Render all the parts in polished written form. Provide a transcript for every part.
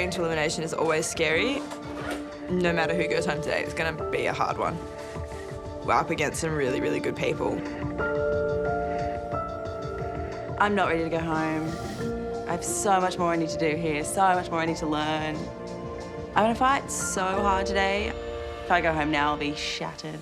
Going to elimination is always scary. No matter who goes home today, it's going to be a hard one. We're up against some really, really good people. I'm not ready to go home. I have so much more I need to do here, so much more I need to learn. I'm going to fight so hard today. If I go home now, I'll be shattered.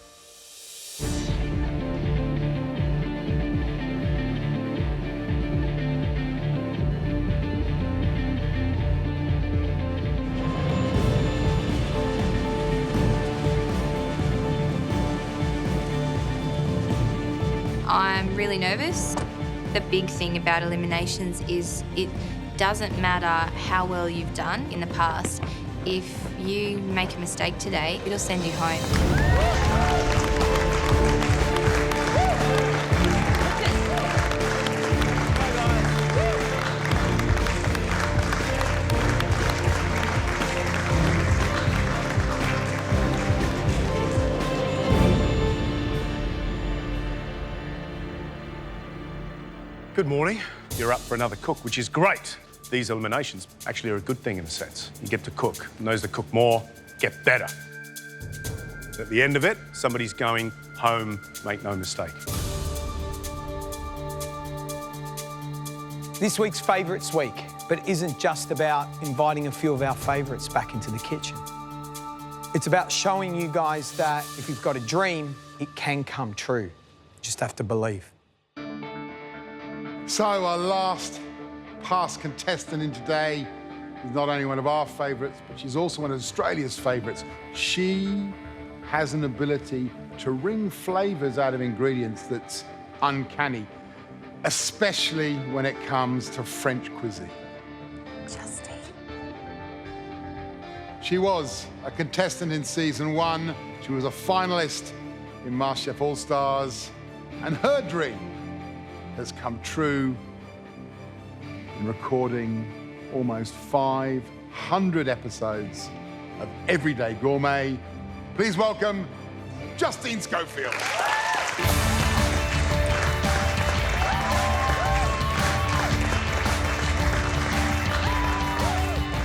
I'm really nervous. The big thing about eliminations is it doesn't matter how well you've done in the past. If you make a mistake today, it'll send you home. Good morning. You're up for another cook, which is great. These eliminations actually are a good thing in a sense. You get to cook, and those that cook more get better. At the end of it, somebody's going home, make no mistake. This week's Favourites Week, but it isn't just about inviting a few of our favourites back into the kitchen. It's about showing you guys that if you've got a dream, it can come true. You just have to believe. So our last past contestant in today is not only one of our favourites, but she's also one of Australia's favourites. She has an ability to wring flavours out of ingredients that's uncanny, especially when it comes to French cuisine. Justine. She was a contestant in season 1. She was a finalist in MasterChef All-Stars, and her dream has come true in recording almost 500 episodes of Everyday Gourmet. Please welcome Justine Schofield.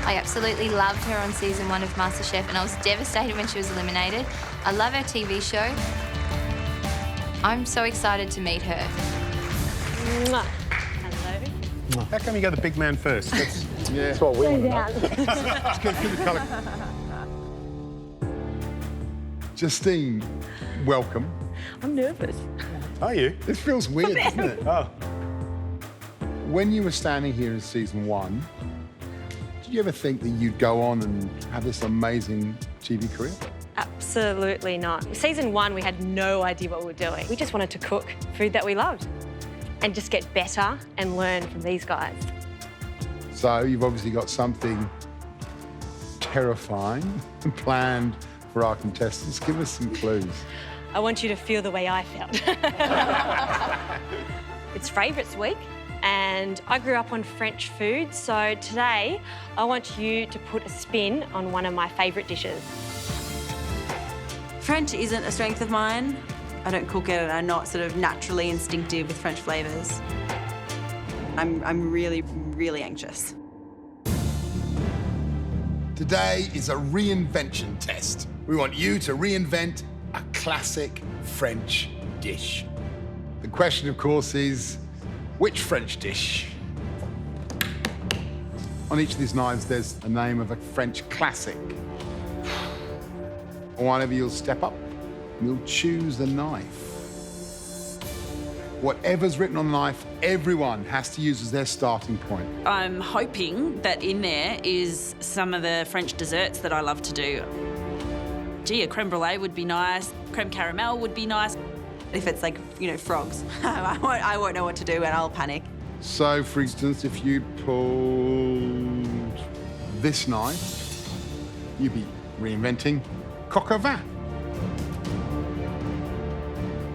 I absolutely loved her on season 1 of MasterChef, and I was devastated when she was eliminated. I love her TV show. I'm so excited to meet her. Mwah. Hello. How come you go the big man first? That's what we want to know. Let's go through the colour. Justine, welcome. I'm nervous. Are you? This feels weird, doesn't it? Oh. When you were standing here in season 1, did you ever think that you'd go on and have this amazing TV career? Absolutely not. Season 1, we had no idea what we were doing. We just wanted to cook food that we loved and just get better and learn from these guys. So you've obviously got something terrifying planned for our contestants. Give us some clues. I want you to feel the way I felt. It's Favourites Week, and I grew up on French food, so today I want you to put a spin on one of my favourite dishes. French isn't a strength of mine. I don't cook it, and I'm not sort of naturally instinctive with French flavours. I'm really, really anxious. Today is a reinvention test. We want you to reinvent a classic French dish. The question, of course, is which French dish? On each of these knives, there's a name of a French classic. One of you will step up and you'll choose the knife. Whatever's written on the knife, everyone has to use as their starting point. I'm hoping that in there is some of the French desserts that I love to do. Gee, a creme brulee would be nice. Creme caramel would be nice. If it's like, you know, frogs, I won't know what to do and I'll panic. So, for instance, if you pulled this knife, you'd be reinventing coq au vin.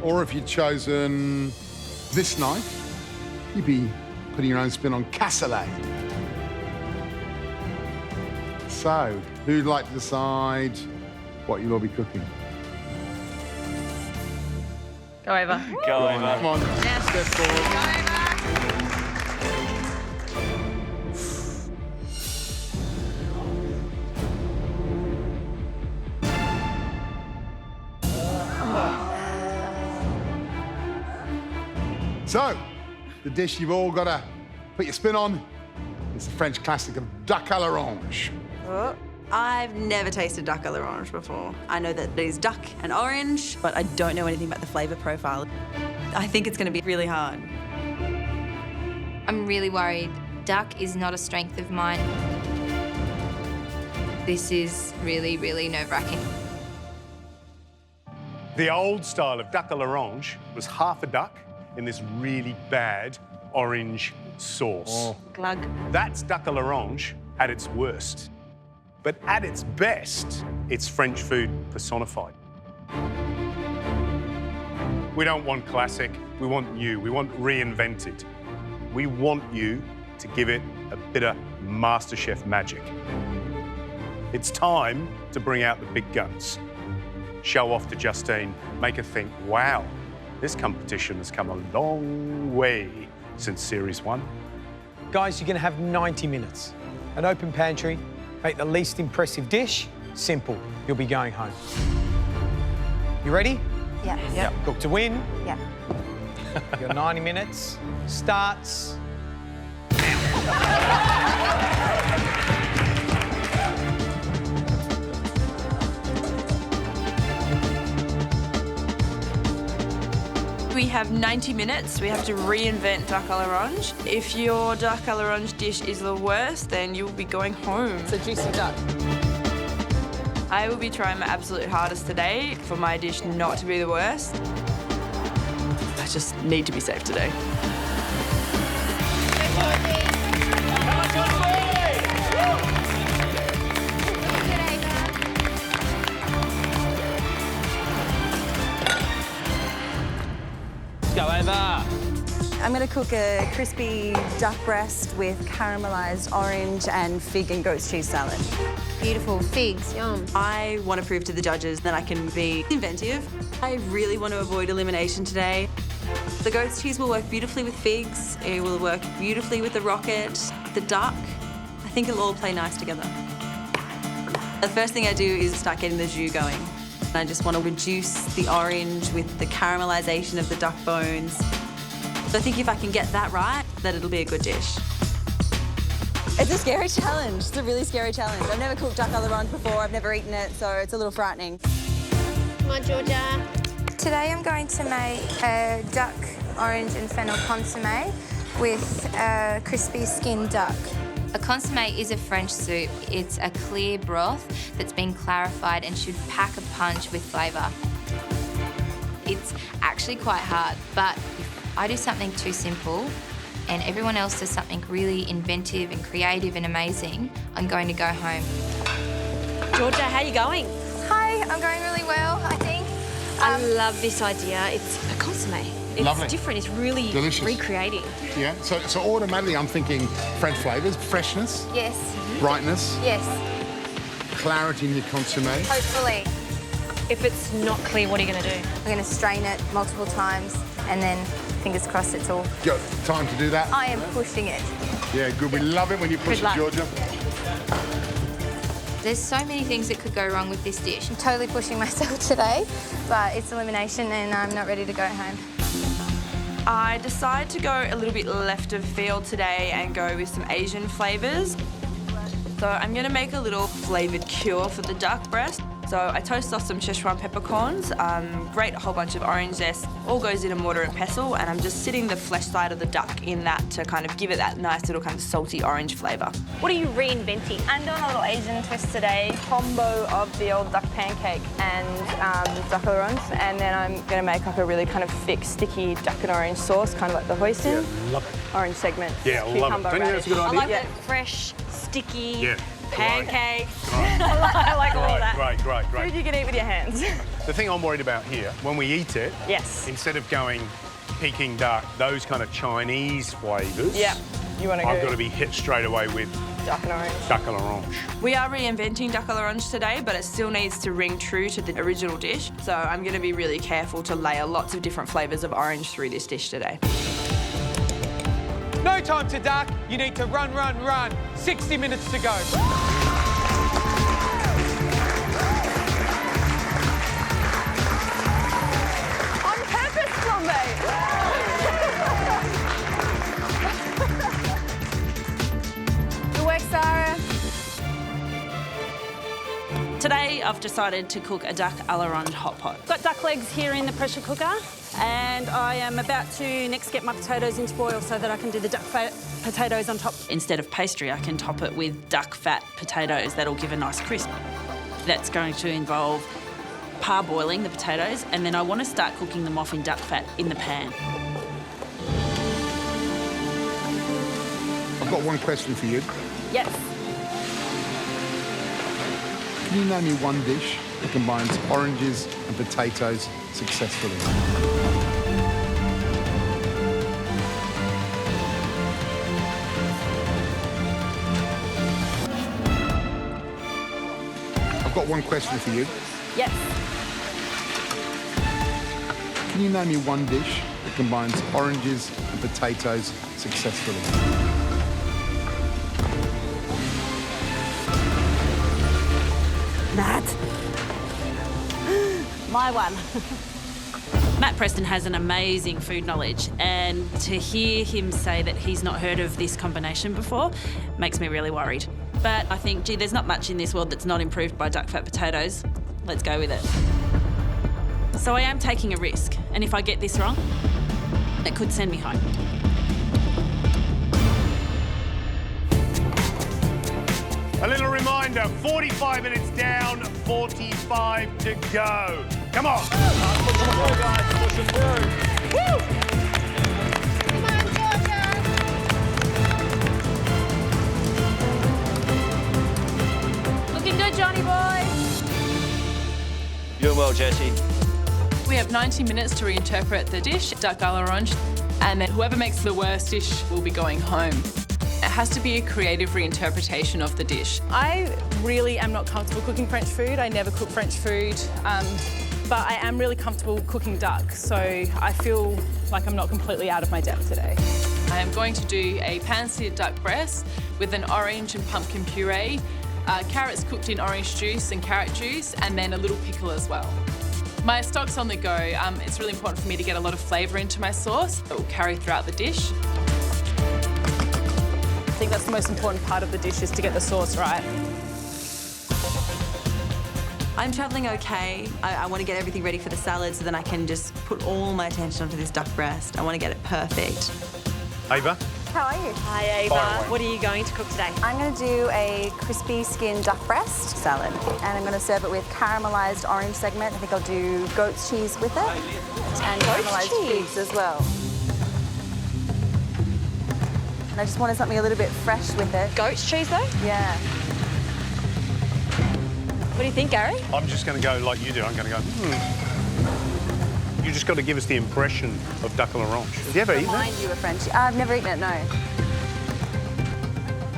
Or if you'd chosen this knife, you'd be putting your own spin on cassoulet. So, who'd like to decide what you'll all be cooking? Go over. Go over. Come on, step forward. So, the dish you've all got to put your spin on is the French classic of duck à l'orange. Oh, I've never tasted duck à l'orange before. I know that it is duck and orange, but I don't know anything about the flavour profile. I think it's going to be really hard. I'm really worried. Duck is not a strength of mine. This is really, really nerve-wracking. The old style of duck à l'orange was half a duck in this really bad orange sauce. Glug. That's duck à l'orange at its worst. But at its best, it's French food personified. We don't want classic, we want new, we want reinvented. We want you to give it a bit of MasterChef magic. It's time to bring out the big guns. Show off to Justine, make her think, wow, this competition has come a long way since Series 1. Guys, you're going to have 90 minutes. An open pantry, make the least impressive dish, simple. You'll be going home. You ready? Yeah. Yep. Cook to win. Yeah. Your 90 minutes starts We have 90 minutes. We have to reinvent duck à l'orange. If your duck à l'orange dish is the worst, then you'll be going home. It's a juicy duck. I will be trying my absolute hardest today for my dish not to be the worst. I just need to be safe today. Go over. I'm going to cook a crispy duck breast with caramelised orange and fig and goat's cheese salad. Beautiful figs, yum. I want to prove to the judges that I can be inventive. I really want to avoid elimination today. The goat's cheese will work beautifully with figs. It will work beautifully with the rocket, the duck. I think it'll all play nice together. The first thing I do is start getting the jus going. I just want to reduce the orange with the caramelisation of the duck bones. So I think if I can get that right, that it'll be a good dish. It's a scary challenge. It's a really scary challenge. I've never cooked duck à l'orange before. I've never eaten it, so it's a little frightening. Come on, Georgia. Today I'm going to make a duck, orange and fennel consommé with a crispy skinned duck. A consommé is a French soup. It's a clear broth that's been clarified and should pack a punch with flavour. It's actually quite hard, but if I do something too simple and everyone else does something really inventive and creative and amazing, I'm going to go home. Georgia, how are you going? Hi, I'm going really well, I think. I love this idea. It's a consommé. It's Lovely. different. It's really Delicious. recreating. Yeah, so automatically I'm thinking French flavours, freshness, Yes, brightness, yes, clarity in your consommé. hopefully. If it's not clear, what are you going to do? We're going to strain it multiple times and then fingers crossed it's all. Got time to do that? I am pushing it. Yeah, good. We love it when you push Good luck. it, Georgia. There's so many things that could go wrong with this dish. I'm totally pushing myself today, but it's elimination and I'm not ready to go home. I decided to go a little bit left of field today and go with some Asian flavours. So I'm going to make a little flavoured cure for the duck breast. So I toast off some Szechuan peppercorns, grate a whole bunch of orange zest, all goes in a mortar and pestle, and I'm just sitting the flesh side of the duck in that to kind of give it that nice little kind of salty orange flavour. What are you reinventing? I'm doing a little Asian twist today. Combo of the old duck pancake and duck à l'orange, and then I'm going to make up a really kind of thick, sticky duck and orange sauce, kind of like the hoisin. Yeah, love it. Orange segments. Yeah, love it. cucumber, Don't you think that's a good radish. idea? I like that fresh, sticky Yeah. pancake. I like all Great, that. great. Food you can eat with your hands. The thing I'm worried about here, when we eat it, Yes. instead of going Peking duck, those kind of Chinese flavours, Yeah. You want to I've go got to be hit straight away with duck and orange. duck à l'orange. We are reinventing duck à l'orange today, but it still needs to ring true to the original dish. So I'm going to be really careful to layer lots of different flavours of orange through this dish today. no time to duck. You need to run. 60 minutes to go. On purpose, flambe. I've decided to cook a duck à l'orange hot pot. Got duck legs here in the pressure cooker, and I am about to next get my potatoes into boil so that I can do the duck fat potatoes on top. Instead of pastry, I can top it with duck fat potatoes that'll give a nice crisp. That's going to involve parboiling the potatoes, and then I want to start cooking them off in duck fat in the pan. I've got one question for you. Yes. Can you name me one dish that combines oranges and potatoes successfully? I've got one question for you. Yes. Can you name me one dish that combines oranges and potatoes successfully? Matt. My one. Matt Preston has an amazing food knowledge, and to hear him say that he's not heard of this combination before makes me really worried. But I think, gee, there's not much in this world that's not improved by duck fat potatoes. Let's go with it. So I am taking a risk, and if I get this wrong, it could send me home. A little reminder, 45 minutes down, 45 to go. Come on. Push them through, guys. Push them through. Woo! Come on, Georgia. Looking good, Johnny boy. Doing well, Jessie. We have 90 minutes to reinterpret the dish, duck à l'orange, and then whoever makes the worst dish will be going home. It has to be a creative reinterpretation of the dish. I really am not comfortable cooking French food. I never cook French food, but I am really comfortable cooking duck, so I feel like I'm not completely out of my depth today. I am going to do a pan-seared duck breast with an orange and pumpkin puree, carrots cooked in orange juice and carrot juice, and then a little pickle as well. My stock's on the go. It's really important for me to get a lot of flavour into my sauce that will carry throughout the dish. I think that's the most important part of the dish, is to get the sauce right. I'm travelling okay. I want to get everything ready for the salad so then I can just put all my attention onto this duck breast. I want to get it perfect. Ava? How are you? Hi, Ava. Fire away. What are you going to cook today? I'm going to do a crispy skin duck breast salad, and I'm going to serve it with caramelised orange segment. I think I'll do goat's cheese with it, and caramelised figs as well. And I just wanted something a little bit fresh with it. Goat's cheese, though? Yeah. What do you think, Gary? I'm just going to go like you do. I'm going to go, You just got to give us the impression of duck à l'orange. Have you ever eaten Remind it? you of French. I've never eaten it, no.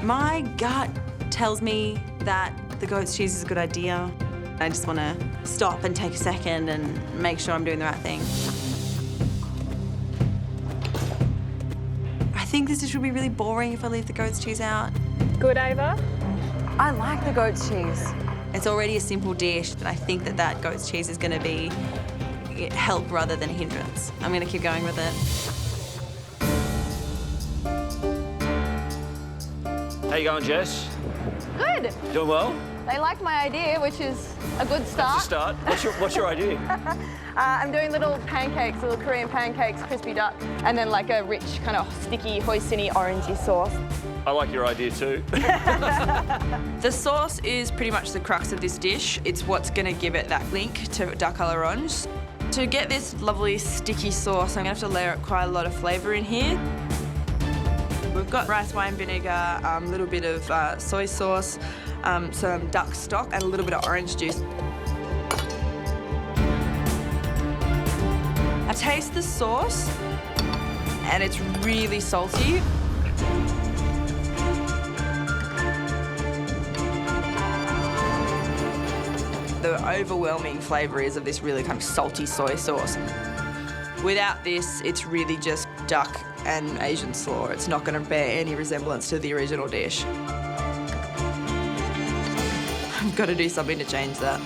My gut tells me that the goat's cheese is a good idea. I just want to stop and take a second and make sure I'm doing the right thing. I think this dish would be really boring if I leave the goat's cheese out. Good, Ava? I like the goat's cheese. It's already a simple dish, but I think that goat's cheese is going to be help rather than a hindrance. I'm going to keep going with it. How you going, Jess? Good. Doing well? They like my idea, which is a good start. That's a start. What's your idea? I'm doing little pancakes, little Korean pancakes, crispy duck, and then like a rich, kind of sticky, hoisin-y, orangey sauce. I like your idea too. The sauce is pretty much the crux of this dish. It's what's going to give it that link to duck à l'orange. To get this lovely sticky sauce, I'm going to have to layer quite a lot of flavour in here. We've got rice wine vinegar, a little bit of soy sauce, some duck stock, and a little bit of orange juice. I taste the sauce, and it's really salty. The overwhelming flavour is of this really kind of salty soy sauce. Without this, it's really just duck and Asian slaw. It's not going to bear any resemblance to the original dish. I've got to do something to change that.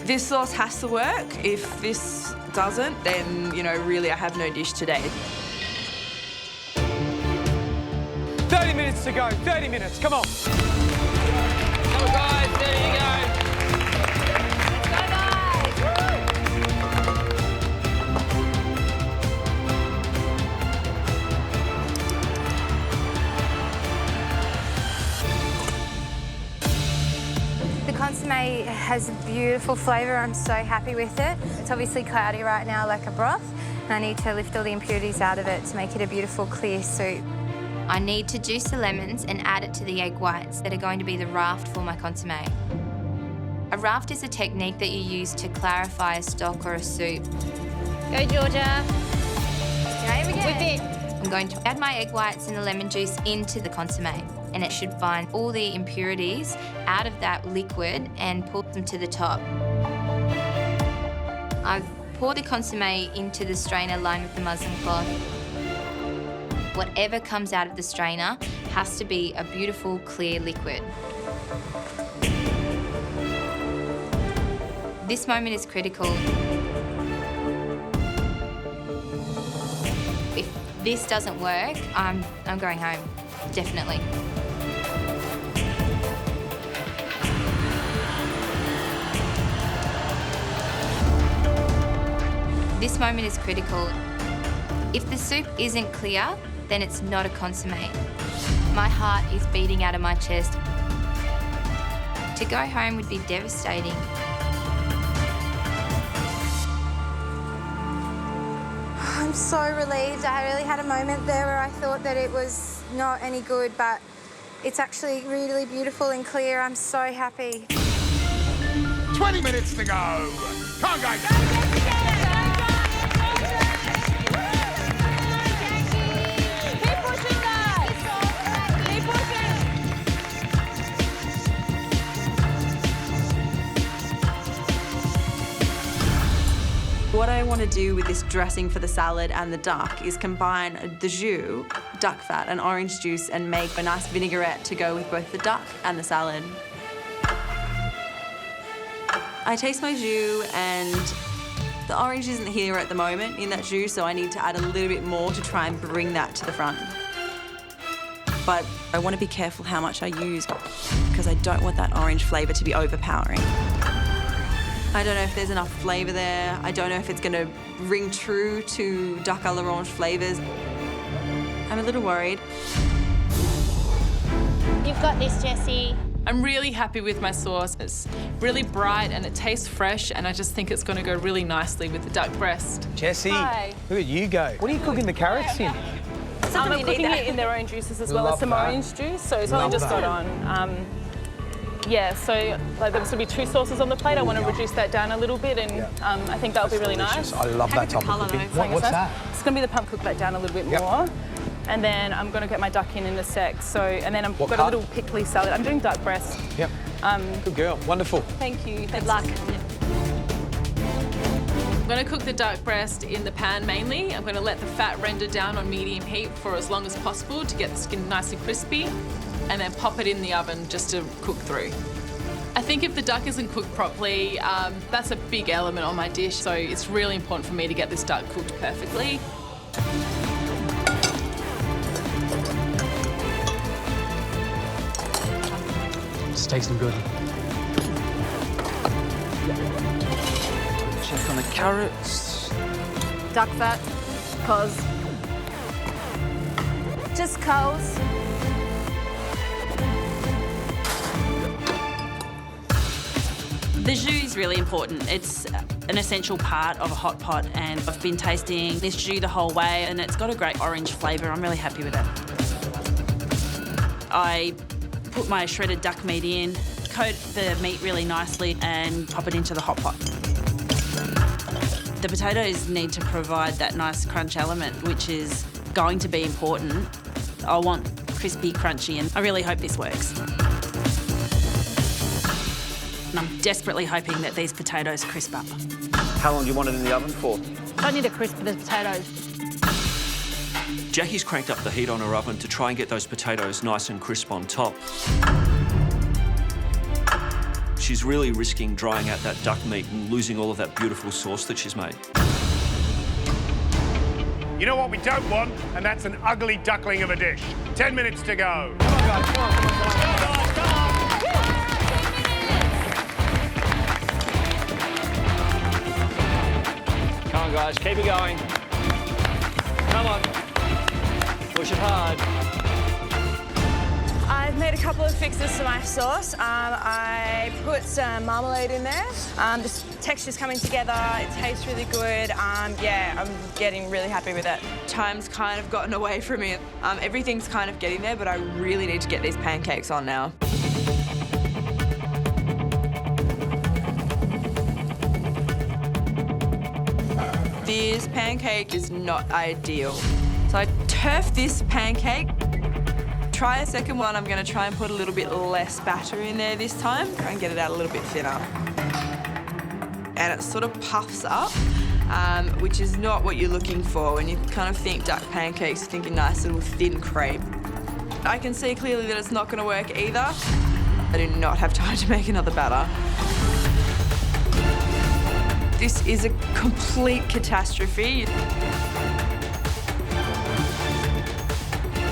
This sauce has to work. If this doesn't, then, you know, really I have no dish today. 30 minutes to go, 30 minutes, come on. Come on, guys, there you go. consommé has a beautiful flavour. I'm so happy with it. It's obviously cloudy right now like a broth, and I need to lift all the impurities out of it to make it a beautiful clear soup. I need to juice the lemons and add it to the egg whites that are going to be the raft for my consommé. A raft is a technique that you use to clarify a stock or a soup. Go, Georgia. Here we go. Whip it. I'm going to add my egg whites and the lemon juice into the consommé, and it should find all the impurities out of that liquid and pull them to the top. I've poured the consommé into the strainer lined with the muslin cloth. Whatever comes out of the strainer has to be a beautiful, clear liquid. This moment is critical. If this doesn't work, I'm going home, definitely. This moment is critical. If the soup isn't clear, then it's not a consommé. My heart is beating out of my chest. To go home would be devastating. I'm so relieved. I really had a moment there where I thought that it was not any good, but it's actually really beautiful and clear. I'm so happy. 20 minutes to go. Come on, guys. What I want to do with this dressing for the salad and the duck is combine the jus, duck fat and orange juice and make a nice vinaigrette to go with both the duck and the salad. I taste my jus and the orange isn't here at the moment in that jus, so I need to add a little bit more to try and bring that to the front. But I want to be careful how much I use because I don't want that orange flavour to be overpowering. I don't know if there's enough flavour there. I don't know if it's going to ring true to duck à l'orange flavours. I'm a little worried. You've got this, Jessie. I'm really happy with my sauce. It's really bright and it tastes fresh, and I just think it's going to go really nicely with the duck breast. Jessie, Hi. look at you go. What are you cooking the carrots in? I'm cooking it in their own juices as well as some orange juice, so it's only just got on. Yeah, so like there's going to be 2 sauces on the plate. I want to reduce that down a little bit, and I think that'll be really nice. I love that type of cooking. What's that? It's going to be the pump cook that down a little bit more. And then I'm going to get my duck in a sec. So, and then I've got a little pickly salad. I'm doing duck breast. Yep. Good girl. Wonderful. Thank you. Good luck. I'm going to cook the duck breast in the pan mainly. I'm going to let the fat render down on medium heat for as long as possible to get the skin nice and crispy, and then pop it in the oven just to cook through. I think if the duck isn't cooked properly, that's a big element on my dish, so it's really important for me to get this duck cooked perfectly. It's tasting good. Check on the carrots. Duck fat, cos. Just coals. The jus is really important. It's an essential part of a hot pot, and I've been tasting this jus the whole way, and it's got a great orange flavour. I'm really happy with it. I put my shredded duck meat in, coat the meat really nicely, and pop it into the hot pot. The potatoes need to provide that nice crunch element, which is going to be important. I want crispy, crunchy, and I really hope this works. And I'm desperately hoping that these potatoes crisp up. How long do you want it in the oven for? I need to crisp the potatoes. Jackie's cranked up the heat on her oven to try and get those potatoes nice and crisp on top. She's really risking drying out that duck meat and losing all of that beautiful sauce that she's made. You know what we don't want? And that's an ugly duckling of a dish. 10 minutes to go. Come on, guys. Come on, come on, come on. Come on. Come on, guys, keep it going. Come on. Push it hard. I I've made a couple of fixes to my sauce. I put some marmalade in there. This texture's coming together. It tastes really good. Yeah, I'm getting really happy with it. Time's kind of gotten away from me. Everything's kind of getting there, but I really need to get these pancakes on now. This pancake is not ideal. So I turf this pancake. Try a second one. I'm going to try and put a little bit less batter in there this time. Try and get it out a little bit thinner. And it sort of puffs up, which is not what you're looking for. When you kind of think duck pancakes, you think a nice little thin crepe. I can see clearly that it's not going to work either. I do not have time to make another batter. This is a complete catastrophe.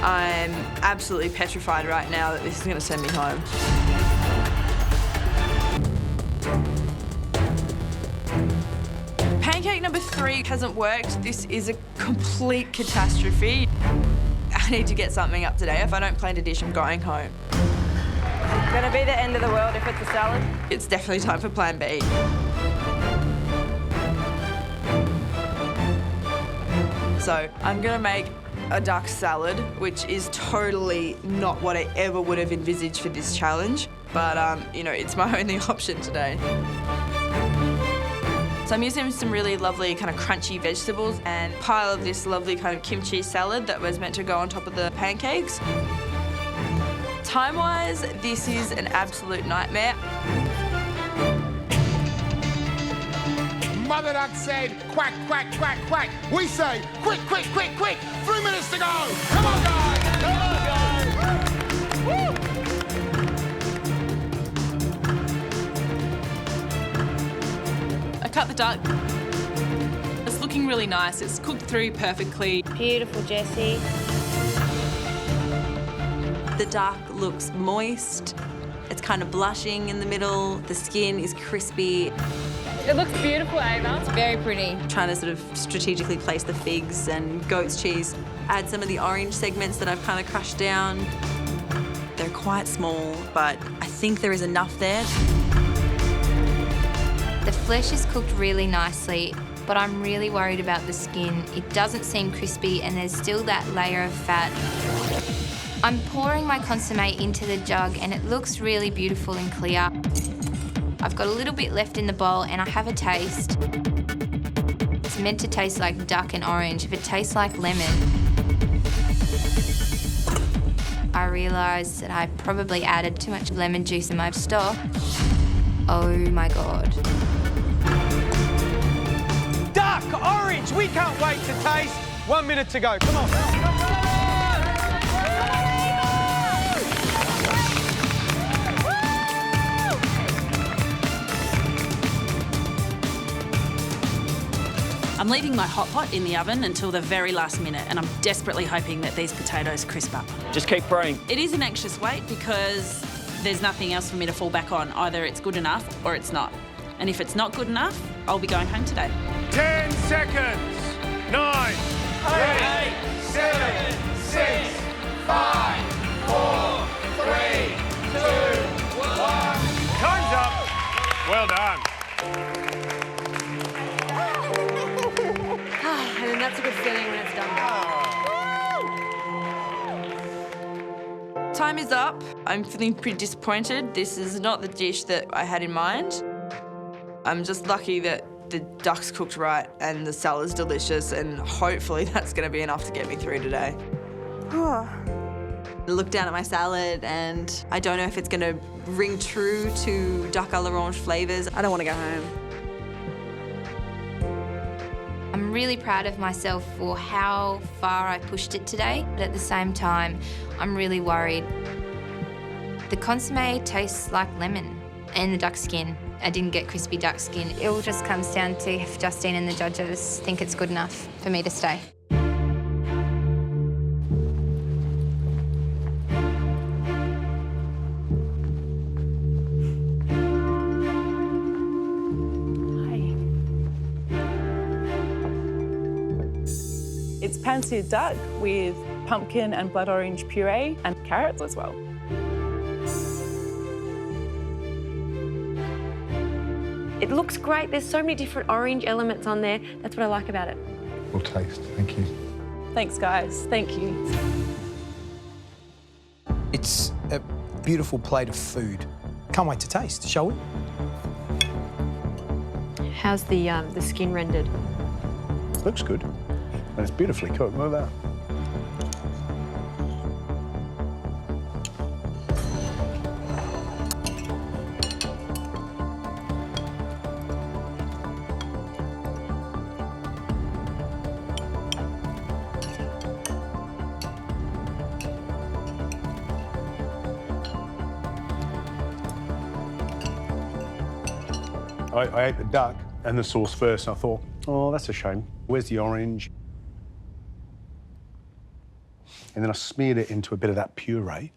I'm absolutely petrified right now that this is going to send me home. Pancake number 3 hasn't worked. This is a complete catastrophe. I need to get something up today. If I don't plan to dish, I'm going home. Gonna be the end of the world if it's a salad. It's definitely time for plan B. So I'm gonna make a duck salad, which is totally not what I ever would have envisaged for this challenge. But, you know, it's my only option today. So I'm using some really lovely kind of crunchy vegetables and a pile of this lovely kind of kimchi salad that was meant to go on top of the pancakes. Time-wise, this is an absolute nightmare. Mother Duck said, quack, quack, quack, quack. We say, quick, quick, quick, quick. 3 minutes to go. Come on, guys. Come on, guys. Woo. I cut the duck. It's looking really nice. It's cooked through perfectly. Beautiful, Jessie. The duck looks moist. It's kind of blushing in the middle. The skin is crispy. It looks beautiful, Ava. It's very pretty. Trying to sort of strategically place the figs and goat's cheese. Add some of the orange segments that I've kind of crushed down. They're quite small, but I think there is enough there. The flesh is cooked really nicely, but I'm really worried about the skin. It doesn't seem crispy and there's still that layer of fat. I'm pouring my consommé into the jug and it looks really beautiful and clear. I've got a little bit left in the bowl and I have a taste. It's meant to taste like duck and orange. If it tastes like lemon, I realised that I probably added too much lemon juice in my stock. Oh my God. Duck, orange, we can't wait to taste. 1 minute to go, come on. I'm leaving my hot pot in the oven until the very last minute, and I'm desperately hoping that these potatoes crisp up. Just keep praying. It is an anxious wait because there's nothing else for me to fall back on. Either it's good enough or it's not. And if it's not good enough, I'll be going home today. 10 seconds. 9, 8, 7, 6, 5, 4, 3, 2, 1. Time's up. Well done. And that's a good feeling when it's done. Time is up. I'm feeling pretty disappointed. This is not the dish that I had in mind. I'm just lucky that the duck's cooked right and the salad's delicious, and hopefully that's going to be enough to get me through today. I look down at my salad and I don't know if it's going to ring true to duck à l'orange flavours. I don't want to go home. I'm really proud of myself for how far I pushed it today, but at the same time, I'm really worried. The consommé tastes like lemon and the duck skin. I didn't get crispy duck skin. It all just comes down to if Justine and the judges think it's good enough for me to stay. It's pan-seared duck with pumpkin and blood orange puree and carrots as well. looks great. There's so many different orange elements on there. That's what I like about it. We'll taste. Thank you. Thanks, guys. Thank you. It's a beautiful plate of food. Can't wait to taste, shall we? How's the skin rendered? Looks good. And it's beautifully cooked. Look at that. I ate the duck and the sauce first, and I thought, oh, that's a shame. Where's the orange? And then I smeared it into a bit of that puree,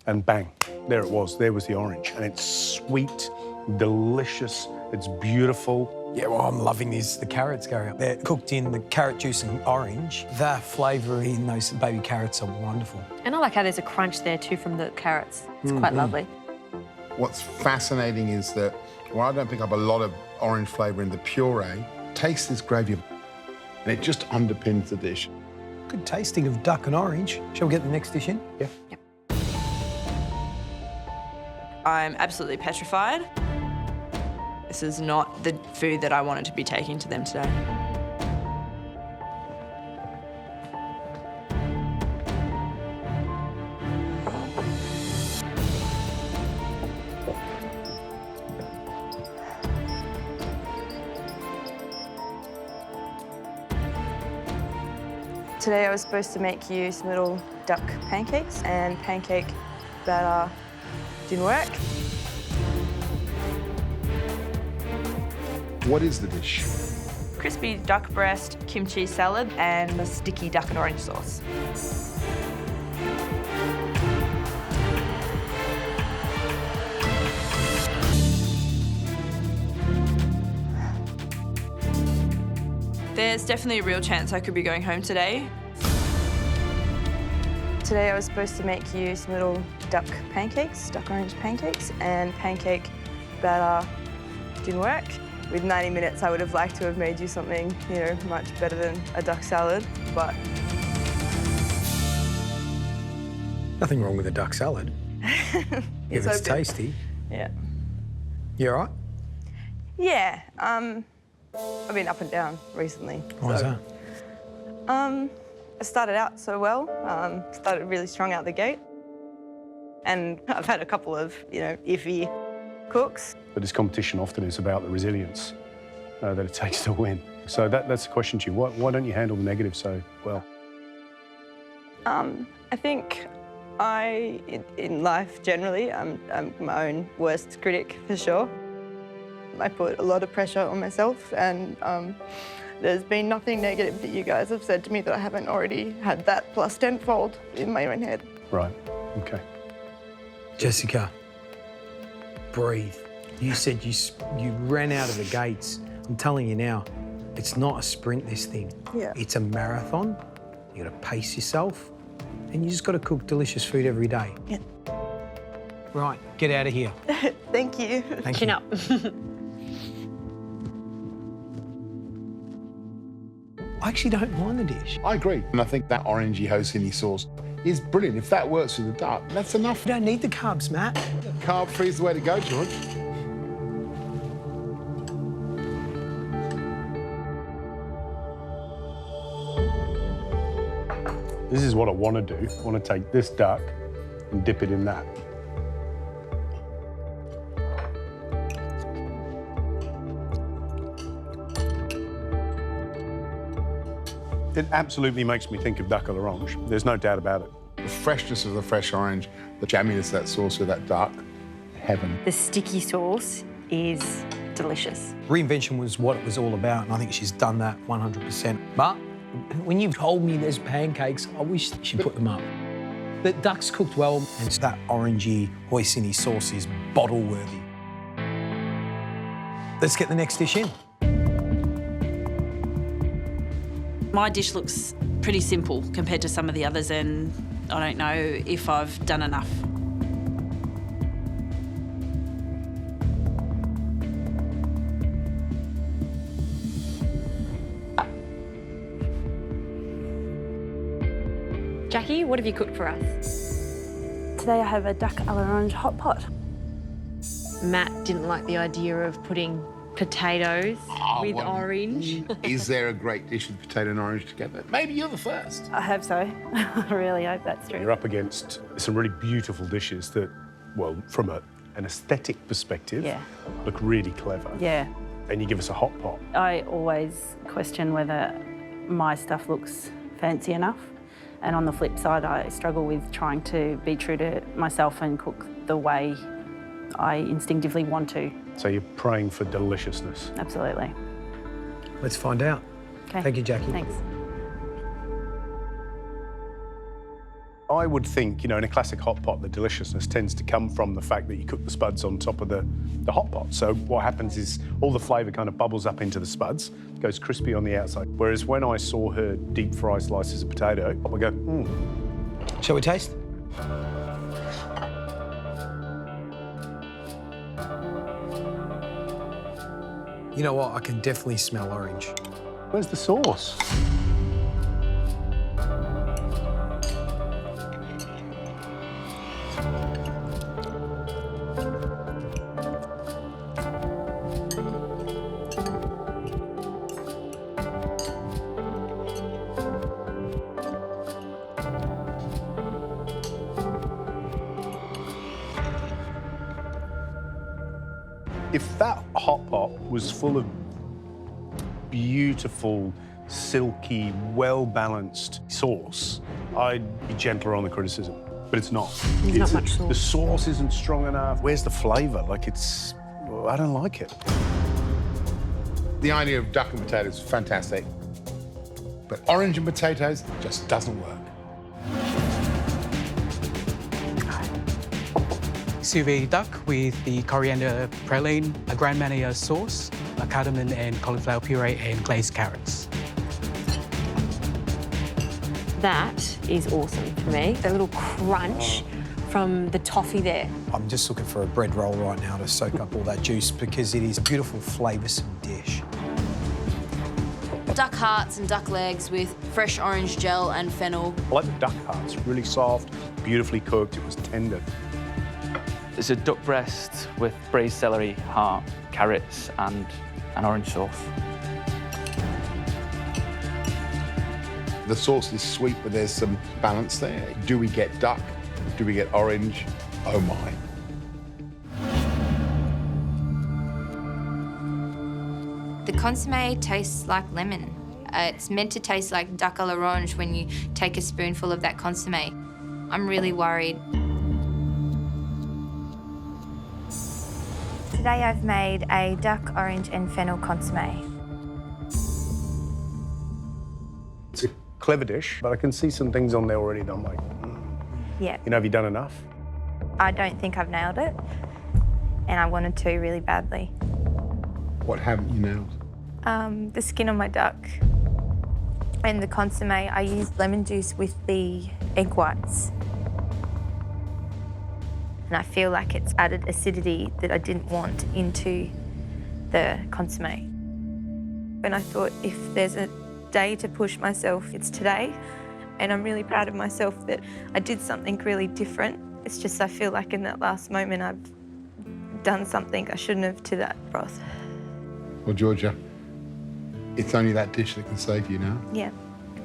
and bang, there it was. There was the orange. And it's sweet, delicious, it's beautiful. Yeah, well, I'm loving these. The carrots, Gary. They're cooked in the carrot juice and orange. The flavour in those baby carrots are wonderful. And I like how there's a crunch there too from the carrots. It's quite lovely. What's fascinating is that while I don't pick up a lot of orange flavour in the puree, taste this gravy and it just underpins the dish. Good tasting of duck and orange. Shall we get the next dish in? Yeah. Yep. I'm absolutely petrified. This is not the food that I wanted to be taking to them today. Today I was supposed to make you some little duck pancakes, and pancake batter didn't work. What is the dish? Crispy duck breast, kimchi salad, and a sticky duck and orange sauce. There's definitely a real chance I could be going home today. Today I was supposed to make you some little duck pancakes, duck orange pancakes, and pancake batter didn't work. With 90 minutes, I would have liked to have made you something, you know, much better than a duck salad, but... Nothing wrong with a duck salad. If it's tasty. Yeah. You all right? Yeah, I've been up and down recently. Why's that? I started out so well, started really strong out the gate. And I've had a couple of, you know, iffy cooks. But this competition often is about the resilience that it takes to win. So that's the question to you. Why don't you handle the negative so well? I think in life generally, I'm my own worst critic for sure. I put a lot of pressure on myself, and there's been nothing negative that you guys have said to me that I haven't already had that plus tenfold in my own head. Right, okay. Jessica, breathe. You said you ran out of the gates. I'm telling you now, it's not a sprint, this thing. Yeah. It's a marathon. You got to pace yourself, and you just got to cook delicious food every day. Yeah. Right, get out of here. Thank you. Thank Chin you. up. I actually don't mind the dish. I agree. And I think that orangey hoisin sauce is brilliant. If that works with the duck, that's enough. You don't need the carbs, Matt. Carb-free is the way to go, George. This is what I want to do. I want to take this duck and dip it in that. It absolutely makes me think of duck à l'orange. There's no doubt about it. The freshness of the fresh orange, the jamminess of that sauce with that duck, heaven. The sticky sauce is delicious. Reinvention was what it was all about, and I think she's done that 100%. But when you've told me there's pancakes, I wish she put them up. The duck's cooked well, and that orangey hoisin sauce is bottle-worthy. Let's get the next dish in. My dish looks pretty simple compared to some of the others, and I don't know if I've done enough. Jackie, what have you cooked for us? Today I have a duck à l'orange hot pot. Matt didn't like the idea of putting potatoes with what- orange. Is there a great dish with potato and orange together? Maybe you're the first. I hope so. I really hope that's true. You're up against some really beautiful dishes that, well, from an aesthetic perspective, Yeah. look really clever. Yeah. And you give us a hot pot. I always question whether my stuff looks fancy enough. And on the flip side, I struggle with trying to be true to myself and cook the way I instinctively want to. So you're praying for deliciousness. Absolutely. Let's find out. Okay. Thank you, Jackie. Thanks. I would think, you know, in a classic hot pot, the deliciousness tends to come from the fact that you cook the spuds on top of the hot pot. So what happens is all the flavour kind of bubbles up into the spuds, goes crispy on the outside. Whereas when I saw her deep fry slices of potato, I would go, Shall we taste? You know what? I can definitely smell orange. Where's the sauce? If that hot pot was full of beautiful, silky, well-balanced sauce, I'd be gentler on the criticism. But it's not. There's not much sauce. The sauce isn't strong enough. Where's the flavour? Like, I don't like it. The idea of duck and potatoes is fantastic, but orange and potatoes just doesn't work. Sous vide duck with the coriander praline, a grand marnier sauce, a cardamom and cauliflower puree, and glazed carrots. That is awesome for me. The little crunch from the toffee there. I'm just looking for a bread roll right now to soak up all that juice because it is a beautiful, flavoursome dish. Duck hearts and duck legs with fresh orange gel and fennel. I like the duck hearts, really soft, beautifully cooked, it was tender. It's a duck breast with braised celery, heart, carrots, and an orange sauce. The sauce is sweet, but there's some balance there. Do we get duck? Do we get orange? Oh my. The consommé tastes like lemon. It's meant to taste like duck à l'orange when you take a spoonful of that consommé. I'm really worried. Today I've made a duck, orange and fennel consommé. It's a clever dish, but I can see some things on there already that I'm like, Yeah, you know, have you done enough? I don't think I've nailed it, and I wanted to really badly. What haven't you nailed? The skin on my duck and the consommé, I used lemon juice with the egg whites. And I feel like it's added acidity that I didn't want into the consommé. And I thought if there's a day to push myself, it's today. And I'm really proud of myself that I did something really different. It's just I feel like in that last moment I've done something I shouldn't have to that broth. Well, Georgia, it's only that dish that can save you now. Yeah,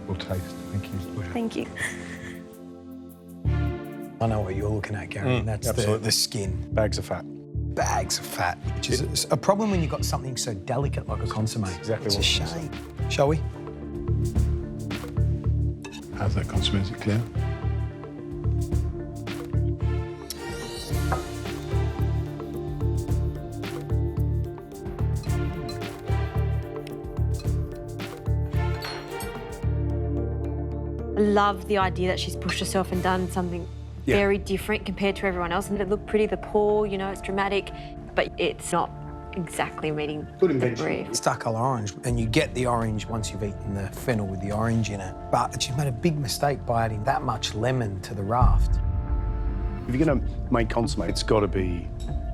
We'll taste. Thank you. thank you. I know what you're looking at, Gary. That's the skin. Bags of fat. Bags of fat, which is a problem when you've got something so delicate like a consommé. Exactly It's what a I was shame. Shall we? How's that consommé? Is it clear? I love the idea that she's pushed herself and done something very different compared to everyone else. And it looked pretty, the pour, you know, it's dramatic, but it's not exactly meeting the brief. It's duck à l'orange, and you get the orange once you've eaten the fennel with the orange in it. But she's made a big mistake by adding that much lemon to the raft. If you're gonna make consommé, it's gotta be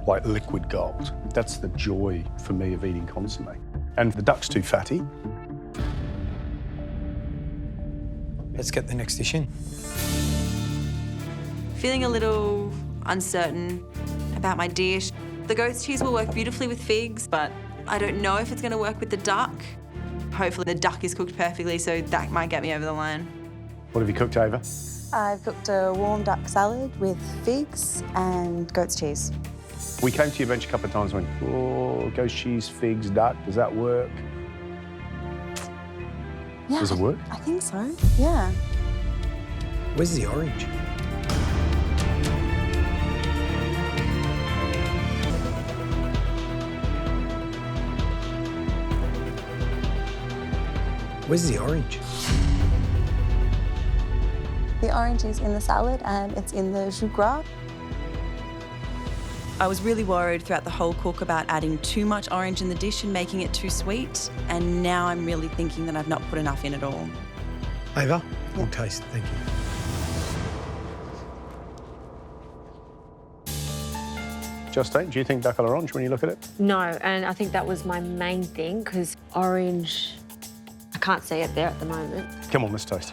like liquid gold. That's the joy for me of eating consommé. And the duck's too fatty. Let's get the next dish in. Feeling a little uncertain about my dish. The goat's cheese will work beautifully with figs, but I don't know if it's going to work with the duck. Hopefully the duck is cooked perfectly, so that might get me over the line. What have you cooked, Ava? I've cooked a warm duck salad with figs and goat's cheese. We came to your bench a couple of times and went, oh, goat's cheese, figs, duck, does that work? Yeah, Does it work? I think so, yeah. Where's the orange? Where's the orange? The orange is in the salad and it's in the jus gras. I was really worried throughout the whole cook about adding too much orange in the dish and making it too sweet, and now I'm really thinking that I've not put enough in at all. Ava, good taste, thank you. Justine, do you think duck à l'orange when you look at it? No, and I think that was my main thing, because orange, I can't see it there at the moment. Come on, let's taste.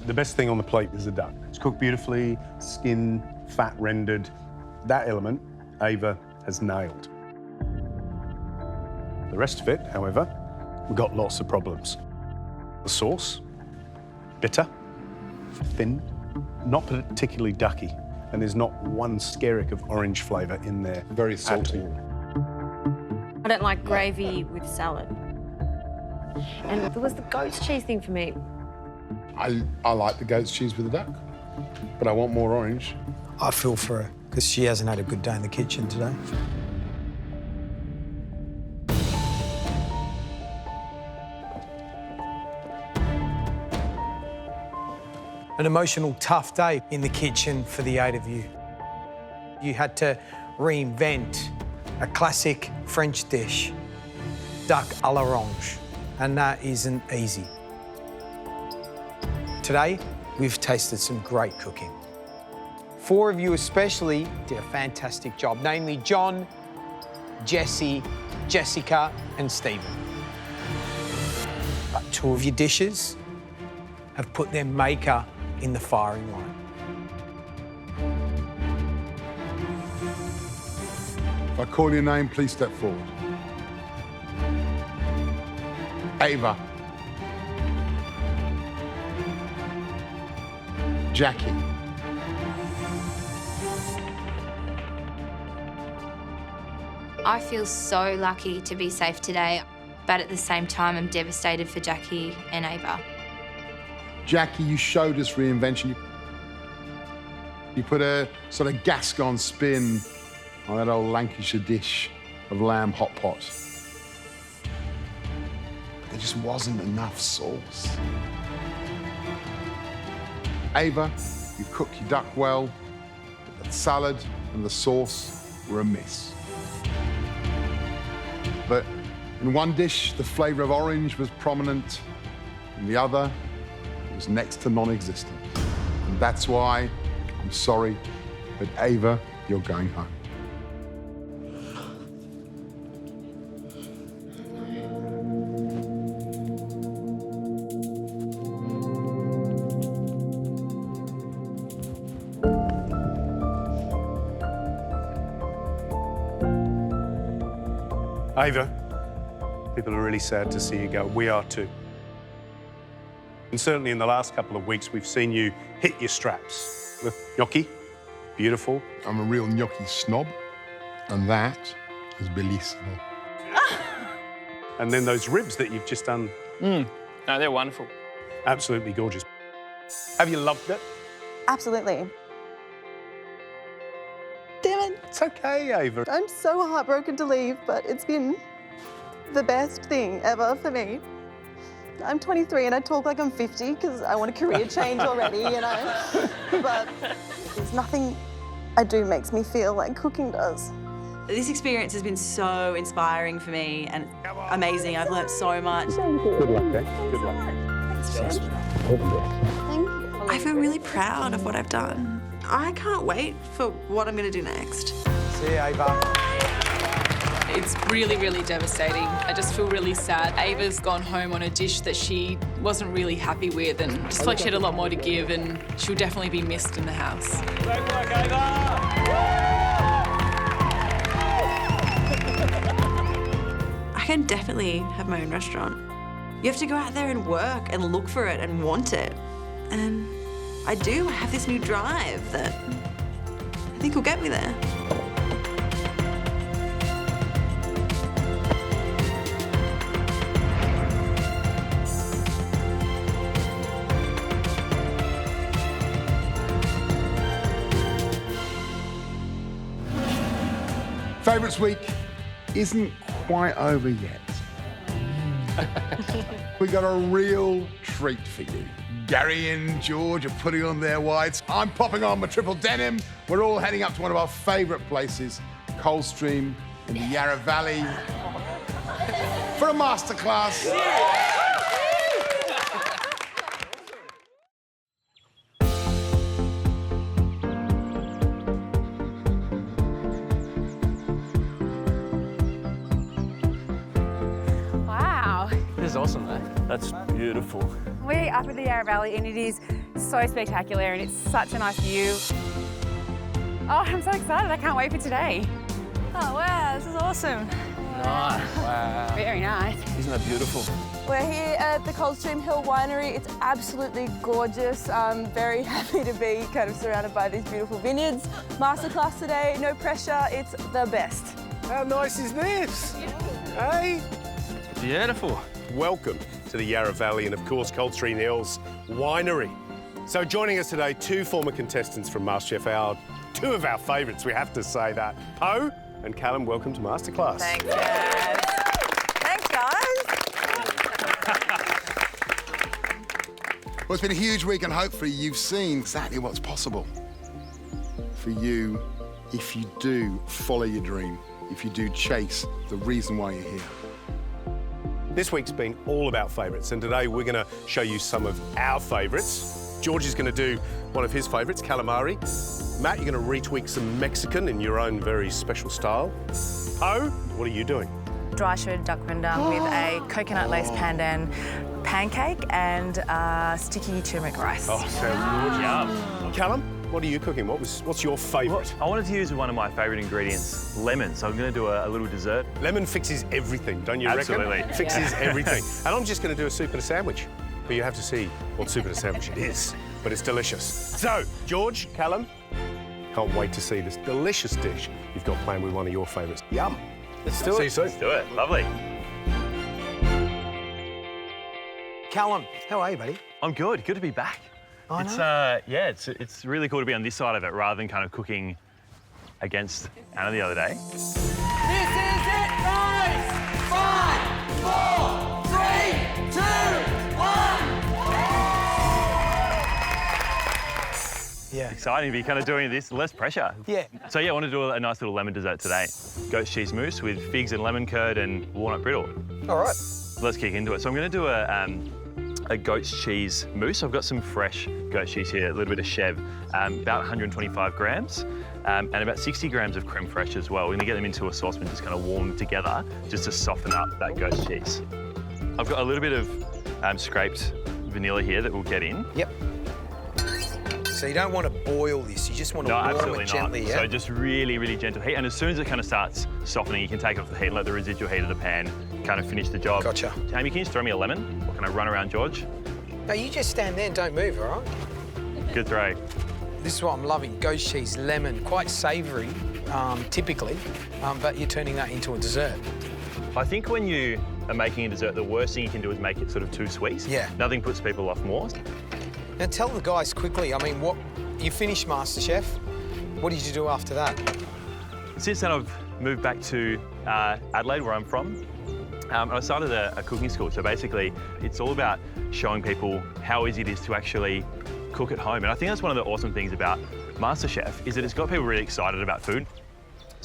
The best thing on the plate is the duck. It's cooked beautifully, skin, fat rendered. That element, Ava has nailed. The rest of it, however, we've got lots of problems. The sauce, bitter, thin, not particularly ducky, and there's not one skerrick of orange flavour in there. Very salty. I don't like gravy with salad. And there was the goat's cheese thing for me. I like the goat's cheese with the duck, but I want more orange. I feel for her, because she hasn't had a good day in the kitchen today. An emotional, tough day in the kitchen for the 8 of you. You had to reinvent a classic French dish, duck à l'orange, and that isn't easy. Today, we've tasted some great cooking. 4 of you especially did a fantastic job, namely John, Jesse, Jessica, and Stephen. But 2 of your dishes have put their maker in the firing line. If I call your name, please step forward. Ava. Jackie. I feel so lucky to be safe today, but at the same time, I'm devastated for Jackie and Ava. Jackie, you showed us reinvention. You put a sort of Gascon spin on that old Lancashire dish of lamb hot pot. But there just wasn't enough sauce. Ava, you cooked your duck well, but the salad and the sauce were a miss. But in one dish, the flavour of orange was prominent. In the other, it was next to non-existent. And that's why, I'm sorry, but Ava, you're going home. Ava, people are really sad to see you go. We are too. And certainly in the last couple of weeks, we've seen you hit your straps with gnocchi. Beautiful. I'm a real gnocchi snob, and that is bellissimo. And then those ribs that you've just done. No, they're wonderful. Absolutely gorgeous. Have you loved it? Absolutely. Damn it. It's okay, Ava. I'm so heartbroken to leave, but it's been the best thing ever for me. I'm 23 and I talk like I'm 50 because I want a career change already, you know. But there's nothing I do makes me feel like cooking does. This experience has been so inspiring for me and amazing. I've learnt so much. Good luck, Dave. Good luck. Thank you. I feel really proud of what I've done. I can't wait for what I'm going to do next. See you, Ava. It's really, really devastating. I just feel really sad. Ava's gone home on a dish that she wasn't really happy with, and just feel like she had a lot more to give, and she'll definitely be missed in the house. Great work, Ava! I can definitely have my own restaurant. You have to go out there and work and look for it and want it. And I do. I have this new drive that I think will get me there. Favourites Week isn't quite over yet. We got a real treat for you. Gary and George are putting on their whites. I'm popping on my triple denim. We're all heading up to one of our favourite places, Coldstream in the Yarra Valley, for a masterclass. Wow. This is awesome, though. That's beautiful. We're up at the Yarra Valley and it is so spectacular and it's such a nice view. Oh, I'm so excited. I can't wait for today. Oh, wow, this is awesome. Nice. Wow. Very nice. Isn't that beautiful? We're here at the Coldstream Hill Winery. It's absolutely gorgeous. I'm very happy to be kind of surrounded by these beautiful vineyards. Masterclass today, no pressure, it's the best. How nice is this? Hey? Beautiful. Welcome to the Yarra Valley and, of course, Coldstream Hills Winery. So joining us today, two former contestants from MasterChef, two of our favourites, we have to say that. Poe and Callum, welcome to Masterclass. Thanks, guys. Thanks, guys. Well, it's been a huge week and hopefully you've seen exactly what's possible for you if you do follow your dream, if you do chase the reason why you're here. This week's been all about favourites, and today we're going to show you some of our favourites. George is going to do one of his favourites, calamari. Matt, you're going to retweak some Mexican in your own very special style. Poe, what are you doing? Dry shredded duck rendang with a coconut lace pandan pancake and sticky turmeric rice. Oh, sounds good. Yum. Callum, what are you cooking? What's your favourite? I wanted to use one of my favourite ingredients, lemon, so I'm going to do a little dessert. Lemon fixes everything, don't you Absolutely. reckon? Fixes everything. And I'm just going to do a soup and a sandwich. But you have to see what soup and a sandwich it is. But it's delicious. So, George, Callum, can't wait to see this delicious dish you've got planned with one of your favourites. Yum. Let's do it. See you soon. Let's do it. Lovely. Callum, how are you, buddy? I'm good. Good to be back. I It's know. yeah, it's really cool to be on this side of it rather than kind of cooking against Anna the other day. This is it, guys! 5, 4, 3, 2, 1. Yeah. Exciting to be kind of doing this, less pressure. Yeah. So yeah, I want to do a nice little lemon dessert today. Goat's cheese mousse with figs and lemon curd and walnut brittle. All right. Let's kick into it. So I'm going to do a goat's cheese mousse. I've got some fresh goat's cheese here, a little bit of chev, about 125 grams, and about 60 grams of creme fraiche as well. We're going to get them into a saucepan, just kind of warm them together, just to soften up that goat's cheese. I've got a little bit of scraped vanilla here that we'll get in. Yep. So you don't want to boil this, you just want to warm it gently, not. yeah? So just really, really gentle heat. And as soon as it kind of starts softening, you can take it off the heat, let the residual heat of the pan kind of finish the job. Gotcha. Amy, can you just throw me a lemon? Or can I run around George? No, you just stand there and don't move, all right? Good throw. This is what I'm loving, goat's cheese, lemon, quite savoury, typically, but you're turning that into a dessert. I think when you are making a dessert, the worst thing you can do is make it sort of too sweet. Yeah. Nothing puts people off more. Now tell the guys quickly, I mean, you finished MasterChef, what did you do after that? Since then, I've moved back to Adelaide, where I'm from. I started a cooking school, so basically it's all about showing people how easy it is to actually cook at home. And I think that's one of the awesome things about MasterChef, is that it's got people really excited about food.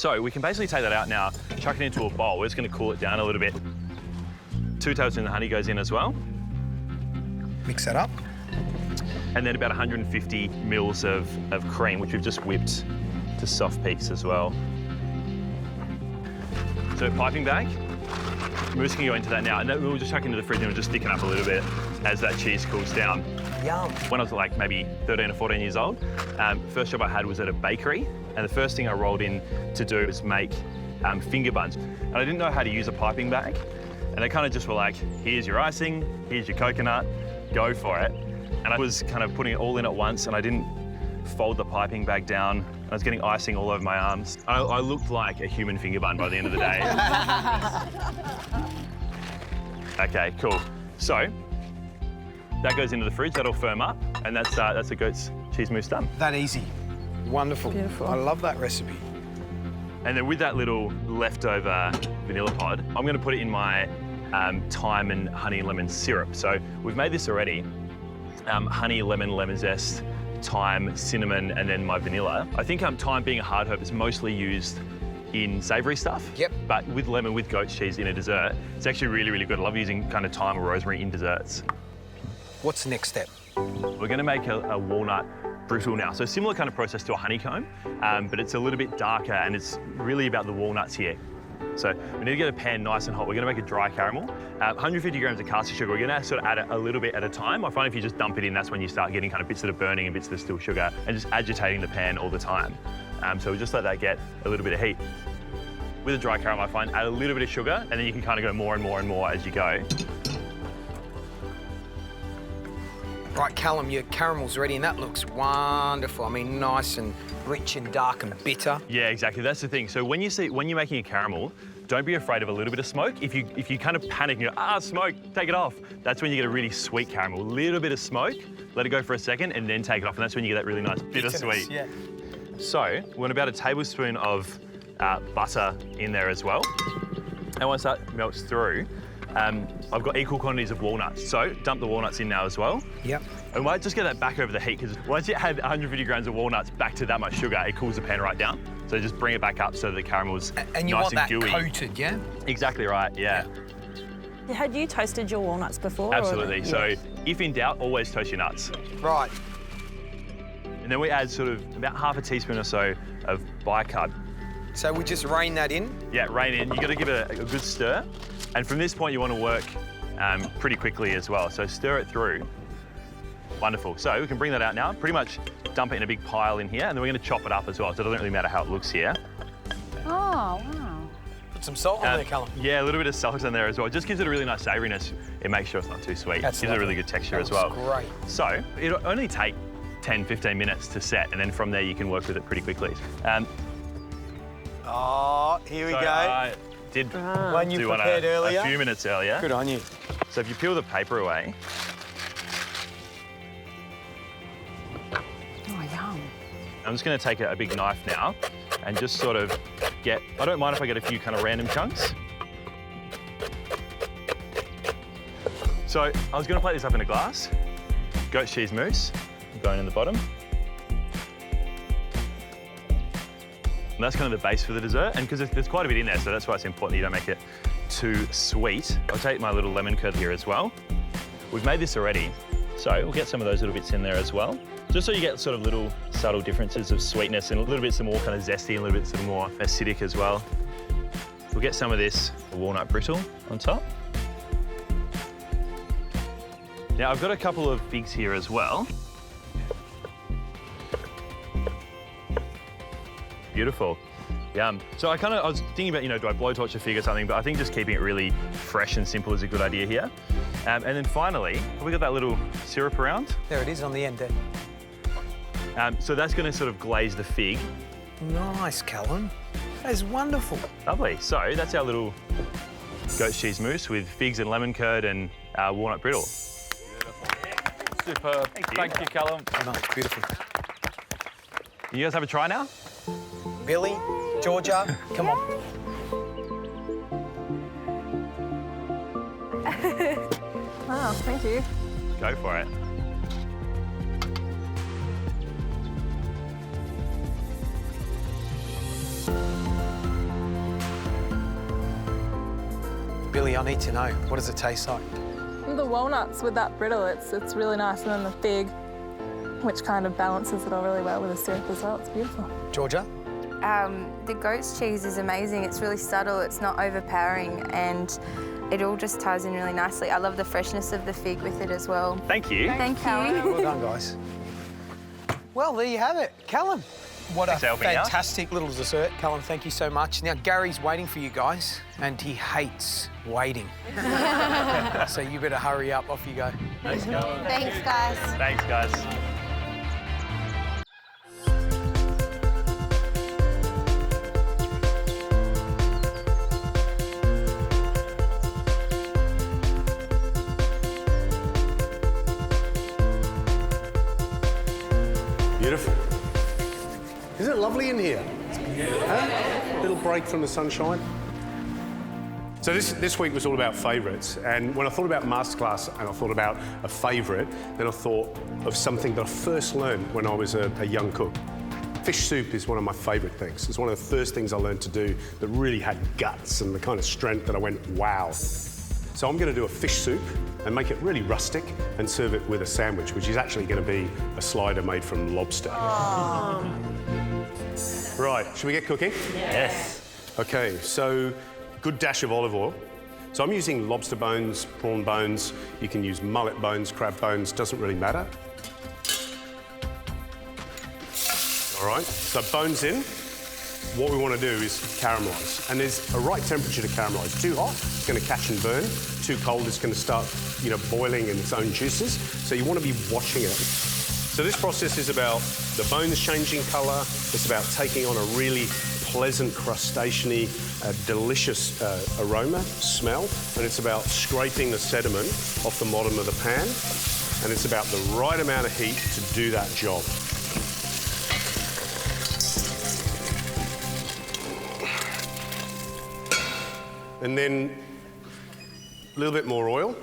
So we can basically take that out now, chuck it into a bowl. We're just going to cool it down a little bit. 2 tablespoons of honey goes in as well. Mix that up. And then about 150 mils of cream, which we've just whipped to soft peaks as well. So piping bag, mousse can go into that now, and then we'll just chuck into the fridge and it'll just thicken up a little bit as that cheese cools down. Yum. When I was like maybe 13 or 14 years old, first job I had was at a bakery, and the first thing I rolled in to do was make finger buns. And I didn't know how to use a piping bag, and they kind of just were like, here's your icing, here's your coconut, go for it. And I was kind of putting it all in at once, and I didn't fold the piping bag down. I was getting icing all over my arms. I looked like a human finger bun by the end of the day. Okay, cool. So that goes into the fridge, that'll firm up, and that's a goat's cheese mousse done. That easy. Wonderful. Beautiful. I love that recipe. And then with that little leftover vanilla pod, I'm gonna put it in my thyme and honey and lemon syrup. So we've made this already. Honey, lemon zest, thyme, cinnamon, and then my vanilla. I think thyme being a hard herb is mostly used in savoury stuff. Yep. But with lemon, with goat's cheese in a dessert, it's actually really, really good. I love using kind of thyme or rosemary in desserts. What's the next step? We're gonna make a walnut brittle now. So similar kind of process to a honeycomb, but it's a little bit darker and it's really about the walnuts here. So we need to get a pan nice and hot. We're gonna make a dry caramel. 150 grams of caster sugar. We're gonna sort of add a little bit at a time. I find if you just dump it in, that's when you start getting kind of bits that are burning and bits that are still sugar, and just agitating the pan all the time. So we just let that get a little bit of heat. With a dry caramel, I find add a little bit of sugar, and then you can kind of go more and more and more as you go. Right, Callum, your caramel's ready, and that looks wonderful. I mean, nice and rich and dark and bitter. Yeah, exactly. That's the thing. So when you're making a caramel, don't be afraid of a little bit of smoke. If you kind of panic and go, smoke, take it off. That's when you get a really sweet caramel. A little bit of smoke, let it go for a second, and then take it off, and that's when you get that really nice bittersweet. Yeah. So we want about a tablespoon of butter in there as well. And once that melts through, I've got equal quantities of walnuts. So dump the walnuts in now as well. Yep. And might just get that back over the heat, because once you add 150 grams of walnuts back to that much sugar, it cools the pan right down. So just bring it back up so the caramel's and you nice want that and gooey. coated, yeah? Exactly right, yeah. Had you toasted your walnuts before? Absolutely. So if in doubt, always toast your nuts. Right. And then we add sort of about half a teaspoon or so of bicarb. So we just rain that in? Yeah, rain in. You've got to give it a good stir. And from this point, you want to work pretty quickly as well. So stir it through. Wonderful. So we can bring that out now. Pretty much dump it in a big pile in here, and then we're going to chop it up as well. So it doesn't really matter how it looks here. Oh, wow. Put some salt on there, Callum. Yeah, a little bit of salt in there as well. It just gives it a really nice savouriness. It makes sure it's not too sweet. That's gives it a really good texture as well. Great. So it'll only take 10, 15 minutes to set, and then from there you can work with it pretty quickly. Here we go. Did one you do prepared earlier. A few minutes earlier. Good on you. So if you peel the paper away. Oh, yum. I'm just going to take a big knife now and just sort of get, I don't mind if I get a few kind of random chunks. So I was going to plate this up in a glass. Goat's cheese mousse going in the bottom. And that's kind of the base for the dessert, and because there's quite a bit in there, so that's why it's important that you don't make it too sweet. I'll take my little lemon curd here as well. We've made this already, so we'll get some of those little bits in there as well, just so you get sort of little subtle differences of sweetness and a little bit some more kind of zesty and a little bit some more acidic as well. We'll get some of this walnut brittle on top. Now I've got a couple of figs here as well. Beautiful. Yum. So I was thinking about, do I blowtorch a fig or something, but I think just keeping it really fresh and simple is a good idea here. And then finally, have we got that little syrup around? There it is on the end there. So that's going to sort of glaze the fig. Nice, Callum. That is wonderful. Lovely. So that's our little goat's cheese mousse with figs and lemon curd and walnut brittle. Superb. Thank you, Callum. Oh, no, it's beautiful. You guys have a try now? Billy, Georgia, come on. Wow, thank you. Go for it. Really, I need to know. What does it taste like? The walnuts with that brittle, it's really nice, and then the fig, which kind of balances it all really well with the syrup as well. It's beautiful. Georgia? The goat's cheese is amazing. It's really subtle, it's not overpowering, and it all just ties in really nicely. I love the freshness of the fig with it as well. Thank you. Thank you. Well done, guys. Well, there you have it. Callum, what a fantastic little dessert. Callum, thank you so much. Now, Gary's waiting for you guys, and he hates waiting. So you better hurry up. Off you go. Thanks, Callum. Thanks, guys. Thanks, guys. Beautiful. Isn't it lovely in here? Huh? Little break from the sunshine. So this week was all about favourites, and when I thought about masterclass and I thought about a favourite, then I thought of something that I first learned when I was a young cook. Fish soup is one of my favourite things. It's one of the first things I learned to do that really had guts and the kind of strength that I went, wow. So I'm going to do a fish soup and make it really rustic and serve it with a sandwich, which is actually going to be a slider made from lobster. Right, should we get cooking? Yes. Okay, so good dash of olive oil. So I'm using lobster bones, prawn bones. You can use mullet bones, crab bones, doesn't really matter. All right, so bones in. What we want to do is caramelise, and there's a right temperature to caramelise. Too hot, it's going to catch and burn. Too cold, it's going to start, boiling in its own juices. So you want to be watching it. So this process is about the bones changing colour. It's about taking on a really pleasant, crustacean-y, delicious aroma, smell, and it's about scraping the sediment off the bottom of the pan, and it's about the right amount of heat to do that job. And then a little bit more oil.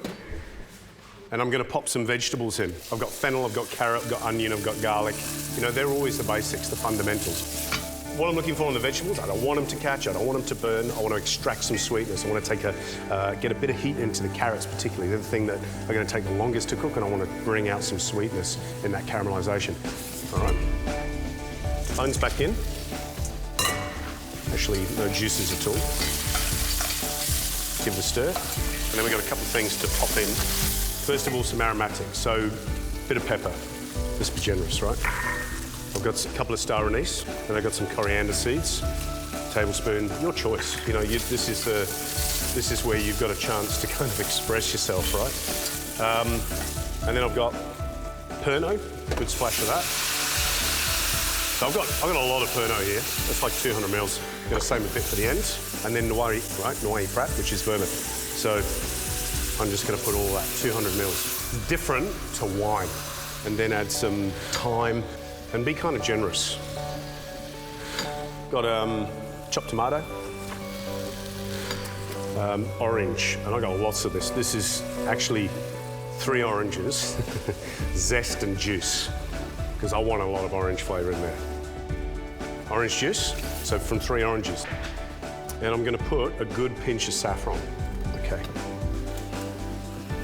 And I'm going to pop some vegetables in. I've got fennel, I've got carrot, I've got onion, I've got garlic. They're always the basics, the fundamentals. What I'm looking for in the vegetables, I don't want them to catch, I don't want them to burn, I want to extract some sweetness. I want to get a bit of heat into the carrots particularly. They're the thing that are going to take the longest to cook, and I want to bring out some sweetness in that caramelisation. All right. Bones back in. Actually, no juices at all. Give it a stir. And then we've got a couple of things to pop in. First of all, some aromatics. So, a bit of pepper. Let's be generous, right? I've got a couple of star anise, and I've got some coriander seeds. Tablespoon, your choice. This is where you've got a chance to kind of express yourself, right? And then I've got Pernod, a good splash of that. So I've got a lot of Pernod here. That's like 200 mils. I'm going to save a bit for the end. And then Noir, right? Noir Prat, which is vermouth. So I'm just going to put all that, 200 mils. Different to wine. And then add some thyme and be kind of generous. Got chopped tomato, orange, and I got lots of this. This is actually 3 oranges, zest and juice, because I want a lot of orange flavour in there. Orange juice, so from 3 oranges. And I'm going to put a good pinch of saffron. Okay.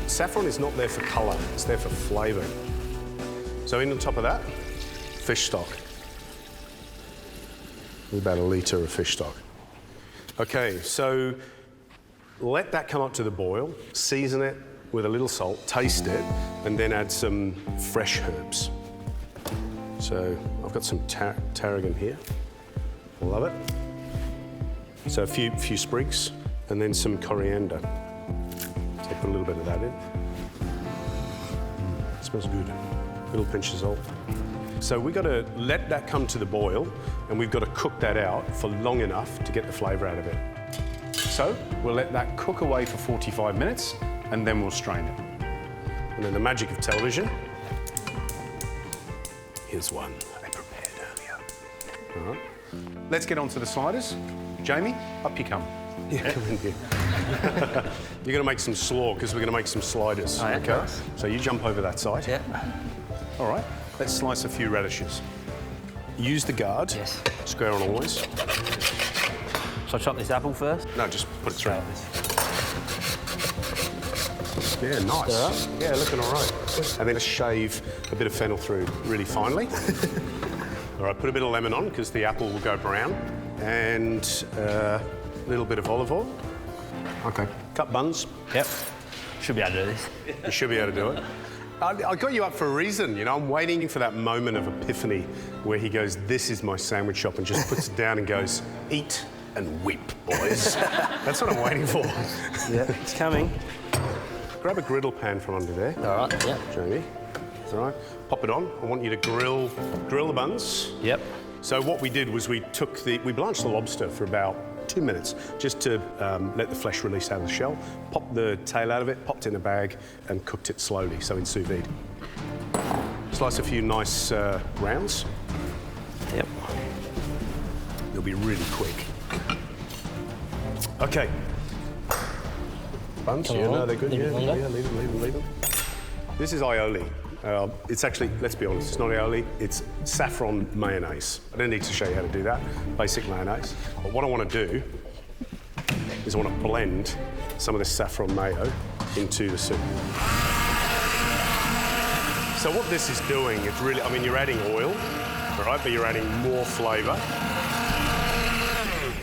Saffron is not there for colour, it's there for flavour. So in on top of that, fish stock. About a litre of fish stock. Okay, so let that come up to the boil, season it with a little salt, taste it, and then add some fresh herbs. So I've got some tarragon here. I love it. So a few sprigs, and then some coriander. So put a little bit of that in. Smells good. Little pinch of salt. So we've got to let that come to the boil, and we've got to cook that out for long enough to get the flavour out of it. So we'll let that cook away for 45 minutes, and then we'll strain it. And then the magic of television. Here's one I prepared earlier. All right. Let's get on to the sliders. Jamie, up you come. Yeah, come in here. You're going to make some slaw, because we're going to make some sliders, Oh, yeah, okay? nice. So you jump over that side. Yeah. All right, let's slice a few radishes. Use the guard. Yes. Square on always. Shall I chop this apple first? No, just put it through. Yeah, nice. Yeah, looking all right. And then shave a bit of fennel through really finely. All right, put a bit of lemon on because the apple will go brown. And a little bit of olive oil. OK, cut buns. Yep. Should be able to do this. You should be able to do it. I got you up for a reason, you know. I'm waiting for that moment of epiphany where he goes, this is my sandwich shop, and just puts it down and goes, eat and weep, boys. That's what I'm waiting for. Yeah, it's coming. Grab a griddle pan from under there. All right, yeah. Jamie. That's all right. Pop it on. I want you to grill the buns. Yep. So what we did was we blanched the lobster for about 2 minutes just to let the flesh release out of the shell, popped the tail out of it, popped it in a bag and cooked it slowly, so in sous vide. Slice a few nice rounds. Yep. They'll be really quick. OK. Buns, yeah, no, they're good. Yeah, leave them. This is aioli. It's actually, let's be honest, it's not aioli, it's saffron mayonnaise. I don't need to show you how to do that, basic mayonnaise. But what I want to do is I want to blend some of this saffron mayo into the soup. So what this is doing, it's really, I mean, you're adding oil, all right, but you're adding more flavour.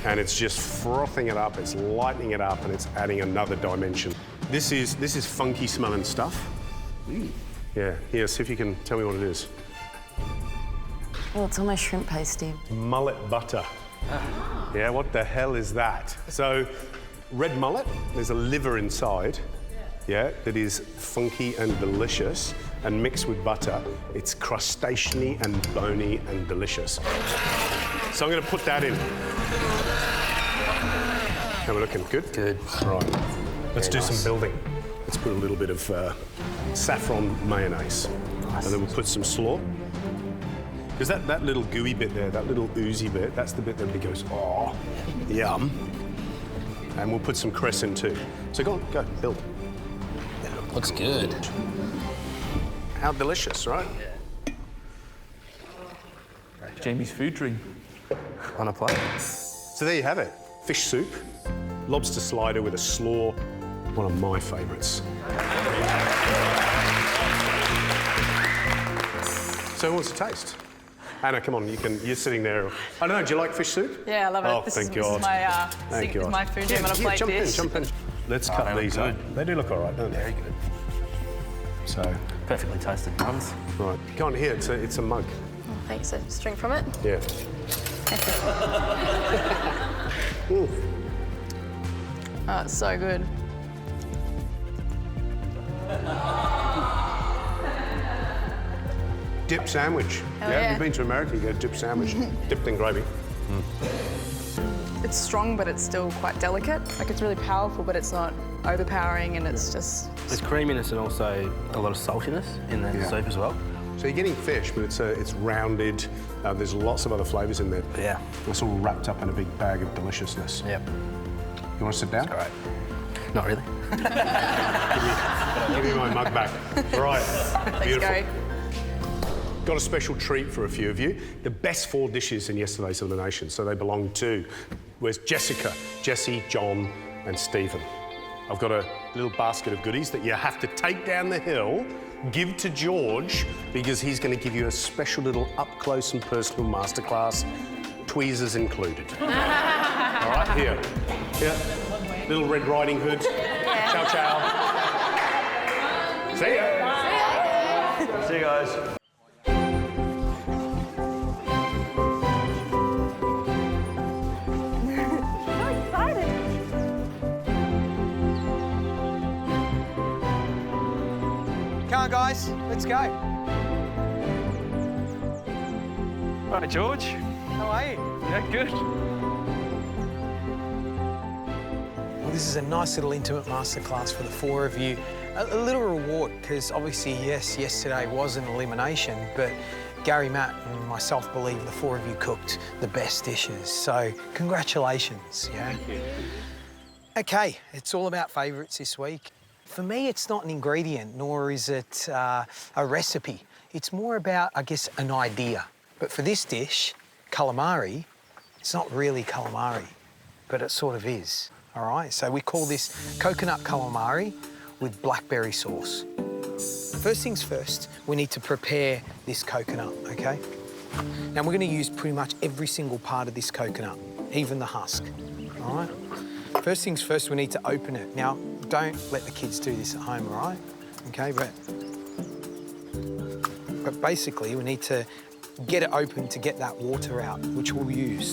And it's just frothing it up, it's lightening it up, and it's adding another dimension. This is funky smelling stuff. Yeah, here, see if you can tell me what it is. Oh, it's almost shrimp pasty. Mullet butter. Yeah, what the hell is that? So, red mullet, there's a liver inside, yeah, that is funky and delicious, and mixed with butter, it's crustacean-y and bony and delicious. So I'm going to put that in. How are we looking? Good? Good. Right. Let's do some building. Let's put a little bit of saffron mayonnaise. Nice. And then we'll put some slaw. Because that little gooey bit there, that little oozy bit, that's the bit that everybody goes, oh, yum. And we'll put some cress in too. So go on, go, build. Yeah, looks good. How delicious, right? Yeah. Jamie's food dream. On a plate. So there you have it. Fish soup, lobster slider with a slaw, one of my favourites. So who wants to taste? Anna, come on, you're sitting there. I don't know, do you like fish soup? Yeah, I love it. Oh, this thank is God. my food dream on a plate jump dish. in. Let's cut these up. They do look all right, don't they? Very good. So. Perfectly toasted buns. Right, go on here, it's a mug. Oh, thanks, a string from it. Yeah. Oh, it's so good. Dip sandwich. Yeah, you've been to America, you get a dip sandwich. Dipped in gravy. It's strong, but it's still quite delicate. Like, it's really powerful, but it's not overpowering, and it's just... There's creaminess and also a lot of saltiness in the soup as well. So you're getting fish, but it's rounded. There's lots of other flavours in there. Yeah. It's all wrapped up in a big bag of deliciousness. Yep. You want to sit down? All right. Not really. Give me my mug back. All right. Thanks, Beautiful. Gary. Got a special treat for a few of you. The best 4 dishes in yesterday's elimination, so they belong to... Where's Jessica, Jessie, John and Stephen. I've got a little basket of goodies that you have to take down the hill, give to George, because he's going to give you a special little up-close and personal masterclass, tweezers included. All right, here. Little Red Riding Hood. Ciao, ciao. See ya. See you guys. Come on, guys, let's go. Right, George. How are you? Yeah, good. Well, this is a nice little intimate masterclass for the 4 of you. A little reward, because obviously, yes, yesterday was an elimination, but Gary, Matt and myself believe the 4 of you cooked the best dishes. So congratulations, yeah? Thank you. Okay, it's all about favourites this week. For me, it's not an ingredient, nor is it a recipe. It's more about, I guess, an idea. But for this dish, calamari, it's not really calamari, but it sort of is, all right? So we call this coconut calamari with blackberry sauce. First things first, we need to prepare this coconut, okay? Now, we're going to use pretty much every single part of this coconut, even the husk, all right? First things first, we need to open it. Now, don't let the kids do this at home, all right? Okay, but basically, we need to get it open to get that water out, which we'll use.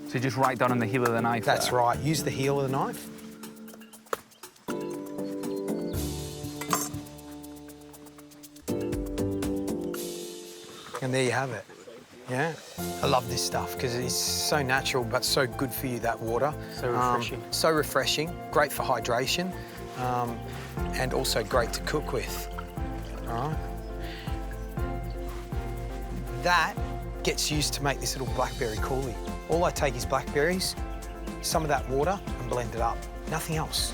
So just right down on the heel of the knife? That's right. Use the heel of the knife. And there you have it. Yeah? I love this stuff because it's so natural but so good for you, that water. So refreshing. So refreshing, great for hydration, and also great to cook with. All right? That gets used to make this little blackberry coulis. All I take is blackberries, some of that water, and blend it up. Nothing else.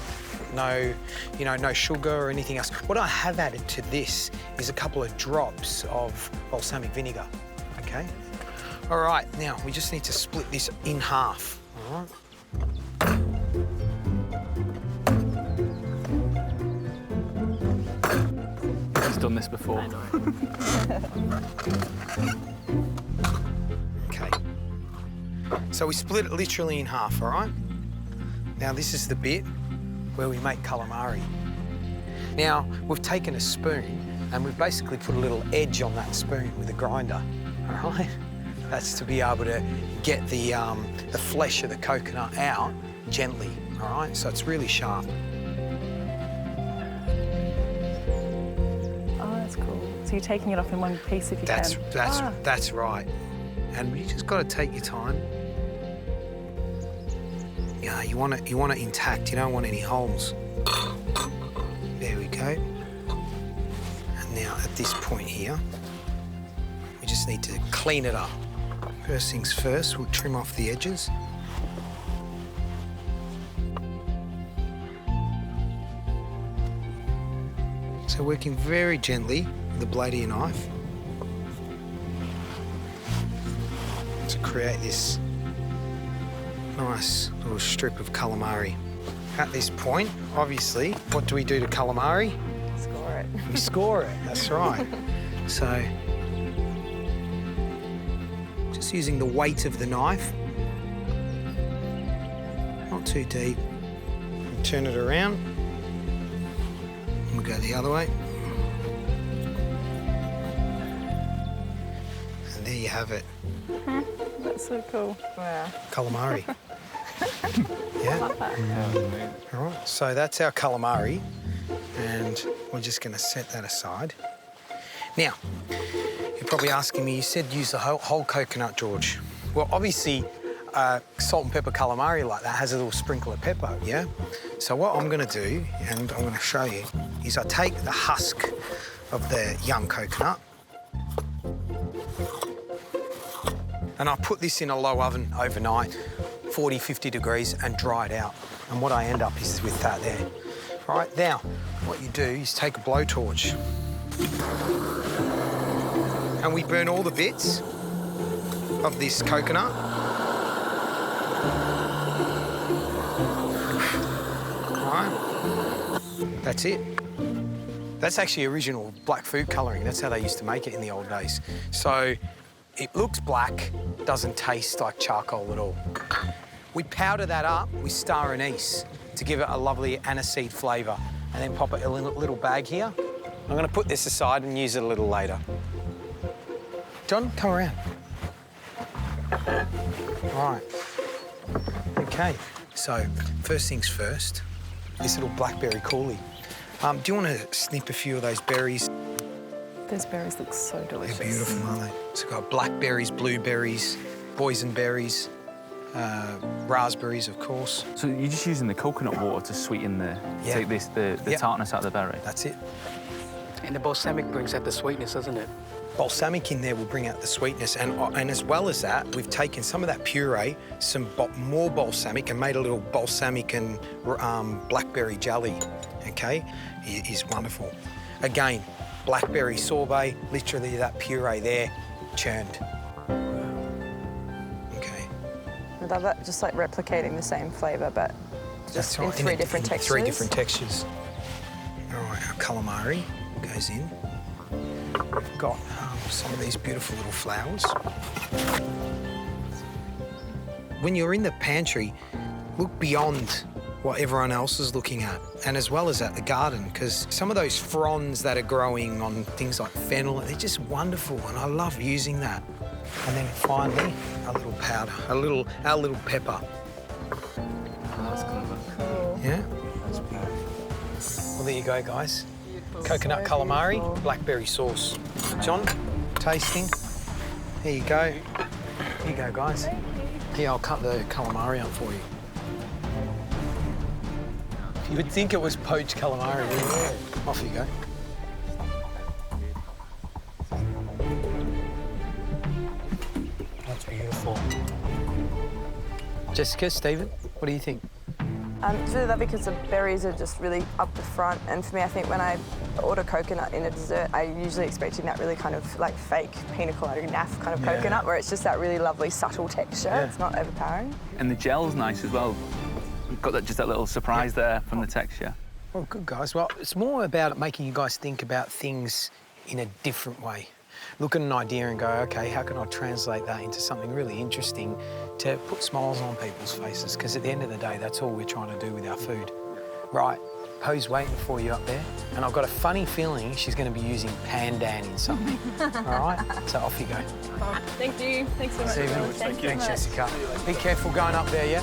No, no sugar or anything else. What I have added to this is a couple of drops of balsamic vinegar, okay? All right, now we just need to split this in half, all right? He's done this before. Okay. So we split it literally in half, all right? Now this is the bit where we make calamari. Now, we've taken a spoon and we've basically put a little edge on that spoon with a grinder, all right? That's to be able to get the flesh of the coconut out gently, all right? So it's really sharp. Oh, that's cool. So you're taking it off in one piece if you can. That's right. And you just got to take your time. Yeah, you want it intact. You don't want any holes. There we go. And now at this point here, we just need to clean it up. First things first, we'll trim off the edges. So working very gently with the blade of your knife to create this nice little strip of calamari. At this point, obviously, what do we do to calamari? Score it. We score it, that's right. So, just using the weight of the knife, not too deep, and turn it around. We'll go the other way. And there you have it. That's so cool. Wow. Calamari. Yeah. I love that. All right, so that's our calamari, and we're just going to set that aside. Now, you're probably asking me, you said use the whole coconut, George. Well, obviously, salt and pepper calamari like that has a little sprinkle of pepper, yeah? So what I'm going to do, and I'm going to show you, is I take the husk of the young coconut, and I put this in a low oven overnight, 40, 50 degrees, and dry it out. And what I end up is with that there. All right, now, what you do is take a blowtorch and we burn all the bits of this coconut. All right, that's it. That's actually original black food colouring. That's how they used to make it in the old days. So it looks black, doesn't taste like charcoal at all. We powder that up with star anise to give it a lovely aniseed flavour, and then pop it in a little bag here. I'm going to put this aside and use it a little later. John, come around. All right. OK, so first things first, this little blackberry coulis. Do you want to snip a few of those berries? Those berries look so delicious. They're beautiful, aren't they? So we've got blackberries, blueberries, boysenberries, raspberries, of course. So you're just using the coconut water to sweeten take the tartness out of the berry? That's it. And the balsamic brings out the sweetness, doesn't it? Balsamic in there will bring out the sweetness, and as well as that, we've taken some of that puree, some more balsamic, and made a little balsamic and blackberry jelly, OK? It is wonderful. Again, blackberry sorbet, literally that puree there, churned. I love that, just like replicating the same flavour, but just in three different textures. 3 different textures. All right, our calamari goes in. We've got some of these beautiful little flowers. When you're in the pantry, look beyond what everyone else is looking at, and as well as at the garden, because some of those fronds that are growing on things like fennel, they're just wonderful, and I love using that. And then finally, our little powder, our little pepper. That's cool. Yeah? Well, there you go, guys. Coconut calamari, blackberry sauce. John, tasting. There you go. Here you go, guys. Here, I'll cut the calamari up for you. You would think it was poached calamari, wouldn't you? Off you go. That's beautiful. Jessica, Stephen, what do you think? It's really lovely because the berries are just really up the front, and for me, I think when I order coconut in a dessert, I usually expecting that really kind of like fake pina colada naff kind of coconut, where it's just that really lovely subtle texture. Yeah. It's not overpowering. And the gel's nice as well. We've got just that little surprise there from the texture. Well, good, guys. Well, it's more about making you guys think about things in a different way. Look at an idea and go, OK, how can I translate that into something really interesting to put smiles on people's faces? Because at the end of the day, that's all we're trying to do with our food. Right, Po's waiting for you up there, and I've got a funny feeling she's going to be using pandan in something. All right? So off you go. Oh, thank you. Thanks so much. Stephen, thanks, Jessica. Be careful going up there, yeah?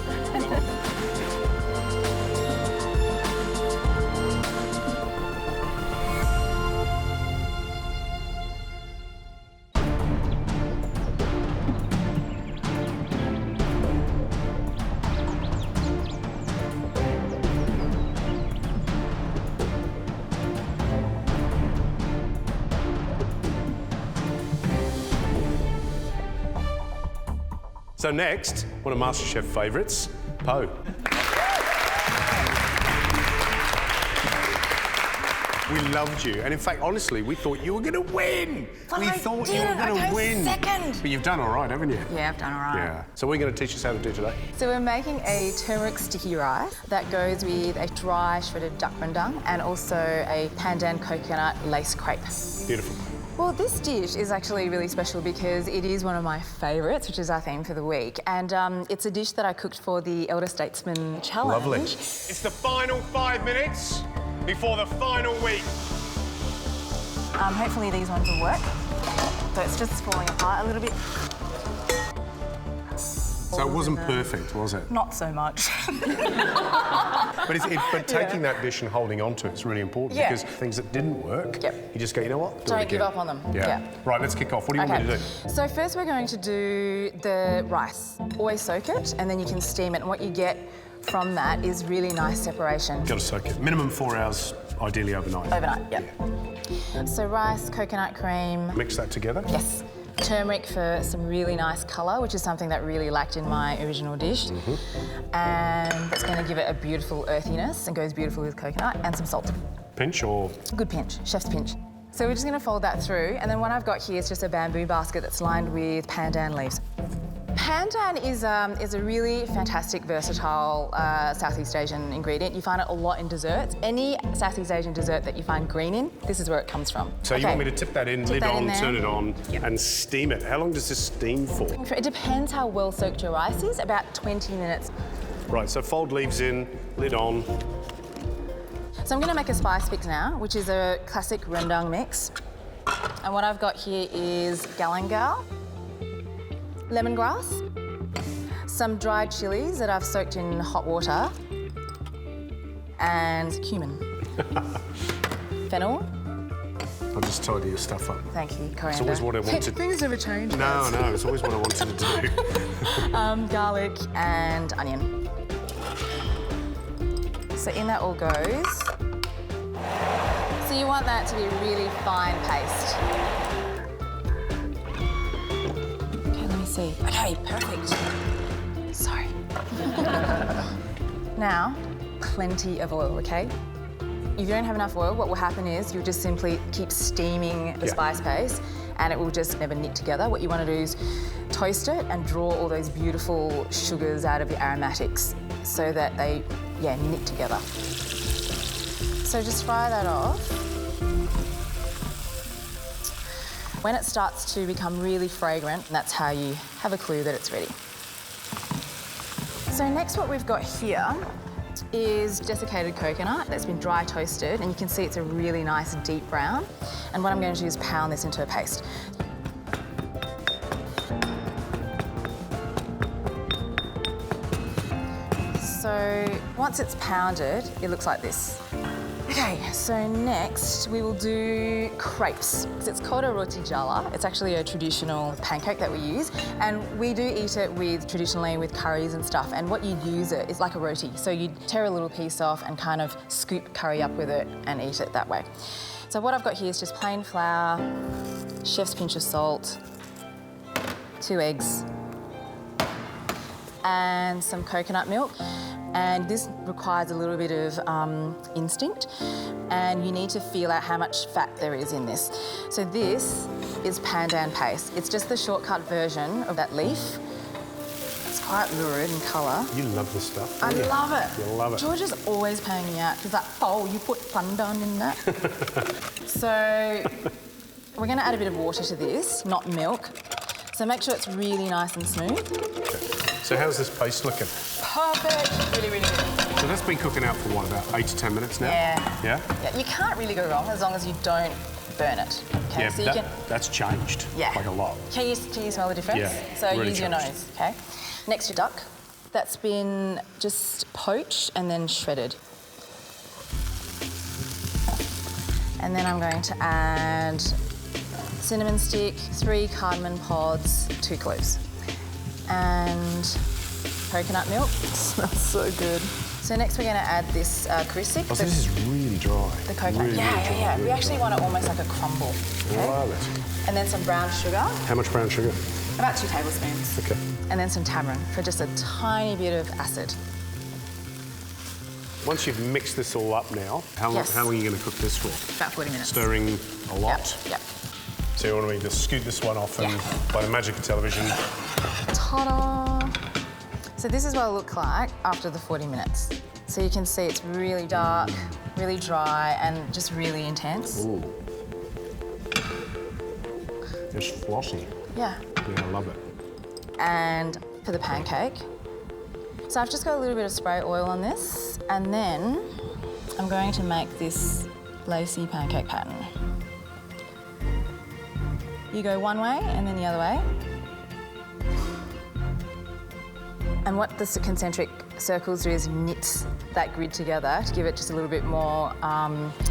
So next, one of MasterChef favourites, Po. We loved you, and in fact, honestly, we thought you were going to win. We thought you were going to win. Second. But you've done all right, haven't you? Yeah, I've done all right. Yeah. So we're going to teach us how to do today. So we're making a turmeric sticky rice that goes with a dry shredded duck rendang and also a pandan coconut lace crepe. Beautiful. Well, this dish is actually really special because it is one of my favourites, which is our theme for the week. And it's a dish that I cooked for the Elder Statesman Challenge. Lovely. It's the final 5 minutes before the final week. Hopefully these ones will work. So it's just falling apart a little bit. So it wasn't perfect, was it? Not so much. But taking that dish and holding on to it is really important because things that didn't work, you just go, you know what? Don't give up on them. Yeah. Right, let's kick off. What do you want me to do? So first we're going to do the rice. Always soak it and then you can steam it. And what you get from that is really nice separation. Got to soak it. Minimum 4 hours, ideally overnight. Overnight, yeah. So rice, coconut cream. Mix that together? Yes. Turmeric for some really nice colour, which is something that really lacked in my original dish. And it's going to give it a beautiful earthiness and goes beautiful with coconut, and some salt. Pinch or? Good pinch, chef's pinch. So we're just going to fold that through, and then what I've got here is just a bamboo basket that's lined with pandan leaves. Pandan is a really fantastic, versatile Southeast Asian ingredient. You find it a lot in desserts. Any Southeast Asian dessert that you find green in, this is where it comes from. So you want me to tip that in, lid on, turn it on, and steam it. How long does this steam for? It depends how well soaked your rice is, about 20 minutes. Right, so fold leaves in, lid on. So I'm going to make a spice mix now, which is a classic rendang mix. And what I've got here is galangal, lemongrass, some dried chilies that I've soaked in hot water, and cumin. Fennel. I'll just tidy your stuff up. Thank you, coriander. It's always what I wanted. Things never change. No, it's always what I wanted to do. Garlic and onion. So in that all goes. So you want that to be a really fine paste. See. Okay, perfect. Sorry. Now, plenty of oil, okay? If you don't have enough oil, what will happen is you'll just simply keep steaming the spice paste and it will just never knit together. What you want to do is toast it and draw all those beautiful sugars out of the aromatics so that they, knit together. So just fry that off. When it starts to become really fragrant, that's how you have a clue that it's ready. So next what we've got here is desiccated coconut that's been dry toasted, and you can see it's a really nice deep brown. And what I'm going to do is pound this into a paste. So once it's pounded, it looks like this. Okay, so next we will do crepes. It's called a roti jala. It's actually a traditional pancake that we use, and we do eat it traditionally with curries and stuff, and what you use it is like a roti. So you tear a little piece off and kind of scoop curry up with it and eat it that way. So what I've got here is just plain flour, chef's pinch of salt, 2 eggs, and some coconut milk. And this requires a little bit of instinct, and you need to feel out how much fat there is in this. So this is pandan paste. It's just the shortcut version of that leaf. It's quite lurid in colour. You love this stuff. I love it. You love it. George is always paying me out. She's like, oh, you put pandan in that? So we're going to add a bit of water to this, not milk. So make sure it's really nice and smooth. Okay. So how's this paste looking? Perfect. Really, really good. So that's been cooking out for what, about 8 to 10 minutes now? Yeah. Yeah? Yeah, you can't really go wrong as long as you don't burn it. Okay, Yeah, so that's changed. Yeah. Like a lot. Can you smell the difference? Yeah, So really use your changed. nose, okay? Next, your duck. That's been just poached and then shredded. And then I'm going to add cinnamon stick, 3 cardamom pods, 2 cloves. And coconut milk. Smells so good. So next we're going to add this kurisik. Oh, so this is really dry. The coconut. Really, yeah, really dry, yeah. really We actually dry. want it almost like a crumble. Okay? Love it. And then some brown sugar. How much brown sugar? About 2 tablespoons. Okay. And then some tamarind for just a tiny bit of acid. Once you've mixed this all up now, how long are you going to cook this for? About 40 minutes. Stirring a lot? Yep. So you want me to scoot this one off and, by the magic of television... Ta-da! So this is what it'll look like after the 40 minutes. So you can see it's really dark, really dry, and just really intense. Ooh. It's flossy. Yeah. Yeah, I love it. And for the pancake. So I've just got a little bit of spray oil on this, and then I'm going to make this lacy pancake pattern. You go one way and then the other way. And what the concentric circles do is knit that grid together to give it just a little bit more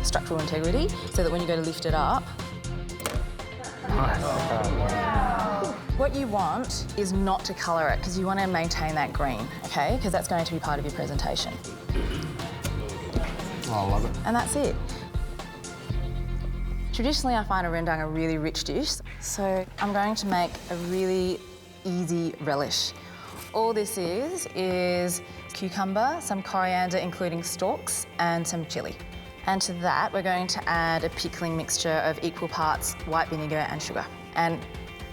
structural integrity, so that when you go to lift it up... What you want is not to colour it, because you want to maintain that green, okay? Because that's going to be part of your presentation. Oh, I love it. And that's it. Traditionally, I find a rendang a really rich dish, so I'm going to make a really easy relish. All this is cucumber, some coriander, including stalks, and some chilli. And to that, we're going to add a pickling mixture of equal parts white vinegar and sugar. And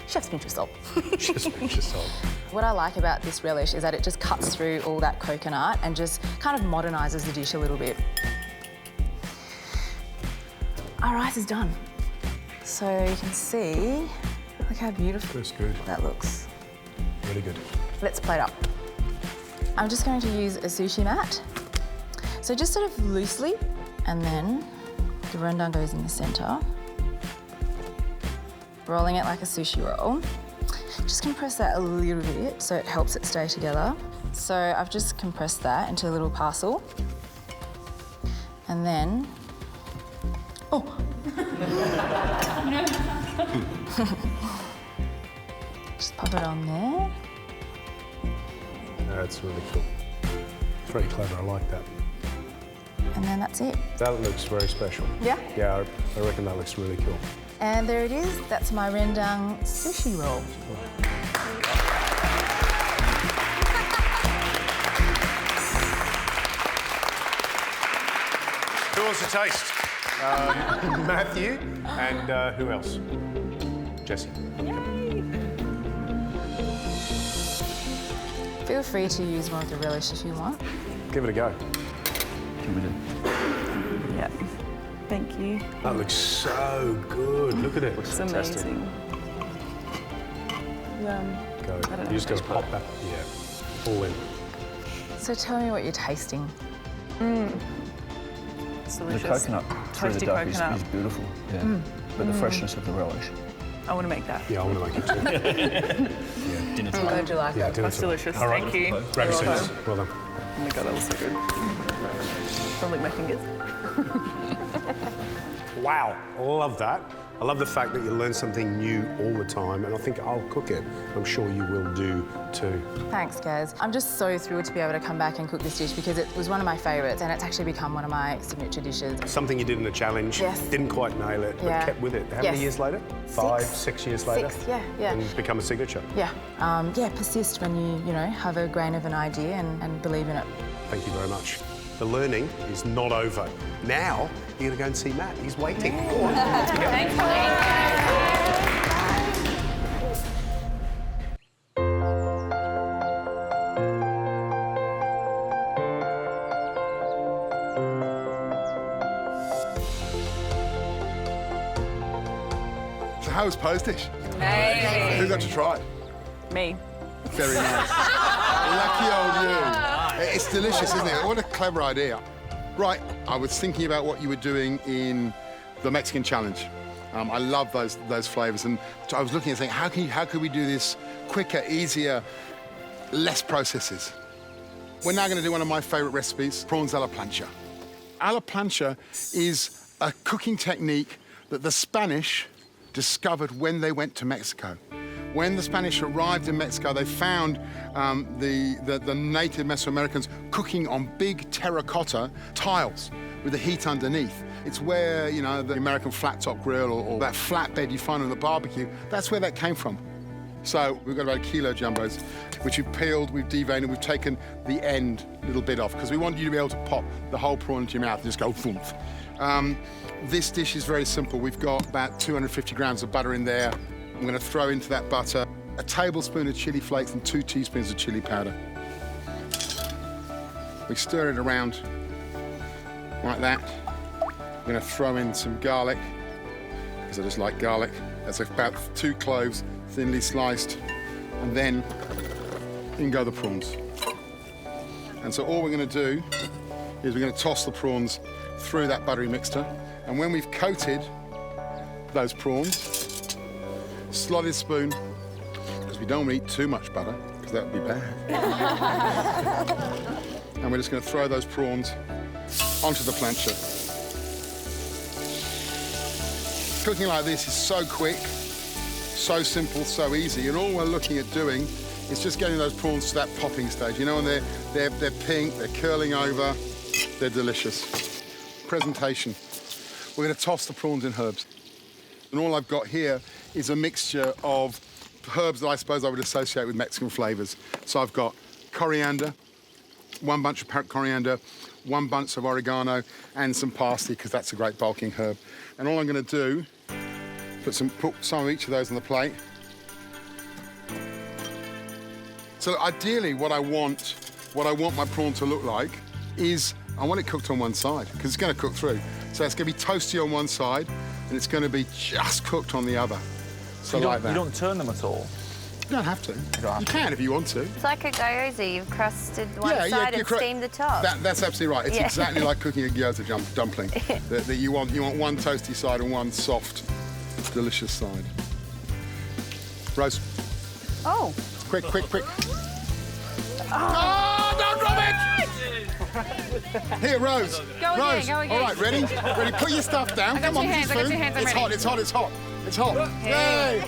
chef's pinch of salt. Chef's pinch of salt. What I like about this relish is that it just cuts through all that coconut and just kind of modernises the dish a little bit. Our rice is done. So you can see, look how beautiful that looks. Really good. Let's plate up. I'm just going to use a sushi mat. So just sort of loosely, and then the rendang goes in the centre. Rolling it like a sushi roll. Just compress that a little bit so it helps it stay together. So I've just compressed that into a little parcel. And then, oh! Just pop it on there. That's really cool. It's very clever, I like that. And then that's it. That looks very special. Yeah? Yeah, I reckon that looks really cool. And there it is. That's my rendang sushi roll. Who wants to taste? Matthew and who else? Jessie. Feel free to use more of the relish if you want. Give it a go. Can we do? Yeah. Thank you. That looks so good. Look at it. It's amazing. Go. You just got to pop that. Yeah. All in. So tell me what you're tasting. It's The delicious. coconut through the Toasty duck coconut. is beautiful. Yeah. But the freshness of the relish. I want to make that. Yeah, I want to make it too. Yeah. Dinner I'm glad you like Yeah, it. dinner That's time. delicious. All right. Thank you. Grab your You're seats. Well done. Oh my god, that was so good. Don't lick my fingers. Wow, I love that. I love the fact that you learn something new all the time, and I think I'll cook it. I'm sure you will do too. Thanks, Gaz. I'm just so thrilled to be able to come back and cook this dish because it was one of my favourites and it's actually become one of my signature dishes. Something you did in the challenge, Yes. didn't quite nail it, but Yeah. kept with it. How Yes. many years later? 5, 6 years later? 6, yeah. And become a signature. Yeah, persist when you know, have a grain of an idea and believe in it. Thank you very much. The learning is not over. Now, you're going to go and see Matt. He's waiting. Go on. Let's go. Thanks, Pauline. So how was Po's dish? Amazing. Who got to try it? Me. Very nice. Lucky old you. It's delicious, isn't it? What a clever idea. Right, I was thinking about what you were doing in the Mexican challenge. I love those flavours, and so I was looking and saying, how could we do this quicker, easier, less processes? We're now going to do one of my favourite recipes, prawns a la plancha. A la plancha is a cooking technique that the Spanish discovered when they went to Mexico. When the Spanish arrived in Mexico, they found the native Mesoamericans cooking on big terracotta tiles with the heat underneath. It's where, you know, the American flat-top grill or that flatbed you find on the barbecue, that's where that came from. So we've got about 1 kilo jumbos, which we've peeled, we've deveined, and we've taken the end little bit off, because we want you to be able to pop the whole prawn into your mouth and just go thump. This dish is very simple. We've got about 250 grams of butter in there. I'm going to throw into that butter a tablespoon of chili flakes and 2 teaspoons of chili powder. We stir it around like that. I'm going to throw in some garlic, because I just like garlic. That's about 2 cloves, thinly sliced. And then in go the prawns. And so all we're going to do is we're going to toss the prawns through that buttery mixture. And when we've coated those prawns, slotted spoon, because we don't want to eat too much butter, because that would be bad. And we're just going to throw those prawns onto the plancha. Cooking like this is so quick, so simple, so easy, and all we're looking at doing is just getting those prawns to that popping stage. You know, when they're pink, they're curling over, they're delicious. Presentation. We're going to toss the prawns in herbs. And all I've got here is a mixture of herbs that I suppose I would associate with Mexican flavours. So I've got coriander, 1 bunch of coriander, 1 bunch of oregano, and some parsley, because that's a great bulking herb. And all I'm going to do, put some of each of those on the plate. So ideally, what I want my prawn to look like is I want it cooked on one side, because it's going to cook through. So it's going to be toasty on one side, and it's going to be just cooked on the other. So like that. You don't turn them at all? You don't have to. You can if you want to. It's like a gyoza. You've crusted one side and steamed the top. That's absolutely right. It's exactly like cooking a gyoza dumpling. that you want one toasty side and one soft, delicious side. Rose. Oh. Quick. Oh, don't drop it! Here, Rose. Go Rose. again. All right, ready? Ready? Put your stuff down. I got Come on, 2 hands. this is food. I'm It's ready. hot. It's hot. Hey. Yay!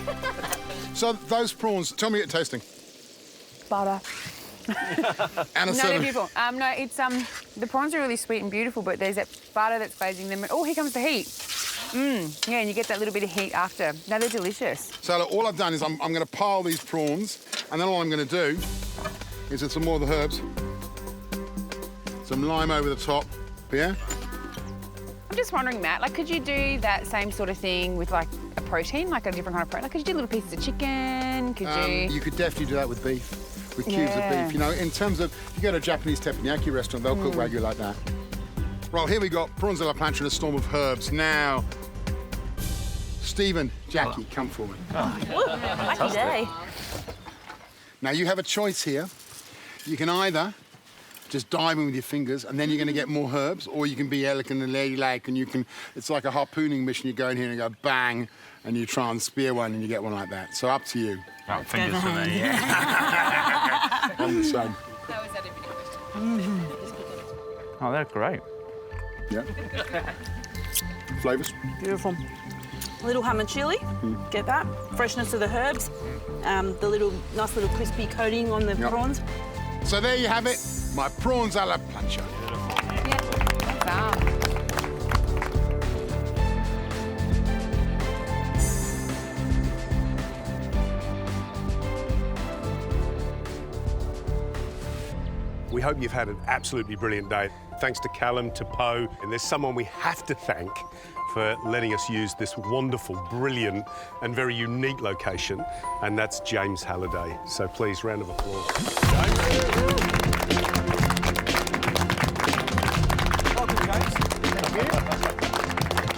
So those prawns, tell me it's tasting. Butter. And a No, they're cinnamon. beautiful. No, it's the prawns are really sweet and beautiful, but there's that butter that's phasing them. Oh, here comes the heat. Yeah, and you get that little bit of heat after. No, they're delicious. So look, all I've done is I'm going to pile these prawns, and then all I'm going to do is add some more of the herbs. Some lime over the top. Yeah? I'm just wondering, Matt, like, could you do that same sort of thing with, like, a protein, like a different kind of protein? Like, could you do little pieces of chicken? Could you... You could definitely do that with beef, with cubes of beef. You know, in terms of, if you go to a Japanese teppanyaki restaurant, they'll cook Wagyu like that. Well, here we got prawns a la plancha and a storm of herbs. Now, Stephen, Jackie, come forward. Lucky day. Now, you have a choice here. You can either just dive in with your fingers, and then you're going to get more herbs, or you can be elegant and ladylike, and you can... It's like a harpooning mission. You go in here and you go bang, and you try and spear one, and you get one like that. So up to you. Oh, fingers for me, yeah. On the same. How is that even question? Oh, they're great. Yeah. Flavours? Beautiful. A little hum and chilli, get that. Freshness of the herbs, the little nice little crispy coating on the prawns. So there you have it, my prawns a la plancha. We hope you've had an absolutely brilliant day. Thanks to Callum, to Poe, and there's someone we have to thank for letting us use this wonderful, brilliant and very unique location, and that's James Halliday. So please, round of applause. Welcome, James. Thank you.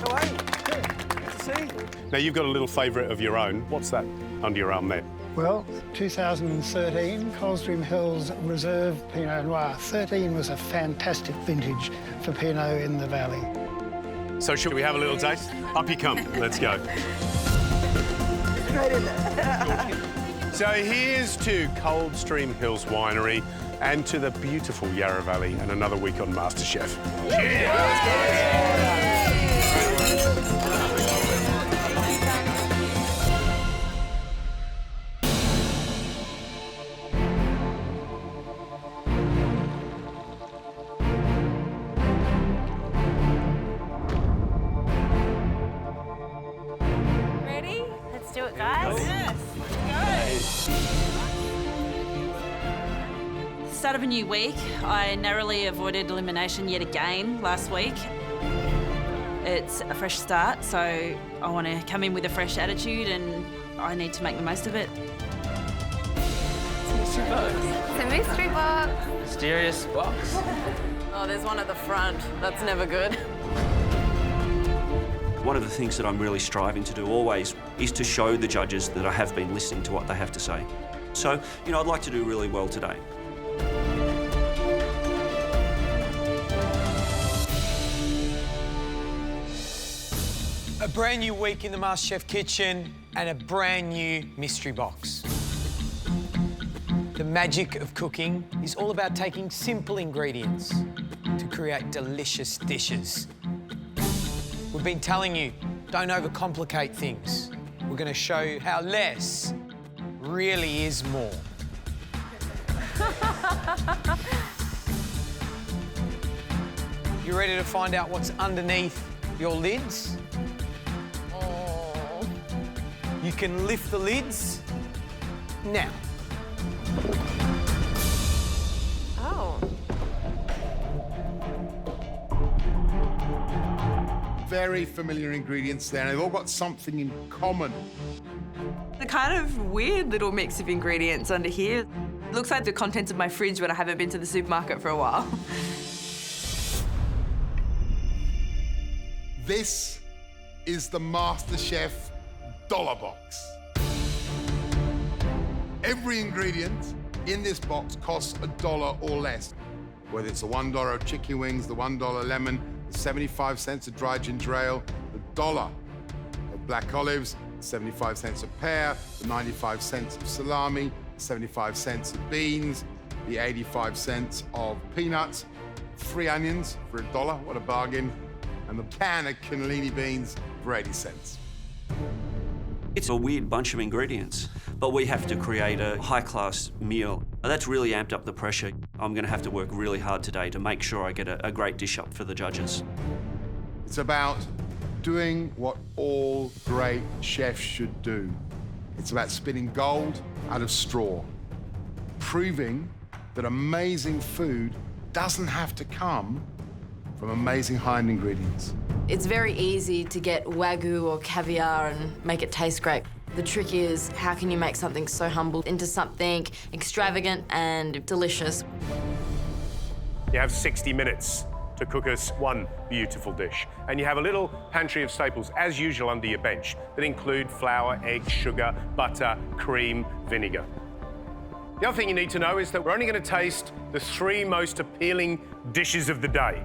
How are you? Good. Good to see you. Now, you've got a little favourite of your own. What's that under your arm there? Well, 2013 Coldstream Hills Reserve Pinot Noir. 13 was a fantastic vintage for Pinot in the valley. So should we have a little taste? Up you come. Let's go. Straight in there. So here's to Coldstream Hills Winery and to the beautiful Yarra Valley and another week on MasterChef. Cheers! Do it, guys. Yes, let's go. Start of a new week. I narrowly avoided elimination yet again last week. It's a fresh start, so I want to come in with a fresh attitude and I need to make the most of it. It's a mystery box. Mysterious box. Oh, there's one at the front. That's never good. One of the things that I'm really striving to do always is to show the judges that I have been listening to what they have to say. So, you know, I'd like to do really well today. A brand new week in the MasterChef kitchen and a brand new mystery box. The magic of cooking is all about taking simple ingredients to create delicious dishes. We've been telling you, don't overcomplicate things. We're going to show you how less really is more. You ready to find out what's underneath your lids? Oh. You can lift the lids now. Oh. Very familiar ingredients there, and they've all got something in common. The kind of weird little mix of ingredients under here. Looks like the contents of my fridge when I haven't been to the supermarket for a while. This is the MasterChef dollar box. Every ingredient in this box costs $1 or less. Whether it's the $1 of chicken wings, the $1 lemon, the 75 cents of dry ginger ale, the $1 of black olives, 75 cents of pear, the 95 cents of salami, 75 cents of beans, the 85 cents of peanuts, 3 onions for $1, what a bargain, and the can of cannellini beans for 80 cents. It's a weird bunch of ingredients, but we have to create a high-class meal. That's really amped up the pressure. I'm going to have to work really hard today to make sure I get a great dish up for the judges. It's about doing what all great chefs should do. It's about spinning gold out of straw, proving that amazing food doesn't have to come from amazing high-end ingredients. It's very easy to get Wagyu or caviar and make it taste great. The trick is, how can you make something so humble into something extravagant and delicious? You have 60 minutes to cook us one beautiful dish. And you have a little pantry of staples, as usual, under your bench that include flour, eggs, sugar, butter, cream, vinegar. The other thing you need to know is that we're only going to taste the 3 most appealing dishes of the day.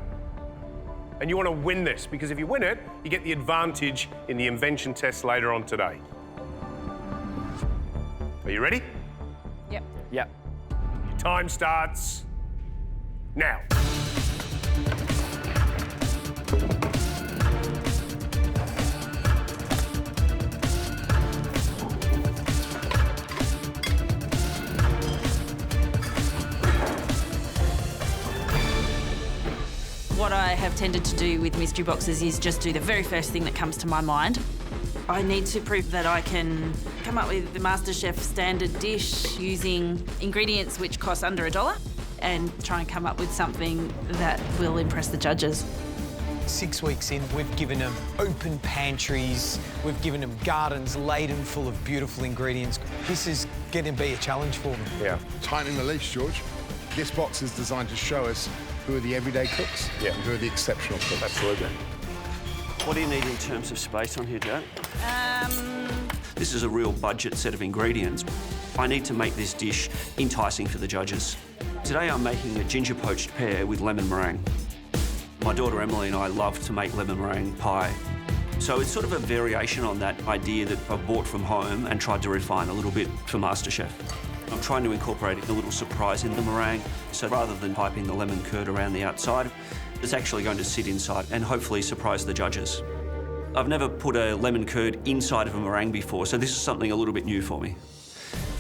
And you want to win this, because if you win it, you get the advantage in the Invention Test later on today. Are you ready? Yep. Yep. Your time starts now. What I have tended to do with mystery boxes is just do the very first thing that comes to my mind. I need to prove that I can come up with the MasterChef standard dish using ingredients which cost under $1 and try and come up with something that will impress the judges. 6 weeks in, we've given them open pantries, we've given them gardens laden full of beautiful ingredients. This is going to be a challenge for them. Yeah. Tightening the leash, George. This box is designed to show us who are the everyday cooks and who are the exceptional cooks. Absolutely. What do you need in terms of space on here, Joe? This is a real budget set of ingredients. I need to make this dish enticing for the judges. Today I'm making a ginger poached pear with lemon meringue. My daughter Emily and I love to make lemon meringue pie. So it's sort of a variation on that idea that I bought from home and tried to refine a little bit for MasterChef. I'm trying to incorporate a little surprise in the meringue, so rather than piping the lemon curd around the outside, it's actually going to sit inside and hopefully surprise the judges. I've never put a lemon curd inside of a meringue before, so this is something a little bit new for me.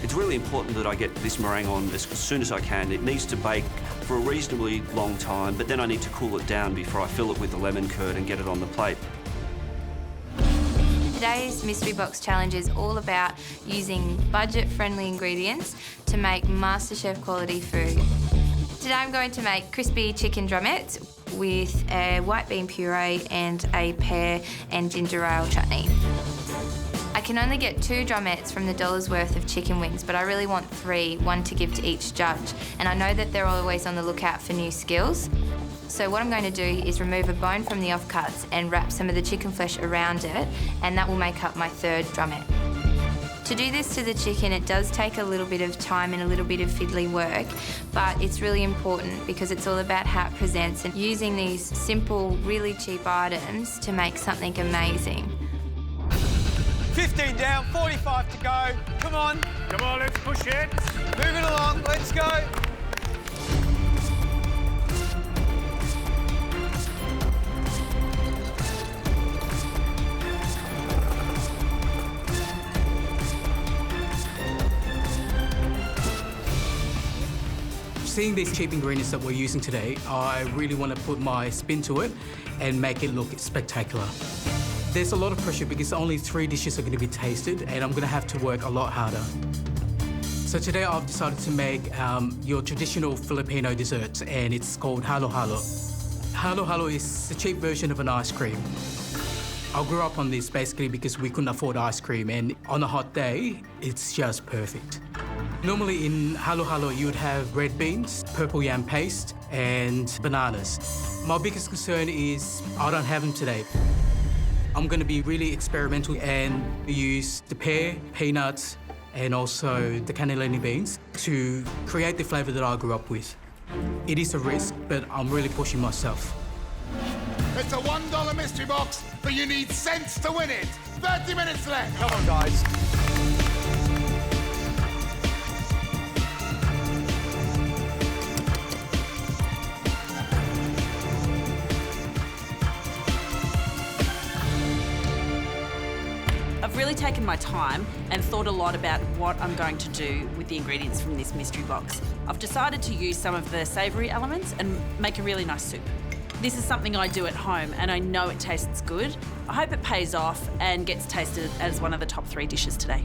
It's really important that I get this meringue on as soon as I can. It needs to bake for a reasonably long time, but then I need to cool it down before I fill it with the lemon curd and get it on the plate. Today's Mystery Box Challenge is all about using budget-friendly ingredients to make MasterChef quality food. Today I'm going to make crispy chicken drumettes with a white bean puree and a pear and ginger ale chutney. I can only get 2 drumettes from the $1's worth of chicken wings, but I really want 3, 1 to give to each judge. And I know that they're always on the lookout for new skills. So what I'm going to do is remove a bone from the offcuts and wrap some of the chicken flesh around it, and that will make up my 3rd drumette. To do this to the chicken, it does take a little bit of time and a little bit of fiddly work, but it's really important because it's all about how it presents and using these simple, really cheap items to make something amazing. 15 down, 45 to go. Come on. Come on, let's push it. Moving along, let's go. Seeing these cheap ingredients that we're using today, I really want to put my spin to it and make it look spectacular. There's a lot of pressure because only 3 dishes are going to be tasted and I'm going to have to work a lot harder. So today I've decided to make your traditional Filipino dessert, and it's called halo halo. Halo halo is a cheap version of an ice cream. I grew up on this basically because we couldn't afford ice cream, and on a hot day, it's just perfect. Normally in halo halo, you would have red beans, purple yam paste, and bananas. My biggest concern is I don't have them today. I'm going to be really experimental and use the pear, peanuts, and also the cannellini beans to create the flavour that I grew up with. It is a risk, but I'm really pushing myself. It's a $1 mystery box, but you need sense to win it. 30 minutes left. Come on, guys. I've really taken my time and thought a lot about what I'm going to do with the ingredients from this mystery box. I've decided to use some of the savoury elements and make a really nice soup. This is something I do at home and I know it tastes good. I hope it pays off and gets tasted as one of the top 3 dishes today.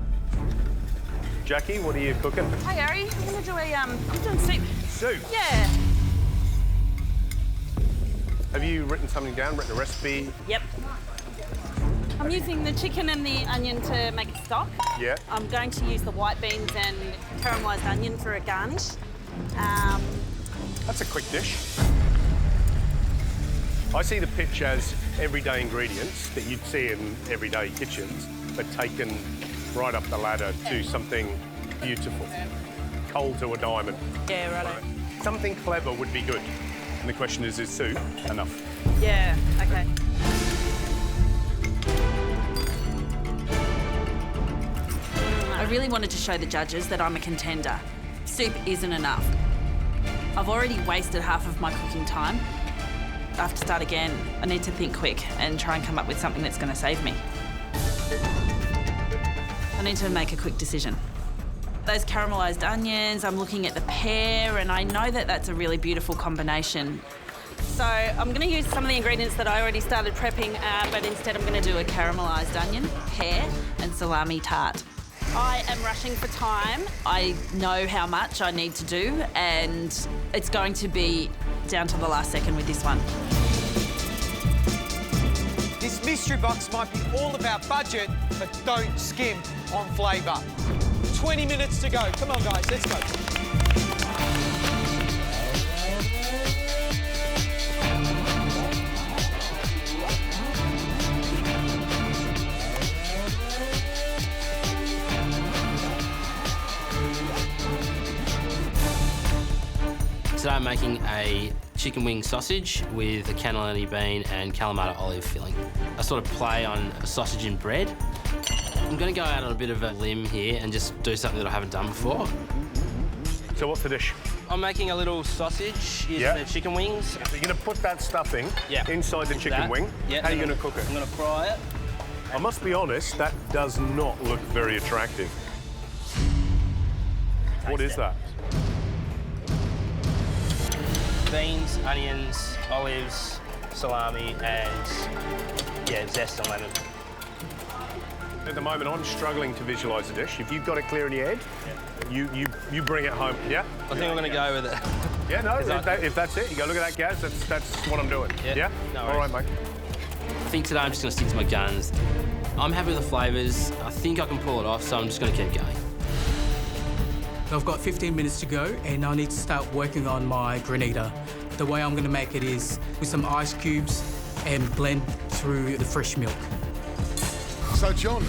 Jackie, what are you cooking? Hi, Gary. I'm going to do I'm doing soup. Soup? Yeah. Have you written something down, written a recipe? Yep. I'm using the chicken and the onion to make a stock. Yeah. I'm going to use the white beans and caramelised onion for a garnish. That's a quick dish. I see the pitch as everyday ingredients that you'd see in everyday kitchens, but taken right up the ladder to something beautiful. Coal to a diamond. Yeah, right. Something clever would be good. And the question is soup enough? Yeah, okay. I really wanted to show the judges that I'm a contender. Soup isn't enough. I've already wasted half of my cooking time. I have to start again. I need to think quick and try and come up with something that's going to save me. I need to make a quick decision. Those caramelised onions, I'm looking at the pear, and I know that that's a really beautiful combination. So I'm going to use some of the ingredients that I already started prepping, but instead I'm going to do a caramelised onion, pear and salami tart. I am rushing for time. I know how much I need to do, and it's going to be down to the last second with this one. This mystery box might be all about budget, but don't skimp on flavour. 20 minutes to go. Come on, guys, let's go. Today I'm making a chicken wing sausage with a cannellini bean and Kalamata olive filling. I sort of play on a sausage and bread. I'm going to go out on a bit of a limb here and just do something that I haven't done before. So what's the dish? I'm making a little sausage in the chicken wings. So you're going to put that stuffing inside the chicken wing? Yeah. How are you going to cook it? I'm going to fry it. I must be honest, that does not look very attractive. What is that? Beans, onions, olives, salami, and zest and lemon. At the moment, I'm struggling to visualise the dish. If you've got it clear in your head, you bring it home. Yeah. I think I'm going to go with it. Yeah, no. If that's it, you go look at that, Gaz. That's what I'm doing. Yeah. No All right, mate. I think today I'm just going to stick to my guns. I'm happy with the flavours. I think I can pull it off, so I'm just going to keep going. I've got 15 minutes to go and I need to start working on my granita. The way I'm going to make it is with some ice cubes and blend through the fresh milk. So, John,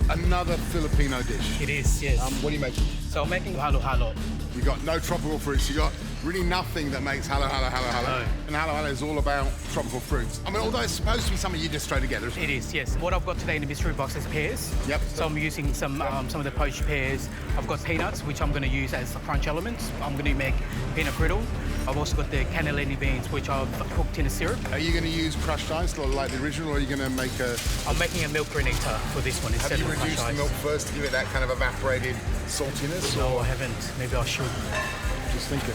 another Filipino dish. It is, yes. What are you making? So I'm making halo-halo. You got no tropical fruits. You got really nothing that makes halo, halo, halo, halo. No. And halo, halo is all about tropical fruits. I mean, although it's supposed to be something you just throw together, isn't it? It is, yes. What I've got today in the mystery box is pears. Yep. So I'm using some of the poached pears. I've got peanuts, which I'm going to use as the crunch elements. I'm going to make peanut brittle. I've also got the cannellini beans, which I've cooked in a syrup. Are you going to use crushed ice like the original, or are you going to make a... I'm making a milk granita for this one instead of crushed ice. Have you reduced the milk first to give it that kind of evaporated saltiness? No, or? I haven't. Maybe I should. Just thinking.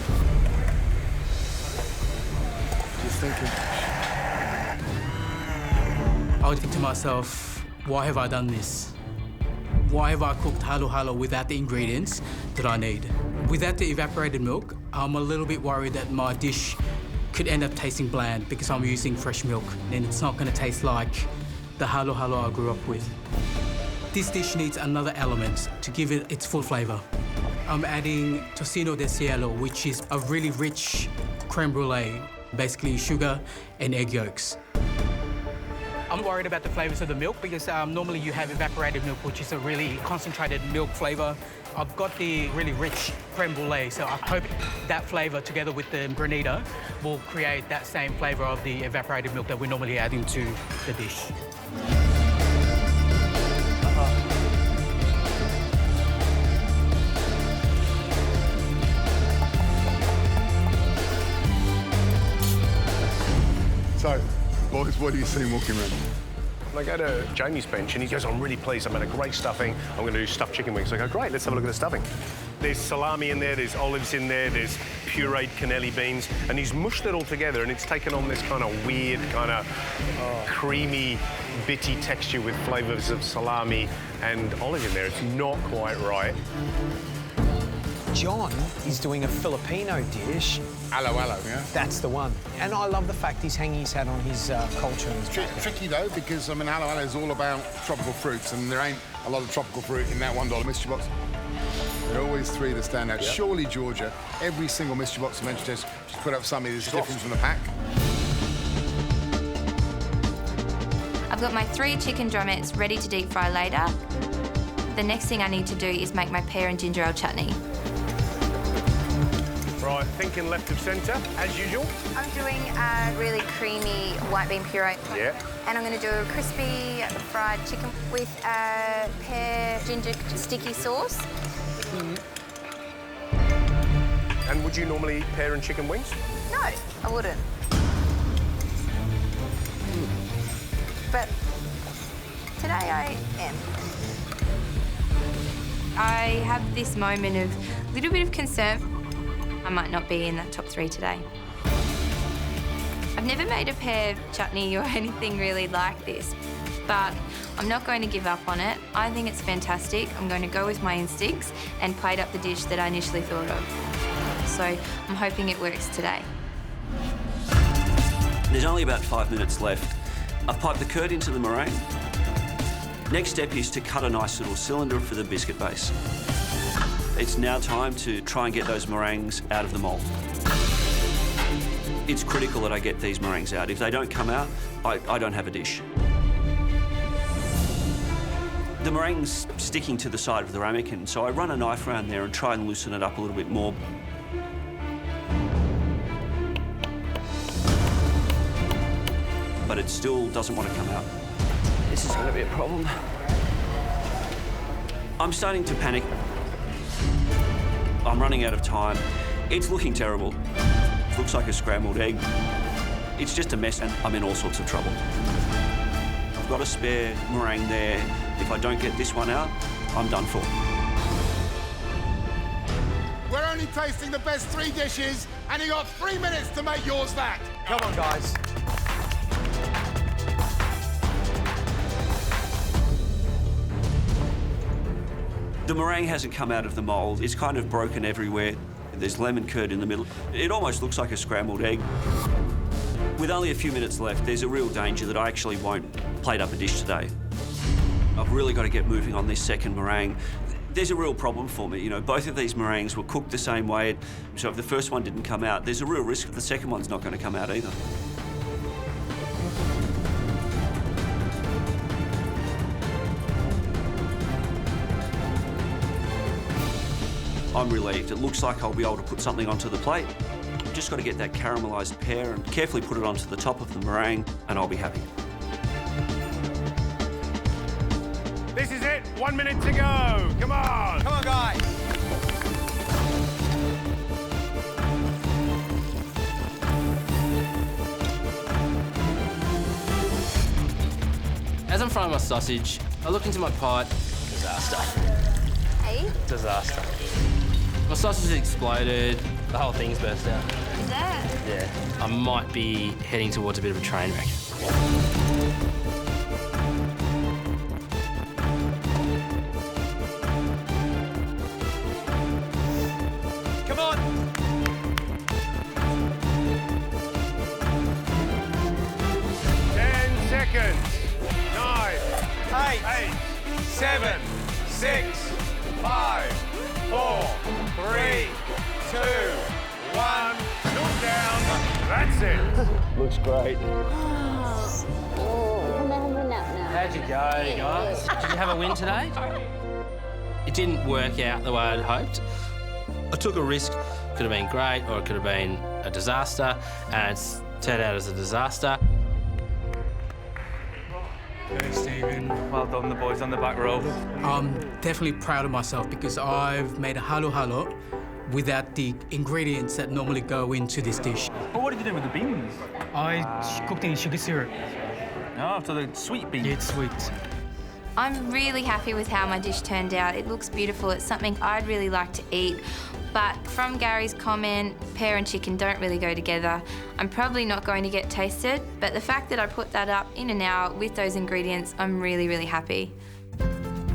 Just thinking. I would think to myself, why have I done this? Why have I cooked halo-halo without the ingredients that I need? Without the evaporated milk, I'm a little bit worried that my dish could end up tasting bland because I'm using fresh milk and it's not going to taste like the halo-halo I grew up with. This dish needs another element to give it its full flavour. I'm adding tocino de cielo, which is a really rich creme brulee, basically sugar and egg yolks. I'm worried about the flavours of the milk because normally you have evaporated milk, which is a really concentrated milk flavour. I've got the really rich creme brulee, so I hope that flavour together with the granita will create that same flavour of the evaporated milk that we normally add into the dish. So, boys, what do you see walking around? I go to Jamie's bench and he goes, I'm really pleased, I made a great stuffing, I'm going to do stuffed chicken wings. I go, great, let's have a look at the stuffing. There's salami in there, there's olives in there, there's pureed cannelli beans, and he's mushed it all together and it's taken on this kind of weird, kind of creamy, bitty texture with flavours of salami and olive in there. It's not quite right. John is doing a Filipino dish. Halo, halo, yeah? That's the one. And I love the fact he's hanging his hat on his culture. And his Tricky, though, because, I mean, halo, halo is all about tropical fruits, and there ain't a lot of tropical fruit in that $1 mystery box. There are always three that stand out. Yep. Surely, Georgia, every single mystery box Invention Test, just put up something that's different from the pack. got my 3 chicken drumettes ready to deep fry later. The next thing I need to do is make my pear and ginger ale chutney. Right, thinking left of centre, as usual. I'm doing a really creamy white bean puree. Yeah. And I'm going to do a crispy fried chicken with a pear ginger sticky sauce. And would you normally eat pear and chicken wings? No, I wouldn't. But today I am. I have this moment of a little bit of concern. I might not be in that top 3 today. I've never made a pear chutney or anything really like this, but I'm not going to give up on it. I think it's fantastic. I'm going to go with my instincts and plate up the dish that I initially thought of. So I'm hoping it works today. There's only about 5 minutes left. I've piped the curd into the meringue. Next step is to cut a nice little cylinder for the biscuit base. It's now time to try and get those meringues out of the mould. It's critical that I get these meringues out. If they don't come out, I don't have a dish. The meringue's sticking to the side of the ramekin, so I run a knife around there and try and loosen it up a little bit more. But it still doesn't want to come out. This is going to be a problem. I'm starting to panic. I'm running out of time. It's looking terrible. It looks like a scrambled egg. It's just a mess and I'm in all sorts of trouble. I've got a spare meringue there. If I don't get this one out, I'm done for. We're only tasting the best 3 dishes, and you got 3 minutes to make yours that. Come on, guys. The meringue hasn't come out of the mould. It's kind of broken everywhere. There's lemon curd in the middle. It almost looks like a scrambled egg. With only a few minutes left, there's a real danger that I actually won't plate up a dish today. I've really got to get moving on this second meringue. There's a real problem for me. You know, both of these meringues were cooked the same way, so if the first one didn't come out, there's a real risk that the second one's not going to come out either. I'm relieved. It looks like I'll be able to put something onto the plate. Just got to get that caramelised pear and carefully put it onto the top of the meringue, and I'll be happy. This is it. 1 minute to go. Come on. Come on, guys. As I'm frying my sausage, I look into my pot. Disaster. Hey? Disaster. My sausage has exploded. The whole thing's burst out. Is that? Yeah. I might be heading towards a bit of a train wreck. Come on. Seconds. 9, 8, 7, 6, 5, 4, 3, 2, 1. Cool down. That's it. Looks great. How'd you go, guys? Did you have a win today? It didn't work out the way I'd hoped. I took a risk. Could have been great or it could have been a disaster, and it's turned out as a disaster. Hey, Stephen. Well done, the boys on the back row. I'm definitely proud of myself because I've made a halo halo without the ingredients that normally go into this dish. Well, what did you do with the beans? I cooked it in sugar syrup. Oh, so the sweet beans. Yeah, it's sweet. I'm really happy with how my dish turned out. It looks beautiful. It's something I'd really like to eat. But from Gary's comment, pear and chicken don't really go together. I'm probably not going to get tasted, but the fact that I put that up in an hour with those ingredients, I'm really, really happy.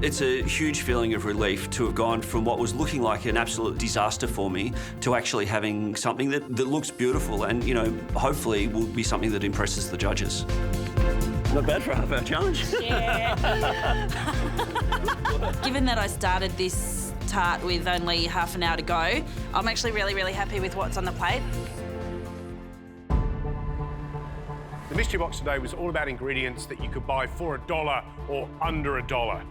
It's a huge feeling of relief to have gone from what was looking like an absolute disaster for me to actually having something that looks beautiful and, you know, hopefully will be something that impresses the judges. Not bad for a half-hour challenge. Yeah. Given that I started this tart with only half an hour to go, I'm actually really, really happy with what's on the plate. The mystery box today was all about ingredients that you could buy for $1 or under $1.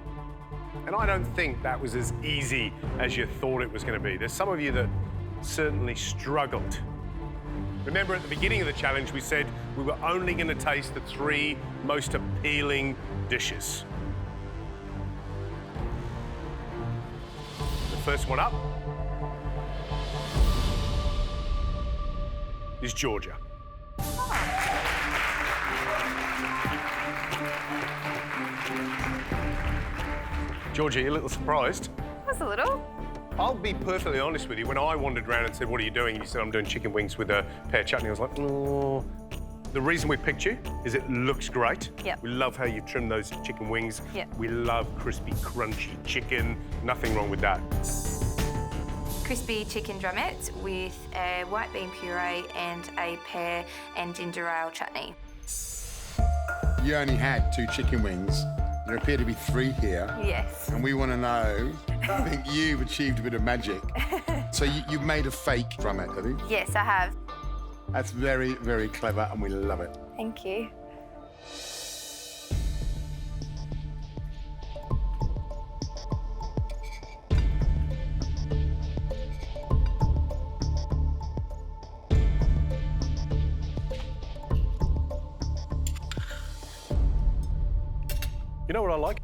And I don't think that was as easy as you thought it was going to be. There's some of you that certainly struggled. Remember, at the beginning of the challenge, we said we were only going to taste the 3 most appealing dishes. The first one up is Georgia. Georgia, you're a little surprised. Just a little. I'll be perfectly honest with you. When I wandered around and said, what are you doing? And you said, I'm doing chicken wings with a pear chutney. I was like, oh. The reason we picked you is it looks great. Yep. We love how you trim those chicken wings. Yep. We love crispy, crunchy chicken. Nothing wrong with that. Crispy chicken drumettes with a white bean puree and a pear and ginger ale chutney. You only had 2 chicken wings. There appear to be 3 here. Yes. And we want to know, I think you've achieved a bit of magic. So you've made a fake drumette, have you? Yes, I have. That's very, very clever, and we love it. Thank you. You know what I like?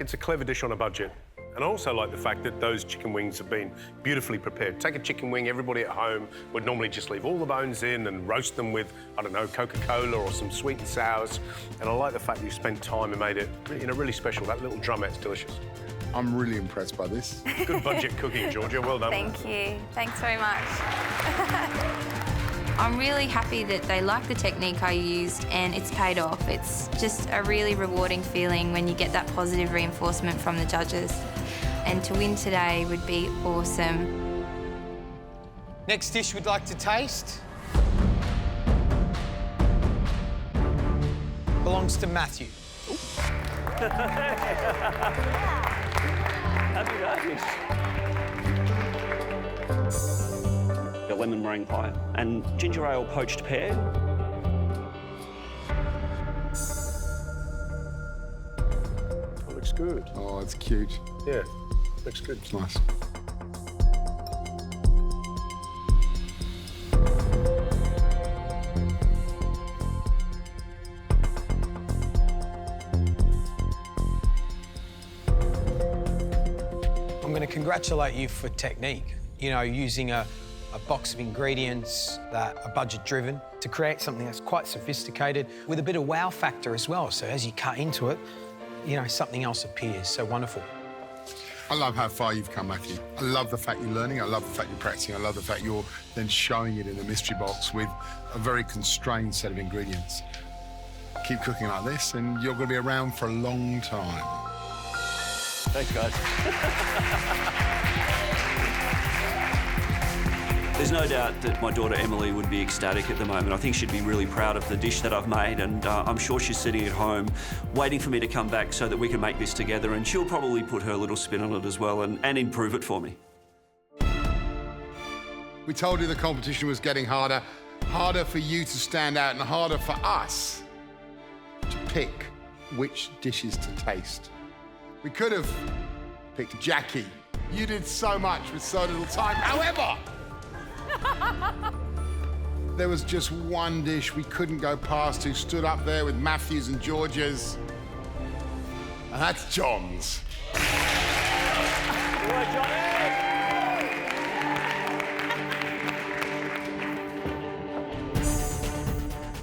It's a clever dish on a budget. And I also like the fact that those chicken wings have been beautifully prepared. Take a chicken wing, everybody at home would normally just leave all the bones in and roast them with, I don't know, Coca-Cola or some sweet and sours. And I like the fact that you spent time and made it, you know, really special. That little drumette's delicious. I'm really impressed by this. Good budget cooking, Georgia. Well done. Thank you. Thanks very much. I'm really happy that they like the technique I used and it's paid off. It's just a really rewarding feeling when you get that positive reinforcement from the judges. And to win today would be awesome. Next dish we'd like to taste belongs to Matthew. Happy days. A lemon meringue pie and ginger ale poached pear. That looks good. Oh, it's cute. Yeah, looks good. It's nice. I'm going to congratulate you for technique. You know, using a box of ingredients that are budget-driven to create something that's quite sophisticated with a bit of wow factor as well. So as you cut into it, you know, something else appears. So wonderful. I love how far you've come, Matthew. I love the fact you're learning. I love the fact you're practicing. I love the fact you're then showing it in a mystery box with a very constrained set of ingredients. Keep cooking like this and you're going to be around for a long time. Thanks, guys. There's no doubt that my daughter Emily would be ecstatic at the moment. I think she'd be really proud of the dish that I've made, and I'm sure she's sitting at home waiting for me to come back so that we can make this together, and she'll probably put her little spin on it as well and improve it for me. We told you the competition was getting harder. Harder for you to stand out and harder for us to pick which dishes to taste. We could have picked Jackie. You did so much with so little time. However, there was just one dish we couldn't go past who stood up there with Matthew's and George's, and that's John's.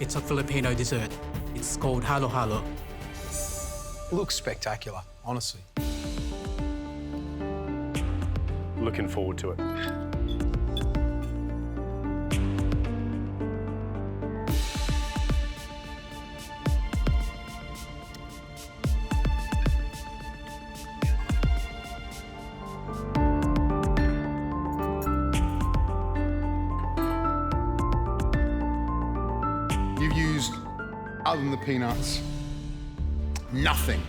It's a Filipino dessert. It's called halo halo. Looks spectacular, honestly. Looking forward to it. You've used, other than the peanuts, nothing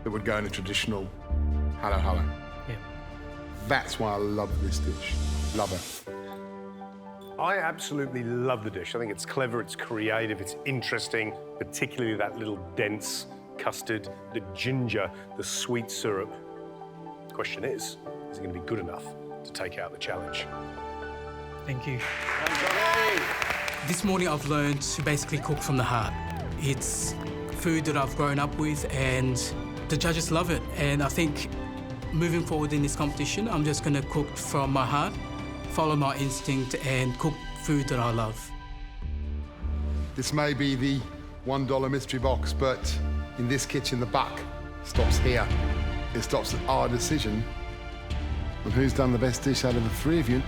that would go in a traditional halo halo. Yeah. That's why I love this dish. Love it. I absolutely love the dish. I think it's clever, it's creative, it's interesting, particularly that little dense custard, the ginger, the sweet syrup. The question is it going to be good enough to take out the challenge? Thank you. This morning I've learned to basically cook from the heart. It's food that I've grown up with and the judges love it. And I think moving forward in this competition, I'm just going to cook from my heart, follow my instinct and cook food that I love. This may be the $1 mystery box, but in this kitchen, the buck stops here. It stops at our decision on who's done the best dish out of the three of you.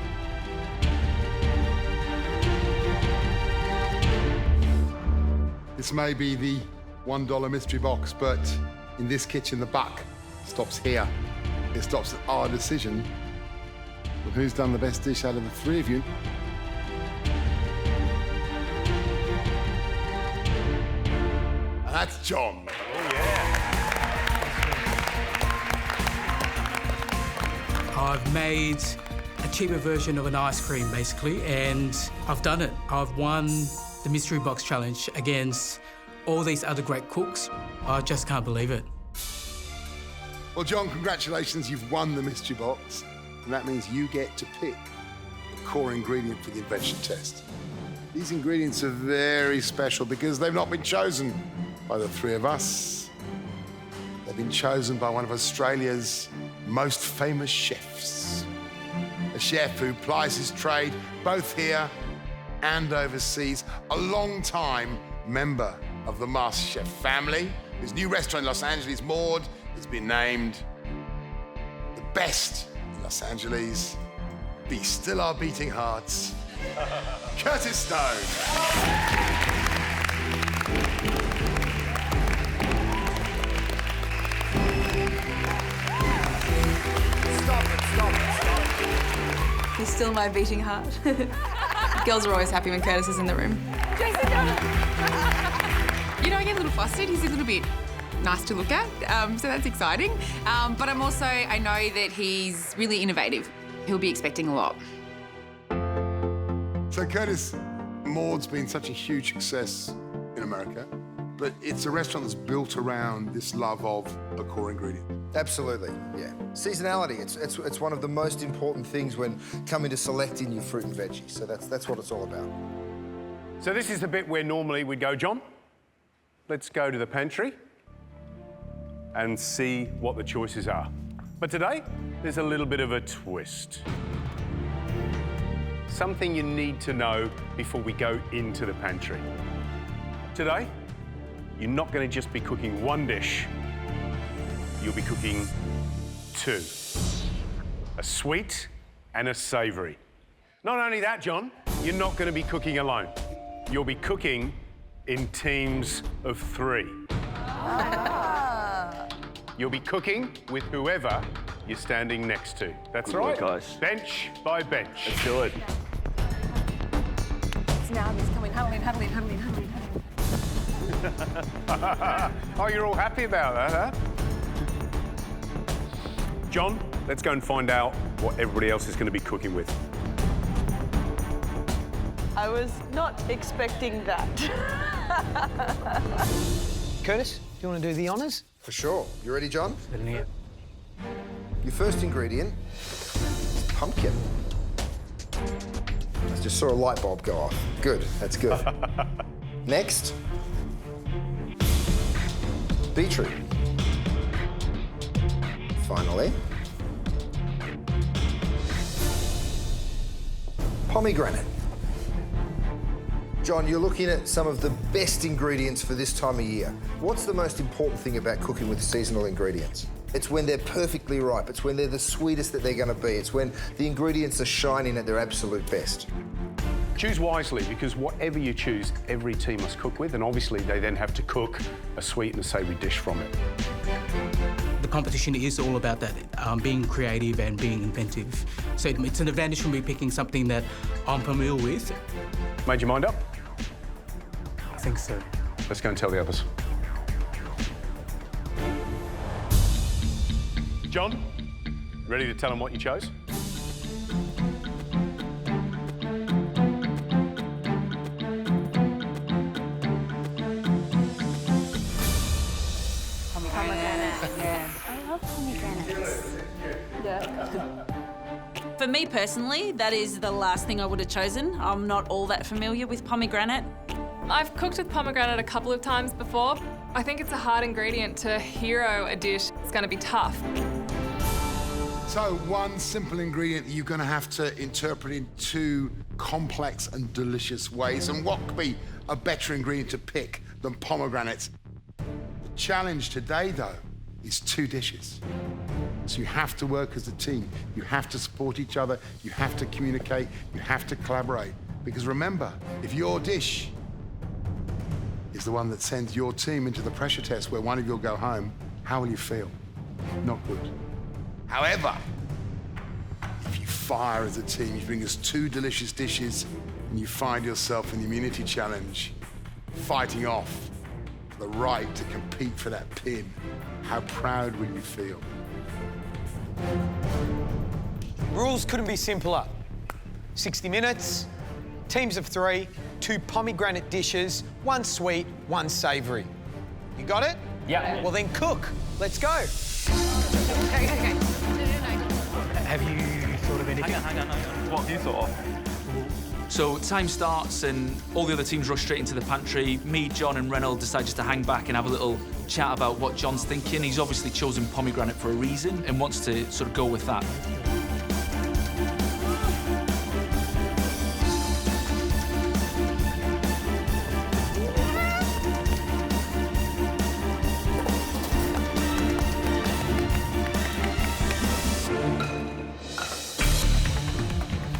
This may be the $1 mystery box, but in this kitchen, the buck stops here. It stops at our decision on who's done the best dish out of the three of you. And that's John. Oh, yeah. I've made a cheaper version of an ice cream, basically, and I've done it. I've won the Mystery Box Challenge against all these other great cooks. I just can't believe it. Well, John, congratulations, you've won the Mystery Box, and that means you get to pick the core ingredient for the Invention Test. These ingredients are very special because they've not been chosen by the three of us. They've been chosen by one of Australia's most famous chefs. A chef who plies his trade both here and overseas, a long-time member of the MasterChef family. His new restaurant in Los Angeles, Maud, has been named the best in Los Angeles. Beats still are beating hearts. Curtis Stone. He's still my beating heart. Girls are always happy when Curtis is in the room. You know, I get a little flustered. He's a little bit nice to look at, so that's exciting. But I know that he's really innovative. He'll be expecting a lot. So, Curtis, Maud's been such a huge success in America, but it's a restaurant that's built around this love of a core ingredient. Absolutely, yeah. Seasonality, it's one of the most important things when coming to selecting your fruit and veggies. So that's what it's all about. So this is the bit where normally we'd go, John, let's go to the pantry and see what the choices are. But today, there's a little bit of a twist. Something you need to know before we go into the pantry. Today, you're not going to just be cooking one dish. You'll be cooking two. A sweet and a savoury. Not only that, John, you're not going to be cooking alone. You'll be cooking in teams of three. You'll be cooking with whoever you're standing next to. That's Good right, work, guys. Bench by bench. Let's do it. It's now, he's coming. Huddle in, huddle in, huddle in, huddle in. Oh, you're all happy about that, huh? John, let's go and find out what everybody else is going to be cooking with. I was not expecting that. Curtis, do you want to do the honours? For sure. You ready, John? Yeah. Your first ingredient is pumpkin. I just saw a light bulb go off. Good, that's good. Next, beetroot. Finally, pomegranate. John, you're looking at some of the best ingredients for this time of year. What's the most important thing about cooking with seasonal ingredients? It's when they're perfectly ripe. It's when they're the sweetest that they're going to be. It's when the ingredients are shining at their absolute best. Choose wisely, because whatever you choose, every team must cook with, and obviously they then have to cook a sweet and a savoury dish from it. The competition is all about that, being creative and being inventive. So it's an advantage for me picking something that I'm familiar with. Made your mind up? I think so. Let's go and tell the others. John, ready to tell them what you chose? For me personally, that is the last thing I would have chosen. I'm not all that familiar with pomegranate. I've cooked with pomegranate a couple of times before. I think it's a hard ingredient to hero a dish. It's going to be tough. So one simple ingredient that you're going to have to interpret in two complex and delicious ways. And what could be a better ingredient to pick than pomegranates? The challenge today, though, is two dishes. So you have to work as a team. You have to support each other. You have to communicate. You have to collaborate. Because remember, if your dish is the one that sends your team into the pressure test where one of you will go home, how will you feel? Not good. However, if you fire as a team, you bring us two delicious dishes and you find yourself in the immunity challenge fighting off for the right to compete for that pin, how proud will you feel? Rules couldn't be simpler. 60 minutes, teams of 3, 2 pomegranate dishes, 1 sweet, 1 savoury. You got it? Yeah. Well then cook. Let's go. Okay. Have you thought of anything? Hang on. What have you thought of? So time starts and all the other teams rush straight into the pantry. Me, John and Reynolds decide just to hang back and have a little chat about what John's thinking. He's obviously chosen pomegranate for a reason and wants to sort of go with that.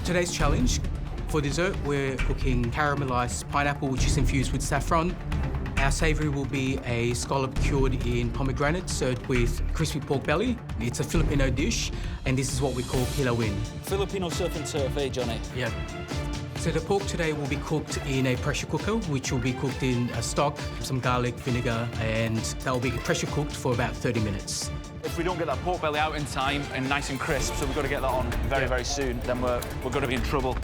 Today's challenge, for dessert, we're cooking caramelized pineapple, which is infused with saffron. Our savoury will be a scallop cured in pomegranate, served with crispy pork belly. It's a Filipino dish, and this is what we call pilawin. Filipino surf and turf, eh, Johnny? Yeah. So the pork today will be cooked in a pressure cooker, which will be cooked in a stock, some garlic, vinegar, and that will be pressure cooked for about 30 minutes. If we don't get that pork belly out in time and nice and crisp, so we've got to get that on very, very soon, then we're going to be in trouble.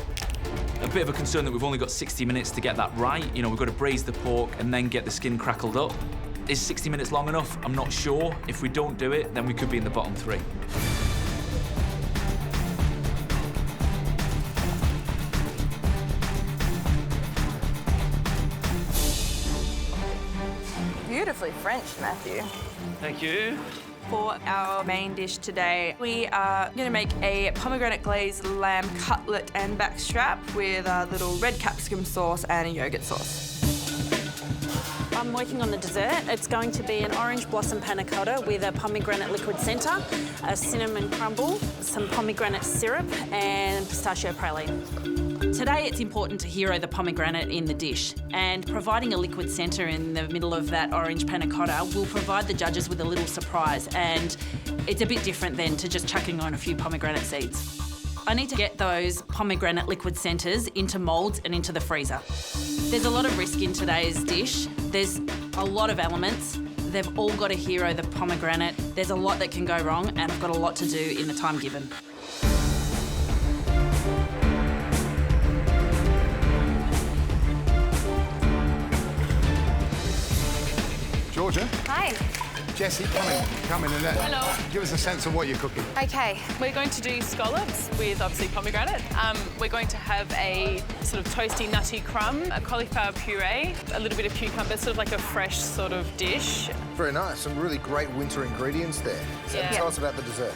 A bit of a concern that we've only got 60 minutes to get that right. You know, we've got to braise the pork and then get the skin crackled up. Is 60 minutes long enough? I'm not sure. If we don't do it, then we could be in the bottom 3. Beautifully French, Matthew. Thank you. For our main dish today, we are going to make a pomegranate glazed lamb cutlet and backstrap with a little red capsicum sauce and a yogurt sauce. I'm working on the dessert. It's going to be an orange blossom panna cotta with a pomegranate liquid centre, a cinnamon crumble, some pomegranate syrup and pistachio praline. Today it's important to hero the pomegranate in the dish, and providing a liquid centre in the middle of that orange panna cotta will provide the judges with a little surprise, and it's a bit different than to just chucking on a few pomegranate seeds. I need to get those pomegranate liquid centres into moulds and into the freezer. There's a lot of risk in today's dish. There's a lot of elements. They've all got to hero the pomegranate. There's a lot that can go wrong, and I've got a lot to do in the time given. Georgia? Hi. Jesse, come in and Hello. give us a sense of what you're cooking. Okay. We're going to do scallops with obviously pomegranate. We're going to have a sort of toasty, nutty crumb, a cauliflower puree, a little bit of cucumber, sort of like a fresh sort of dish. Very nice. Some really great winter ingredients there. So Yeah. tell us about the dessert.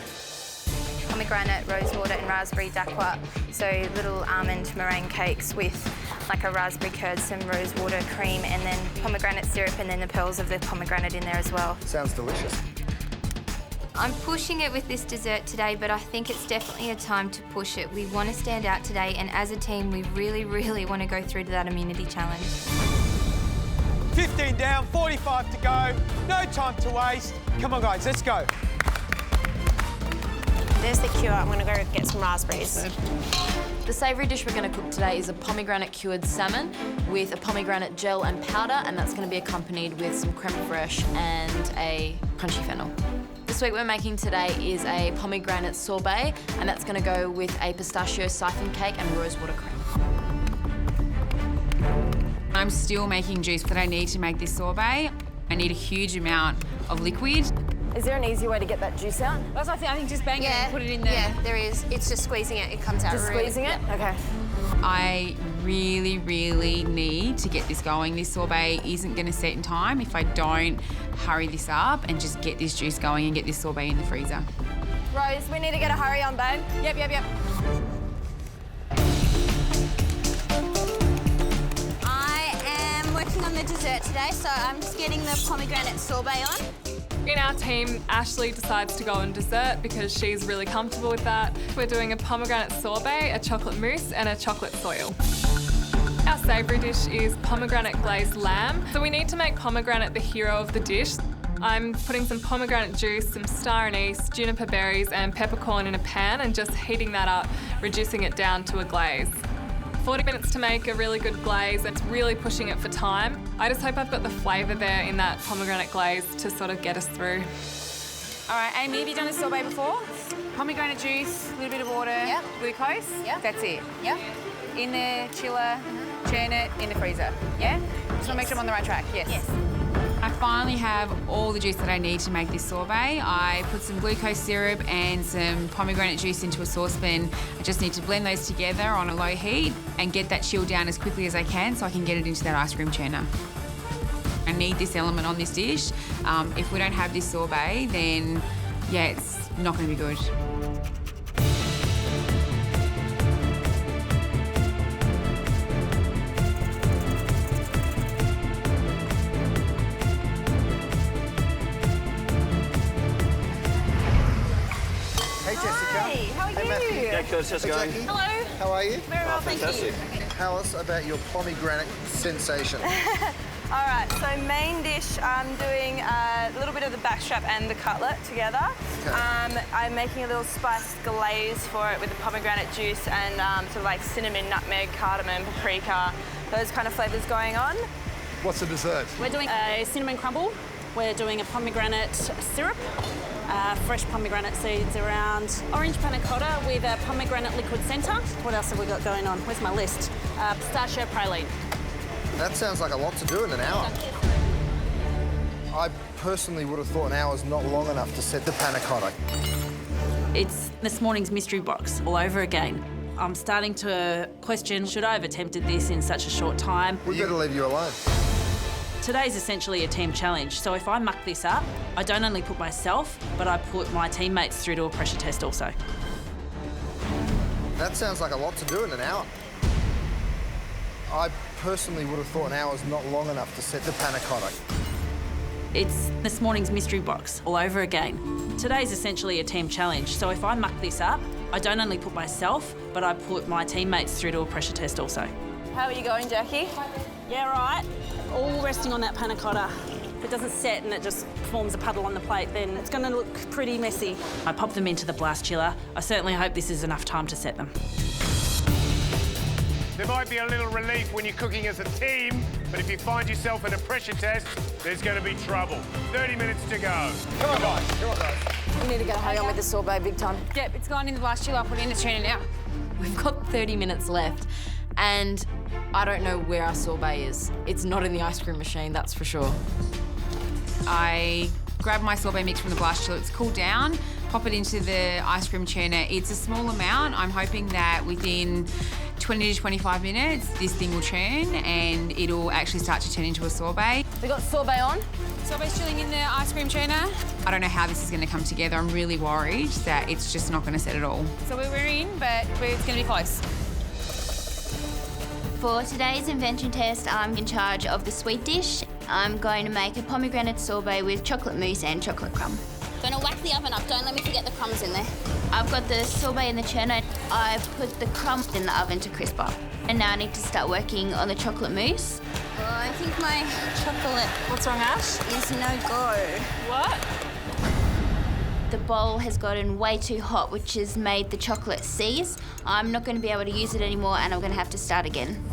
Pomegranate, rosewater and raspberry dakwa. So little almond meringue cakes with like a raspberry curd, some rosewater cream and then pomegranate syrup and then the pearls of the pomegranate in there as well. Sounds delicious. I'm pushing it with this dessert today, but I think it's definitely a time to push it. We want to stand out today, and as a team, we really, really want to go through to that immunity challenge. 15 down, 45 to go. No time to waste. Come on, guys, let's go. There's the cure. I'm going to go get some raspberries. The savoury dish we're going to cook today is a pomegranate cured salmon with a pomegranate gel and powder, and that's going to be accompanied with some creme fraiche and a crunchy fennel. The sweet we're making today is a pomegranate sorbet, and that's going to go with a pistachio siphon cake and rosewater cream. I'm still making juice, but I need to make this sorbet. I need a huge amount of liquid. Is there an easy way to get that juice out? That's what I think just bang it and put it in there. Yeah, there is. It's just squeezing it. It comes out Just really... squeezing it? Okay. I really, really need to get this going. This sorbet isn't going to set in time if I don't hurry this up and just get this juice going and get this sorbet in the freezer. Rose, we need to get a hurry on, babe. Yep. I am working on the dessert today, so I'm just getting the pomegranate sorbet on. In our team, Ashley decides to go on dessert because she's really comfortable with that. We're doing a pomegranate sorbet, a chocolate mousse and a chocolate soil. Our savoury dish is pomegranate glazed lamb. So we need to make pomegranate the hero of the dish. I'm putting some pomegranate juice, some star anise, juniper berries and peppercorn in a pan and just heating that up, reducing it down to a glaze. 40 minutes to make a really good glaze. It's really pushing it for time. I just hope I've got the flavour there in that pomegranate glaze to sort of get us through. All right, Amy, have you done a sorbet before? Pomegranate juice, a little bit of water, glucose. That's it. In the chiller, churn it in the freezer. Yeah? Just want to make sure I'm on the right track. Yes. I finally have all the juice that I need to make this sorbet. I put some glucose syrup and some pomegranate juice into a saucepan. I just need to blend those together on a low heat and get that chilled down as quickly as I can so I can get it into that ice cream churner. I need this element on this dish. If we don't have this sorbet, then yeah, it's not going to be good. How's it going? Hello. How are you? Very well, thank you. Tell us about your pomegranate sensation. All right, so main dish, I'm doing a little bit of the backstrap and the cutlet together. Okay. I'm making a little spiced glaze for it with the pomegranate juice and sort of like cinnamon, nutmeg, cardamom, paprika, those kind of flavours going on. What's the dessert? We're doing a cinnamon crumble. We're doing a pomegranate syrup, fresh pomegranate seeds around, orange panna cotta with a pomegranate liquid centre. What else have we got going on? Where's my list? Pistachio praline. That sounds like a lot to do in an hour. I personally would have thought an hour's not long enough to set the panna cotta. It's this morning's mystery box all over again. I'm starting to question, should I have attempted this in such a short time? We better leave you alone. Today's essentially a team challenge, so if I muck this up, I don't only put myself, but I put my teammates through to a pressure test also. That sounds like a lot to do in an hour. I personally would have thought an hour's not long enough to set the panna cotta. It's this morning's mystery box all over again. Today's essentially a team challenge, so if I muck this up, I don't only put myself, but I put my teammates through to a pressure test also. How are you going, Jackie? Yeah, right. All resting on that panna cotta. If it doesn't set and it just forms a puddle on the plate, then it's going to look pretty messy. I pop them into the blast chiller. I certainly hope this is enough time to set them. There might be a little relief when you're cooking as a team, but if you find yourself in a pressure test, there's going to be trouble. 30 minutes to go. Come on, guys. Come on, guys. You need to get a hurry on with the sorbet big time. Yep, it's gone in the blast chiller. I'll put it in the churner now. We've got 30 minutes left and I don't know where our sorbet is. It's not in the ice cream machine, that's for sure. I grab my sorbet mix from the blast chiller. It's cooled down, pop it into the ice cream churner. It's a small amount. I'm hoping that within 20 to 25 minutes, this thing will churn and it'll actually start to turn into a sorbet. We got sorbet on. Sorbet's chilling in the ice cream churner. I don't know how this is going to come together. I'm really worried that it's just not going to set at all. So we're in, but it's going to be close. For today's Invention Test, I'm in charge of the sweet dish. I'm going to make a pomegranate sorbet with chocolate mousse and chocolate crumb. Going to whack the oven up, don't let me forget the crumbs in there. I've got the sorbet in the churner. I've put the crumbs in the oven to crisp up. And now I need to start working on the chocolate mousse. Oh, I think my chocolate... What's wrong, Ash? ...is no go. What? The bowl has gotten way too hot, which has made the chocolate seize. I'm not going to be able to use it anymore and I'm going to have to start again.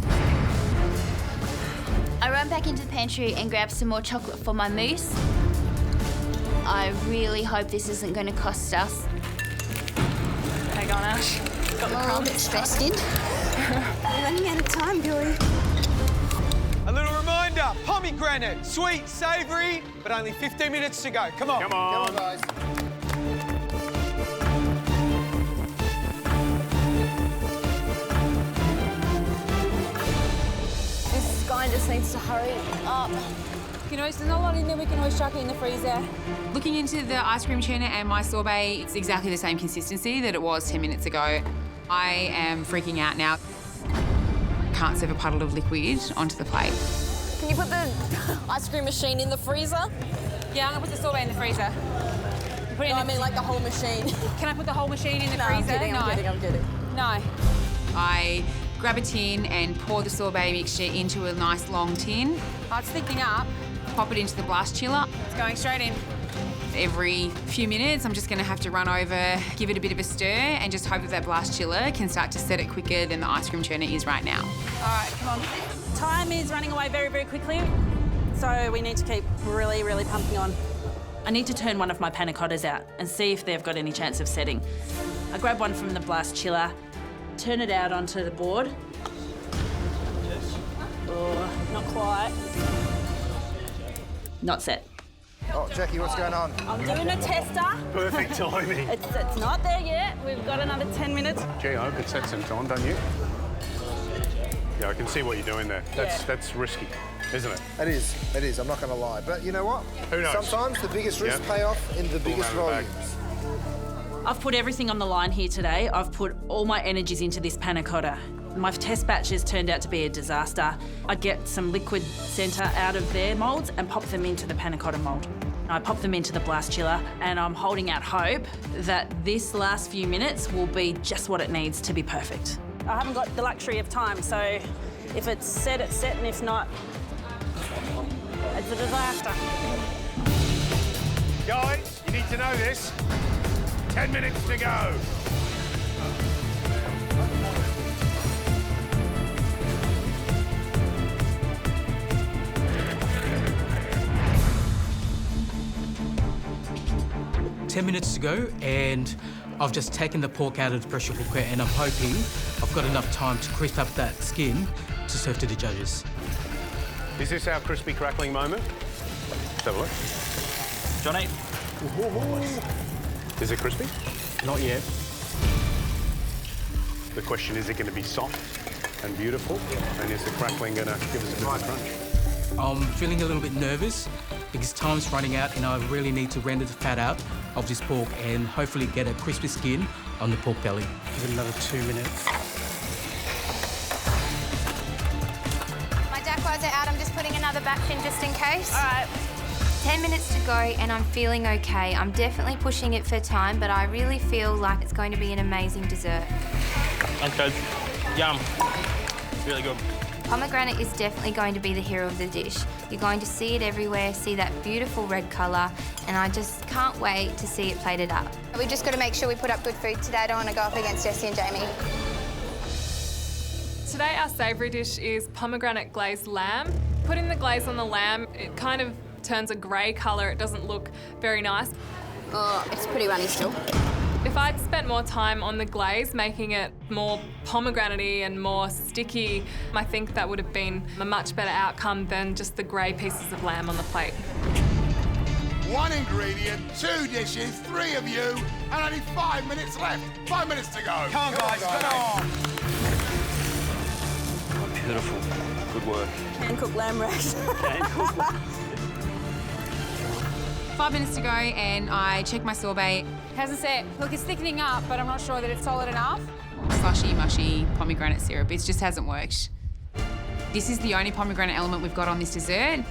I run back into the pantry and grab some more chocolate for my mousse. I really hope this isn't going to cost us. Hang on, Ash. Got the crumbs. I'm a bit stressed in. We're running out of time, Billy. A little reminder, freezer, pomegranate, sweet, savoury, but only 15 minutes to go. Come on. Come on. Come on, guys. This guy just needs to hurry up. You know, there's not a lot in there, we can always chuck it in the freezer. Looking into the ice cream tuna and my sorbet, it's exactly the same consistency that it was 10 minutes ago. I am freaking out now. Can't serve a puddle of liquid onto the plate. Can you put the ice cream machine in the freezer? Yeah, I'm gonna put the sorbet in the freezer. Put it in I mean like the whole machine. Can I put the whole machine in the No, freezer? I'm kidding. No. I grab a tin and pour the sorbet mixture into a nice long tin. Oh, it's thickening up. Pop it into the blast chiller. It's going straight in. Every few minutes, I'm just going to have to run over, give it a bit of a stir, and just hope that that blast chiller can start to set it quicker than the ice cream churner is right now. All right, come on. Time is running away very, very quickly, so we need to keep really, really pumping on. I need to turn one of my panna cottas out and see if they've got any chance of setting. I grab one from the blast chiller, turn it out onto the board. Oh, not quite. Not set. Oh, Jackie, what's going on? I'm doing a tester. Perfect timing. It's not there yet. We've got another 10 minutes. Gee, I hope it sets in time, don't you? Yeah, I can see what you're doing there. That's risky, isn't it? It is, I'm not going to lie. But you know what? Who knows? Sometimes the biggest risks pay off in the biggest volumes. I've put everything on the line here today. I've put all my energies into this panna cotta. My test batches turned out to be a disaster. I get some liquid centre out of their moulds and pop them into the panna cotta mould. I pop them into the blast chiller and I'm holding out hope that this last few minutes will be just what it needs to be perfect. I haven't got the luxury of time, so if it's set, it's set, and if not, it's a disaster. Guys, you need to know this. 10 minutes to go. Minutes to go, and I've just taken the pork out of the pressure cooker, and I'm hoping I've got enough time to crisp up that skin to serve to the judges. Is this our crispy crackling moment? Let's have a look. Johnny. Is it crispy? Not yet. The question is it going to be soft and beautiful? And is the crackling going to give us a bit of crunch? I'm feeling a little bit nervous because time's running out and I really need to render the fat out of this pork and hopefully get a crispy skin on the pork belly. Give it another 2 minutes. My dacquoirs are out. I'm just putting another batch in just in case. All right. 10 minutes to go and I'm feeling okay. I'm definitely pushing it for time, but I really feel like it's going to be an amazing dessert. Okay. Yum. Really good. Pomegranate is definitely going to be the hero of the dish. You're going to see it everywhere, see that beautiful red colour, and I just can't wait to see it plated up. We just got to make sure we put up good food today. I don't want to go up against Jessie and Jamie. Today our savoury dish is pomegranate glazed lamb. Putting the glaze on the lamb, it kind of turns a grey colour. It doesn't look very nice. Oh, it's pretty runny still. If I'd spent more time on the glaze, making it more pomegranate-y and more sticky, I think that would have been a much better outcome than just the grey pieces of lamb on the plate. 1 ingredient, 2 dishes, 3 of you, and only 5 minutes left. 5 minutes to go. Come on, guys, come on. Beautiful. Good work. And cook lamb racks. 5 minutes to go and I check my sorbet. Hasn't set. Look, it's thickening up, but I'm not sure that it's solid enough. Slushy, mushy pomegranate syrup. It just hasn't worked. This is the only pomegranate element we've got on this dessert.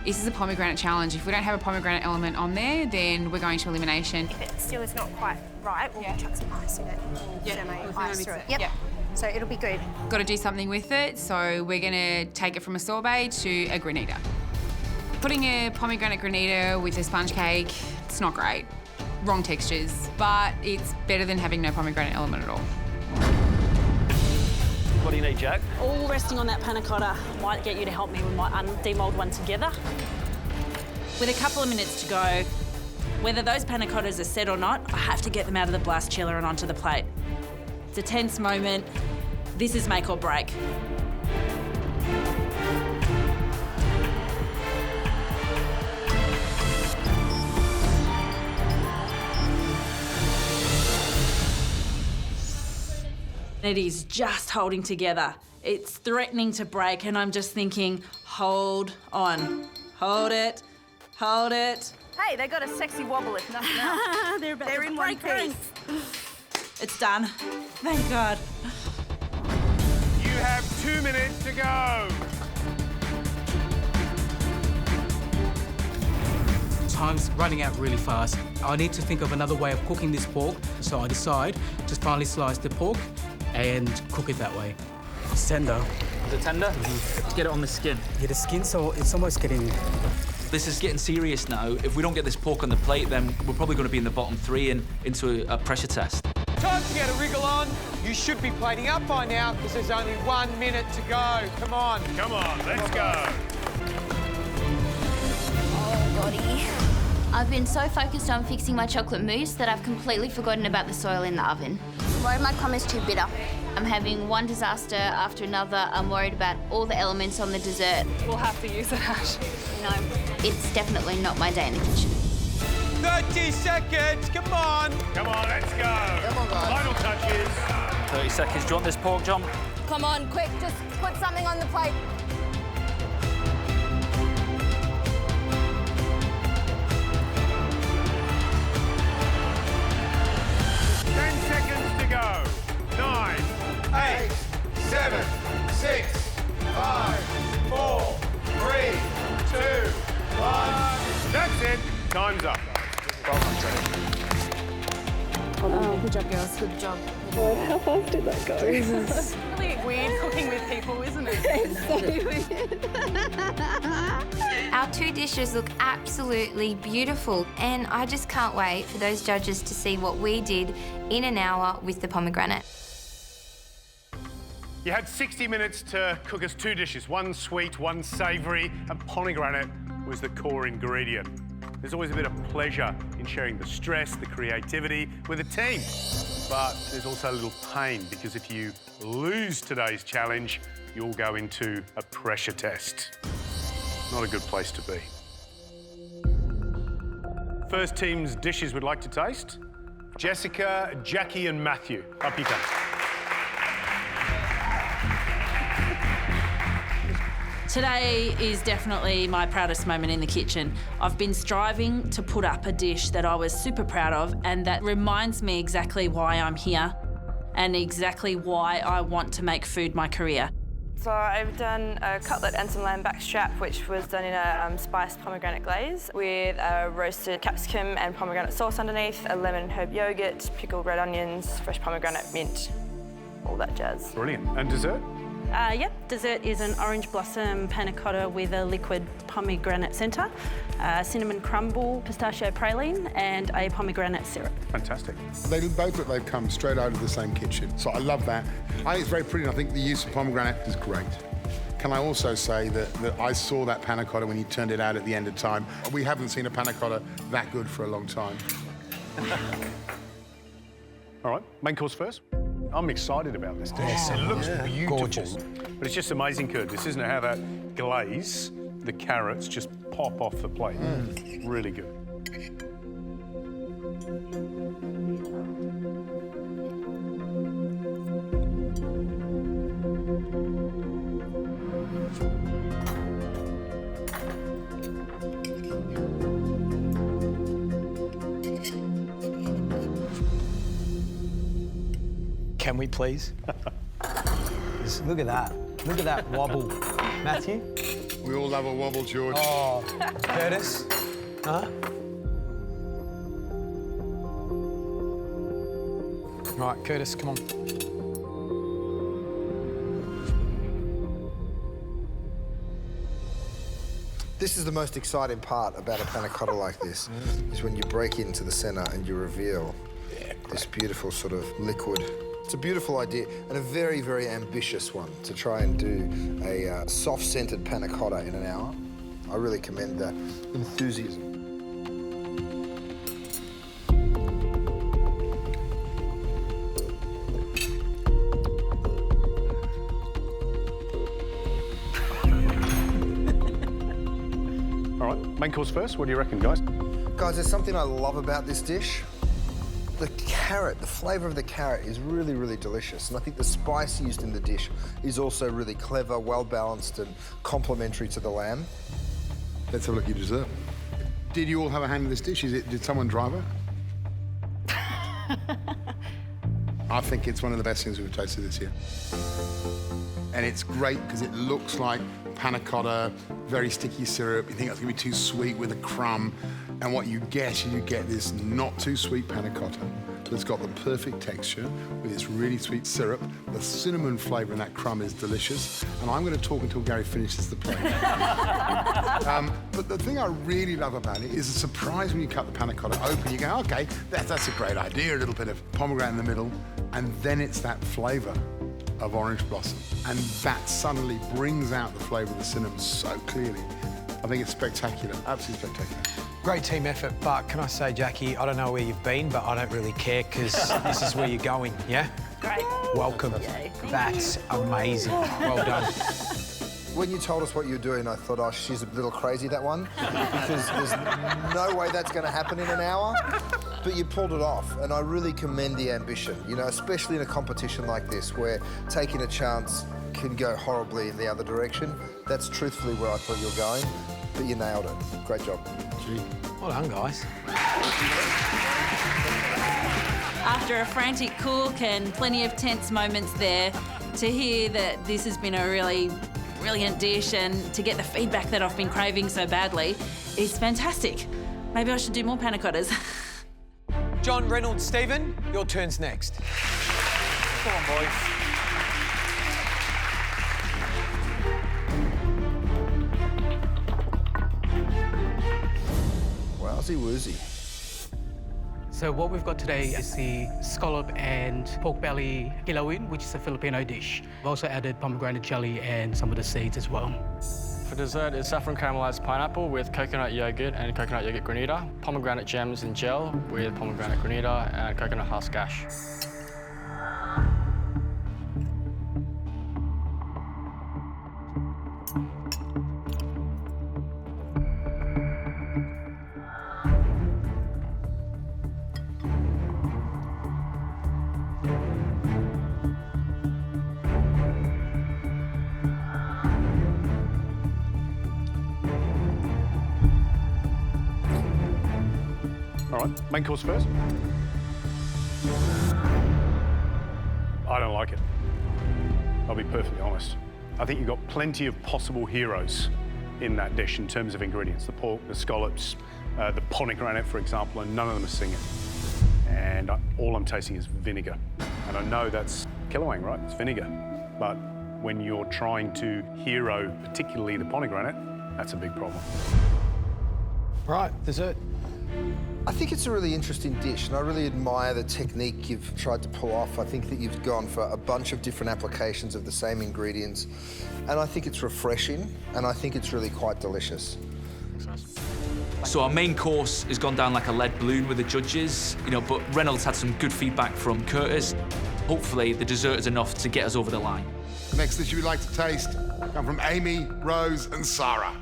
This is a pomegranate challenge. If we don't have a pomegranate element on there, then we're going to elimination. If it still is not quite right, we'll chuck some ice in it. Ice through it. Yep. So it'll be good. Got to do something with it, so we're going to take it from a sorbet to a granita. Putting a pomegranate granita with a sponge cake, it's not great. Wrong textures, but it's better than having no pomegranate element at all. What do you need, Jack? All resting on that panna cotta. Might get you to help me with my demold one together. With a couple of minutes to go, whether those panna cottas are set or not, I have to get them out of the blast chiller and onto the plate. It's a tense moment. This is make or break. It is just holding together. It's threatening to break, and I'm just thinking, hold on. Hold it. Hold it. Hey, they got a sexy wobble if nothing else. They're in one piece. It's done. Thank God. You have 2 minutes to go. Time's running out really fast. I need to think of another way of cooking this pork, so I decide to finally slice the pork and cook it that way. It's tender. Is it tender? To get it on the skin. Yeah, the skin, so it's almost getting... This is getting serious now. If we don't get this pork on the plate, then we're probably going to be in the bottom 3 and into a pressure test. Time to get a wriggle on. You should be plating up by now because there's only 1 minute to go. Come on. Come on, let's go. Oh, Gotti. I've been so focused on fixing my chocolate mousse that I've completely forgotten about the soil in the oven. I'm worried my crumb is too bitter. I'm having one disaster after another. I'm worried about all the elements on the dessert. We'll have to use it, Ash. No, it's definitely not my day in the kitchen. 30 seconds, come on. Come on, let's go. Come on, guys. Final touches. 30 seconds. Do you want this pork, John? Come on, quick, just put something on the plate. 10 seconds to go. 9, 8, 7, 6, 5, 4, 3, 2, 1. That's it. Time's up. Well done, Oh, good job, girls. Good job. How fast did that go? It's really weird cooking with people, isn't it? It's so weird. Our 2 dishes look absolutely beautiful, and I just can't wait for those judges to see what we did in an hour with the pomegranate. You had 60 minutes to cook us 2 dishes, one sweet, one savoury, and pomegranate was the core ingredient. There's always a bit of pleasure in sharing the stress, the creativity with a team. But there's also a little pain because if you lose today's challenge, you'll go into a pressure test. Not a good place to be. First team's dishes we'd like to taste. Jessica, Jackie and Matthew. Up you come. Today is definitely my proudest moment in the kitchen. I've been striving to put up a dish that I was super proud of, and that reminds me exactly why I'm here and exactly why I want to make food my career. So I've done a cutlet and some lamb backstrap, which was done in a spiced pomegranate glaze with a roasted capsicum and pomegranate sauce underneath, a lemon and herb yogurt, pickled red onions, fresh pomegranate, mint, all that jazz. Brilliant. And dessert? Yep, dessert is an orange blossom panna cotta with a liquid pomegranate centre, cinnamon crumble, pistachio praline and a pomegranate syrup. Fantastic. They both look they've come straight out of the same kitchen, so I love that. I think it's very pretty, and I think the use of pomegranate is great. Can I also say that I saw that panna cotta when you turned it out at the end of time. We haven't seen a panna cotta that good for a long time. All right, main course first. I'm excited about this dish. It looks beautiful. Gorgeous. But it's just amazing, Curtis, isn't it, how that glaze, the carrots, just pop off the plate. Really good. Can we please? Look at that. Look at that wobble. Matthew? We all love a wobble, George. Oh, Curtis? Huh? Right, Curtis, come on. This is the most exciting part about a panna cotta like this, is when you break into the centre and you reveal this beautiful sort of liquid. It's a beautiful idea and a very, very ambitious one to try and do a soft-scented panna cotta in an hour. I really commend the enthusiasm. All right, main course first. What do you reckon, guys? Guys, there's something I love about this dish. The carrot, the flavour of the carrot is really, really delicious. And I think the spice used in the dish is also really clever, well-balanced and complementary to the lamb. Let's have a look at your dessert. Did you all have a hand in this dish? Did someone drive it? I think it's one of the best things we've tasted this year. And it's great because it looks like panna cotta, very sticky syrup. You think that's going to be too sweet with a crumb. And what you get is you get this not too sweet panna cotta that's got the perfect texture with this really sweet syrup. The cinnamon flavour in that crumb is delicious. And I'm going to talk until Gary finishes the plate. But the thing I really love about it is the surprise when you cut the panna cotta open. You go, OK, that's a great idea, a little bit of pomegranate in the middle. And then it's that flavour of orange blossom. And that suddenly brings out the flavour of the cinnamon so clearly. I think it's spectacular, absolutely spectacular. Great team effort, but can I say, Jackie, I don't know where you've been, but I don't really care because this is where you're going, yeah? Great. Welcome. That's amazing. Well done. When you told us what you were doing, I thought, oh, she's a little crazy, that one, because there's no way that's going to happen in an hour. But you pulled it off, and I really commend the ambition, you know, especially in a competition like this, where taking a chance can go horribly in the other direction. That's truthfully where I thought you were going, but you nailed it. Great job. Gee. Well done, guys. After a frantic cook and plenty of tense moments there, to hear that this has been a really brilliant dish and to get the feedback that I've been craving so badly is fantastic. Maybe I should do more panna cottas. John, Reynolds, Stephen, your turn's next. Come on, boys. Wowsy woozy. So what we've got today is the scallop and pork belly kilawin, which is a Filipino dish. We've also added pomegranate jelly and some of the seeds as well. For dessert, it's saffron caramelized pineapple with coconut yogurt and coconut yogurt granita, pomegranate gems in gel with pomegranate granita and coconut husk gash. All right, main course first. I don't like it. I'll be perfectly honest. I think you've got plenty of possible heroes in that dish in terms of ingredients. The pork, the scallops, the pomegranate, for example, and none of them are singing. And all I'm tasting is vinegar. And I know that's kilawin, right? It's vinegar. But when you're trying to hero, particularly the pomegranate, that's a big problem. Right, dessert. I think it's a really interesting dish, and I really admire the technique you've tried to pull off. I think that you've gone for a bunch of different applications of the same ingredients, and I think it's refreshing, and I think it's really quite delicious. So our main course has gone down like a lead balloon with the judges, you know, but Reynolds had some good feedback from Curtis. Hopefully the dessert is enough to get us over the line. The next dish you'd like to taste come from Amy, Rose and Sarah.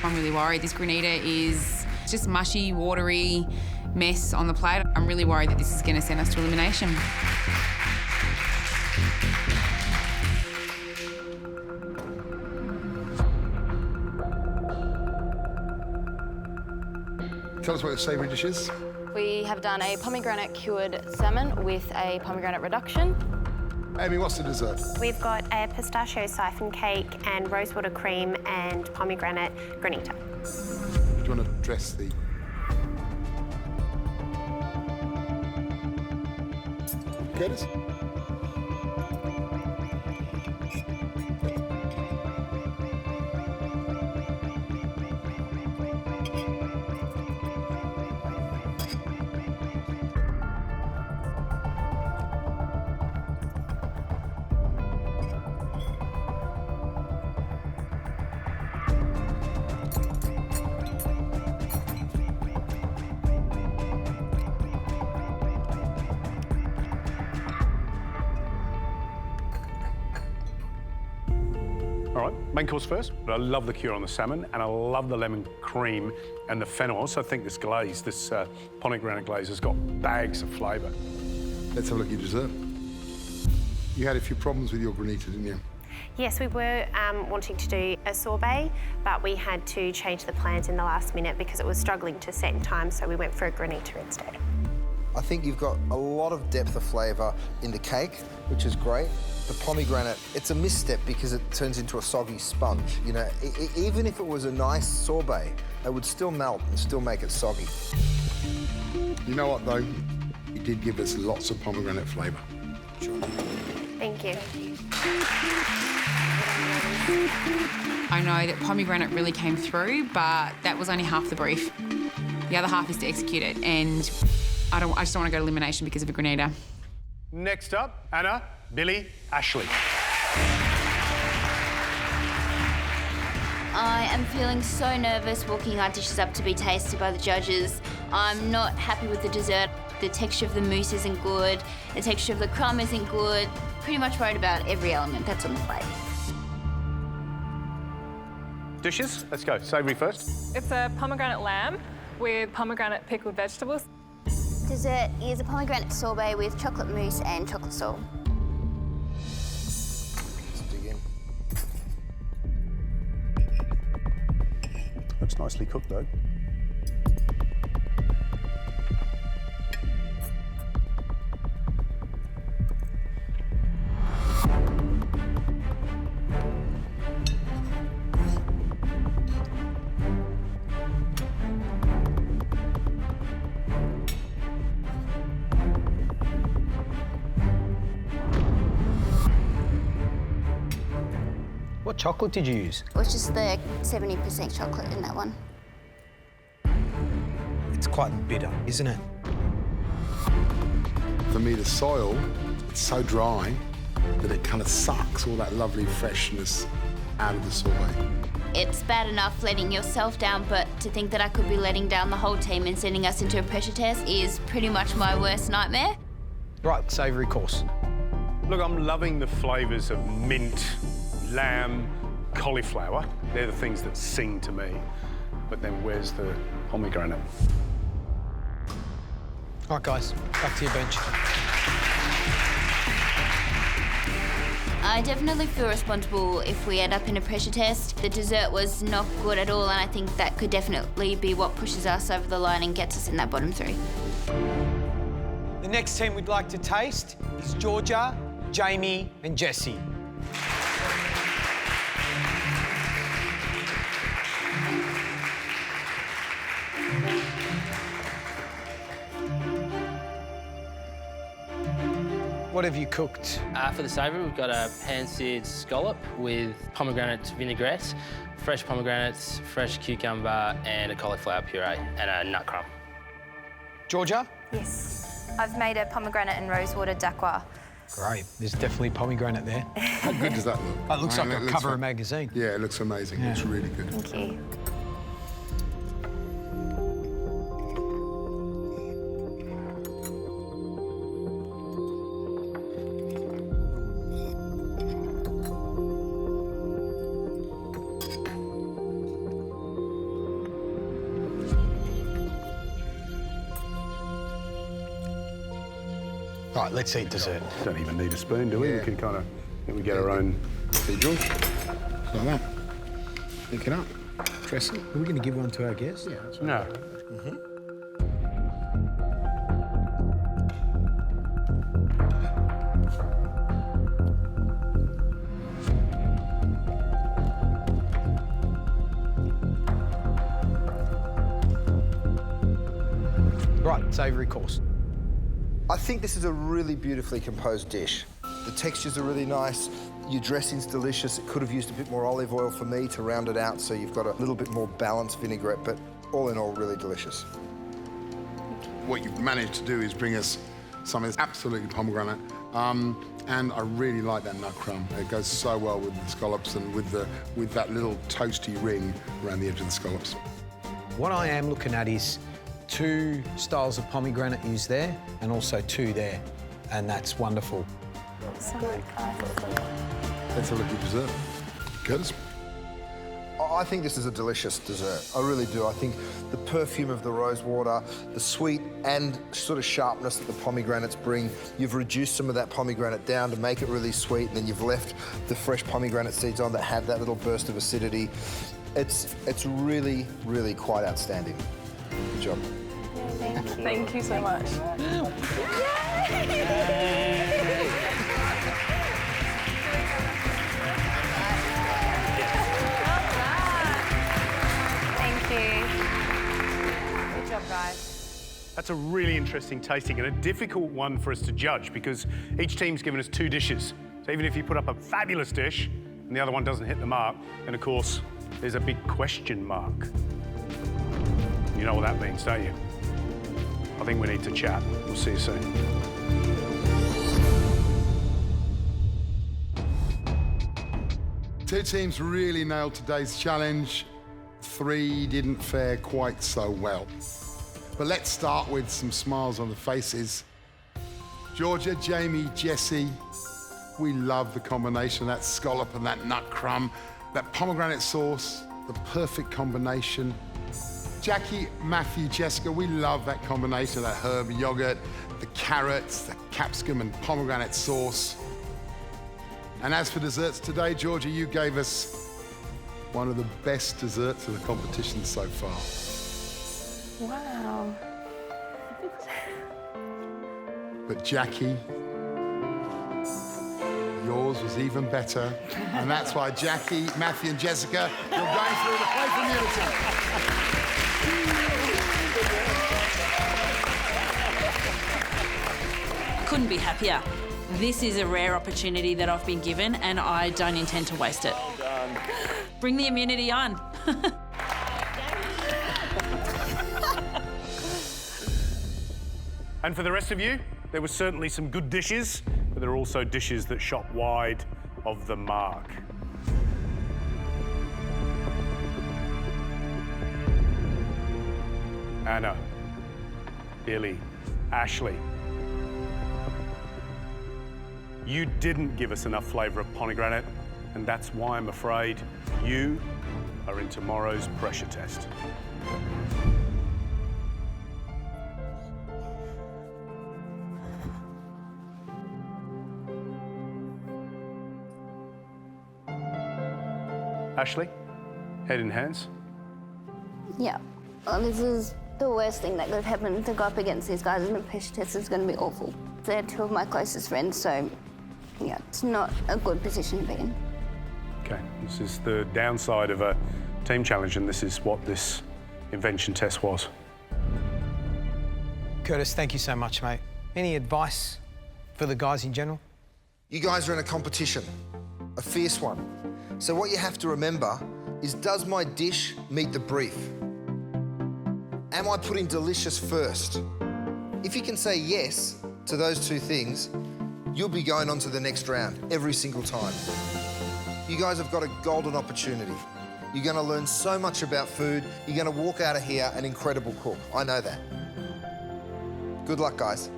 I'm really worried. This granita is just mushy, watery mess on the plate. I'm really worried that this is going to send us to elimination. Tell us what your savoury dish is. We have done a pomegranate cured salmon with a pomegranate reduction. Amy, what's the dessert? We've got a pistachio siphon cake and rosewater cream and pomegranate granita. Do you want to dress the... Curtis? right, main course first. But I love the cure on the salmon, and I love the lemon cream and the fennel. I also think this glaze, this pomegranate glaze, has got bags of flavour. Let's have a look at your dessert. You had a few problems with your granita, didn't you? Yes, we were wanting to do a sorbet, but we had to change the plans in the last minute because it was struggling to set in time, so we went for a granita instead. I think you've got a lot of depth of flavour in the cake, which is great. The pomegranate, it's a misstep because it turns into a soggy sponge. You know, even if it was a nice sorbet, it would still melt and still make it soggy. You know what, though? You did give us lots of pomegranate flavour. Sure. Thank you. I know that pomegranate really came through, but that was only half the brief. The other half is to execute it, and I just don't want to go to elimination because of a granita. Next up, Anna, Billy, Ashley. I am feeling so nervous walking our dishes up to be tasted by the judges. I'm not happy with the dessert. The texture of the mousse isn't good. The texture of the crumb isn't good. Pretty much worried about every element that's on the plate. Dishes, let's go. Savoury first. It's a pomegranate lamb with pomegranate pickled vegetables. Dessert is a pomegranate sorbet with chocolate mousse and chocolate sauce. Let's dig in. Looks nicely cooked, though. What chocolate did you use? It was just the 70% chocolate in that one. It's quite bitter, isn't it? For me, the soil, it's so dry that it kind of sucks all that lovely freshness out of the sorbet. It's bad enough letting yourself down, but to think that I could be letting down the whole team and sending us into a pressure test is pretty much my worst nightmare. Right, savoury course. Look, I'm loving the flavours of mint, lamb, cauliflower. They're the things that sing to me. But then where's the pomegranate? All right, guys, back to your bench. I definitely feel responsible if we end up in a pressure test. The dessert was not good at all, and I think that could definitely be what pushes us over the line and gets us in that bottom three. The next team we'd like to taste is Georgia, Jamie and Jessie. What have you cooked? For the savoury, we've got a pan-seared scallop with pomegranate vinaigrette, fresh pomegranates, fresh cucumber, and a cauliflower puree, and a nut crumb. Georgia? Yes. I've made a pomegranate and rosewater dacqua. Great. There's definitely pomegranate there. How good does that look? That looks like a looks cover of like- a magazine. Yeah, it looks amazing. It looks really good. Thank you. Right, let's eat dessert. Don't even need a spoon, do we? We can kind of, we get our own. See, George? Like that. Pick it up. Dress it. Are we going to give one to our guests? Yeah. No. Right, savoury course. I think this is a really beautifully composed dish. The textures are really nice. Your dressing's delicious. It could have used a bit more olive oil for me to round it out, so you've got a little bit more balanced vinaigrette, but all in all, really delicious. What you've managed to do is bring us something that's absolutely pomegranate. And I really like that nut crumb. It goes so well with the scallops and with that little toasty ring around the edge of the scallops. What I am looking at is 2 styles of pomegranate used there and also 2 there, and that's wonderful. Let's have a look at dessert. Curtis? I think this is a delicious dessert. I really do. I think the perfume of the rosewater, the sweet and sort of sharpness that the pomegranates bring, you've reduced some of that pomegranate down to make it really sweet, and then you've left the fresh pomegranate seeds on that have that little burst of acidity. It's really, really quite outstanding. Good job. Thank you so much. Good job, guys. That's a really interesting tasting and a difficult one for us to judge because each team's given us 2 dishes. So even if you put up a fabulous dish and the other one doesn't hit the mark, then of course there's a big question mark. You know what that means, don't you? I think we need to chat. We'll see you soon. Two teams really nailed today's challenge. 3 didn't fare quite so well. But let's start with some smiles on the faces. Georgia, Jamie, Jessie, we love the combination of that scallop and that nut crumb, that pomegranate sauce, the perfect combination. Jackie, Matthew, Jessica, we love that combination of that herb yogurt, the carrots, the capsicum and pomegranate sauce. And as for desserts today, Georgia, you gave us one of the best desserts of the competition so far. Wow. But Jackie, yours was even better. And that's why Jackie, Matthew and Jessica, you're going through the play community. Couldn't be happier. This is a rare opportunity that I've been given and I don't intend to waste it. Well done. Bring the immunity on. And for the rest of you, there were certainly some good dishes, but there are also dishes that shot wide of the mark. Anna, Billy, Ashley. You didn't give us enough flavour of pomegranate, and that's why I'm afraid you are in tomorrow's pressure test. Ashley, head in hands. Yeah. Well, this is the worst thing that could have happened. To go up against these guys in a pressure test is going to be awful. They're 2 of my closest friends, so yeah, it's not a good position to be in. Okay, this is the downside of a team challenge, and this is what this invention test was. Curtis, thank you so much, mate. Any advice for the guys in general? You guys are in a competition, a fierce one. So what you have to remember is, does my dish meet the brief? Am I putting delicious first? If you can say yes to those 2 things, you'll be going on to the next round every single time. You guys have got a golden opportunity. You're going to learn so much about food. You're going to walk out of here an incredible cook. I know that. Good luck, guys.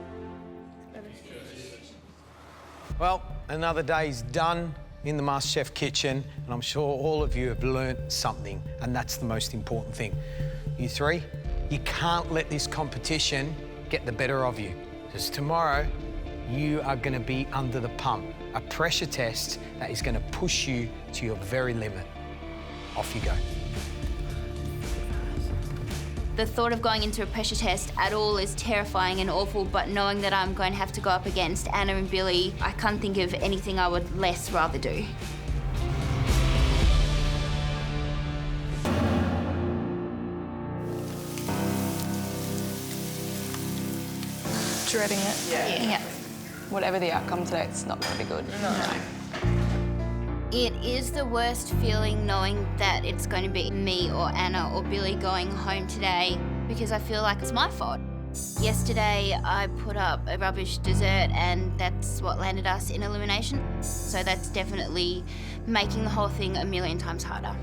Well, another day's done in the MasterChef kitchen, and I'm sure all of you have learnt something, and that's the most important thing. You 3, you can't let this competition get the better of you, because tomorrow you are going to be under the pump, a pressure test that is going to push you to your very limit. Off you go. The thought of going into a pressure test at all is terrifying and awful, but knowing that I'm going to have to go up against Anna and Billy, I can't think of anything I would less rather do. Dreading it. Yeah. Whatever the outcome today, it's not going to be good. No. It is the worst feeling knowing that it's going to be me or Anna or Billy going home today, because I feel like it's my fault. Yesterday, I put up a rubbish dessert and that's what landed us in elimination. So that's definitely making the whole thing a million times harder.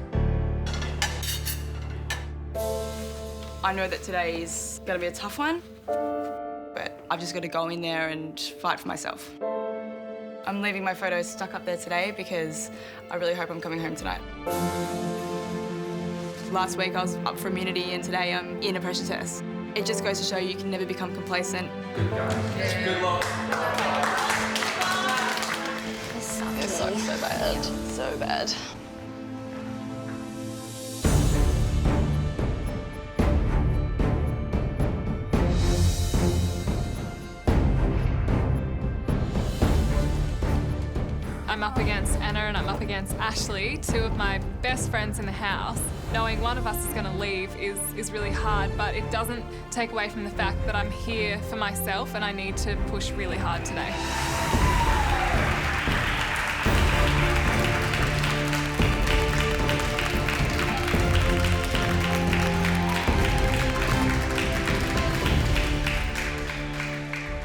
I know that today is going to be a tough one, but I've just got to go in there and fight for myself. I'm leaving my photos stuck up there today because I really hope I'm coming home tonight. Last week I was up for immunity and today I'm in a pressure test. It just goes to show you can never become complacent. Good guys. Good luck. It sucks so bad. So bad. I'm up against Anna and I'm up against Ashley, two of my best friends in the house. Knowing one of us is going to leave is really hard, but it doesn't take away from the fact that I'm here for myself and I need to push really hard today.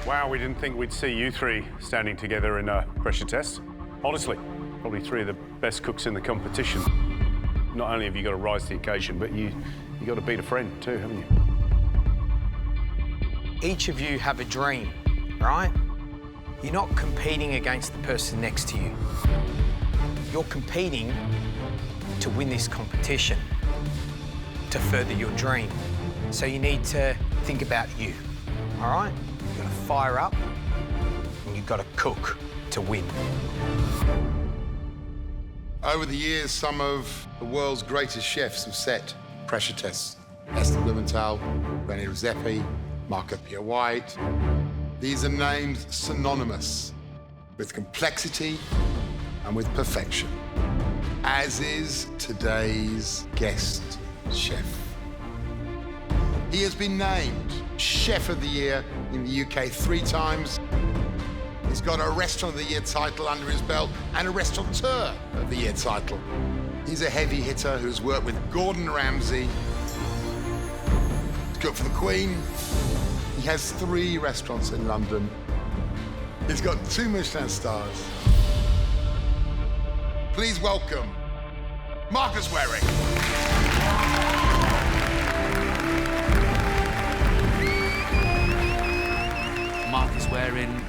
Wow, we didn't think we'd see you three standing together in a pressure test. Honestly, probably three of the best cooks in the competition. Not only have you got to rise to the occasion, but you got to beat a friend too, haven't you? Each of you have a dream, right? You're not competing against the person next to you. You're competing to win this competition, to further your dream. So you need to think about you, all right? You've got to fire up and you've got to cook to win. Over the years, some of the world's greatest chefs have set pressure tests. Esther Blumenthal, Rene Redzepi, Marco Pierre White. These are names synonymous with complexity and with perfection, as is today's guest chef. He has been named Chef of the Year in the UK 3 times. He's got a Restaurant of the Year title under his belt and a Restaurateur of the Year title. He's a heavy hitter who's worked with Gordon Ramsay. He's cooked for the Queen. He has 3 restaurants in London. He's got 2 Michelin stars. Please welcome Marcus Wareing. Marcus Wareing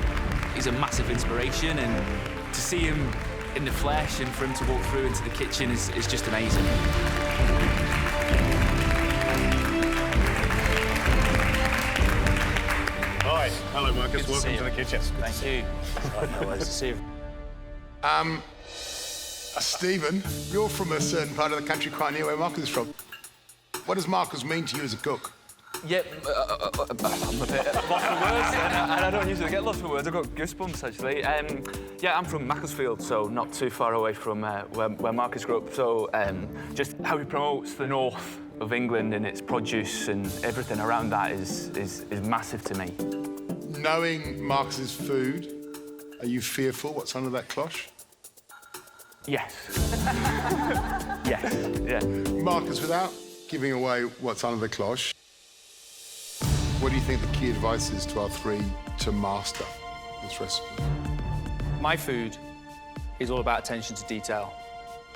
is a massive inspiration, and to see him in the flesh and for him to walk through into the kitchen is just amazing. Hi. Hello, Marcus. Welcome to the kitchen. Thank you. No worries to see you. Stephen, you're from a certain part of the country quite near where Marcus is from. What does Marcus mean to you as a cook? Yeah, I'm a bit lost for words, and I don't usually get lost for words. I've got goosebumps, actually. Yeah, I'm from Macclesfield, so not too far away from where Marcus grew up. So just how he promotes the north of England and its produce and everything around that is massive to me. Knowing Marcus's food, are you fearful what's under that cloche? Yes. Yes, yeah. Marcus, without giving away what's under the cloche, what do you think the key advice is to our 3 to master this recipe? My food is all about attention to detail.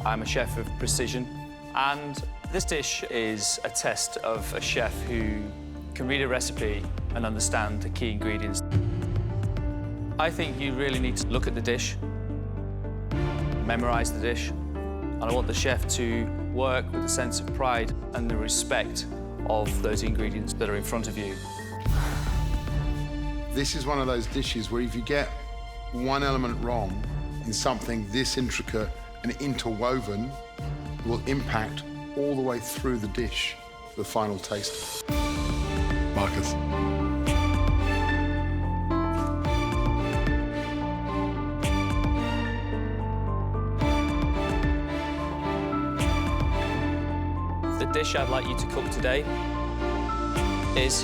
I'm a chef of precision, and this dish is a test of a chef who can read a recipe and understand the key ingredients. I think you really need to look at the dish, memorise the dish, and I want the chef to work with a sense of pride and the respect of those ingredients that are in front of you. This is one of those dishes where if you get one element wrong in something this intricate and interwoven, it will impact all the way through the dish for the final taste. Marcus. The dish I'd like you to cook today is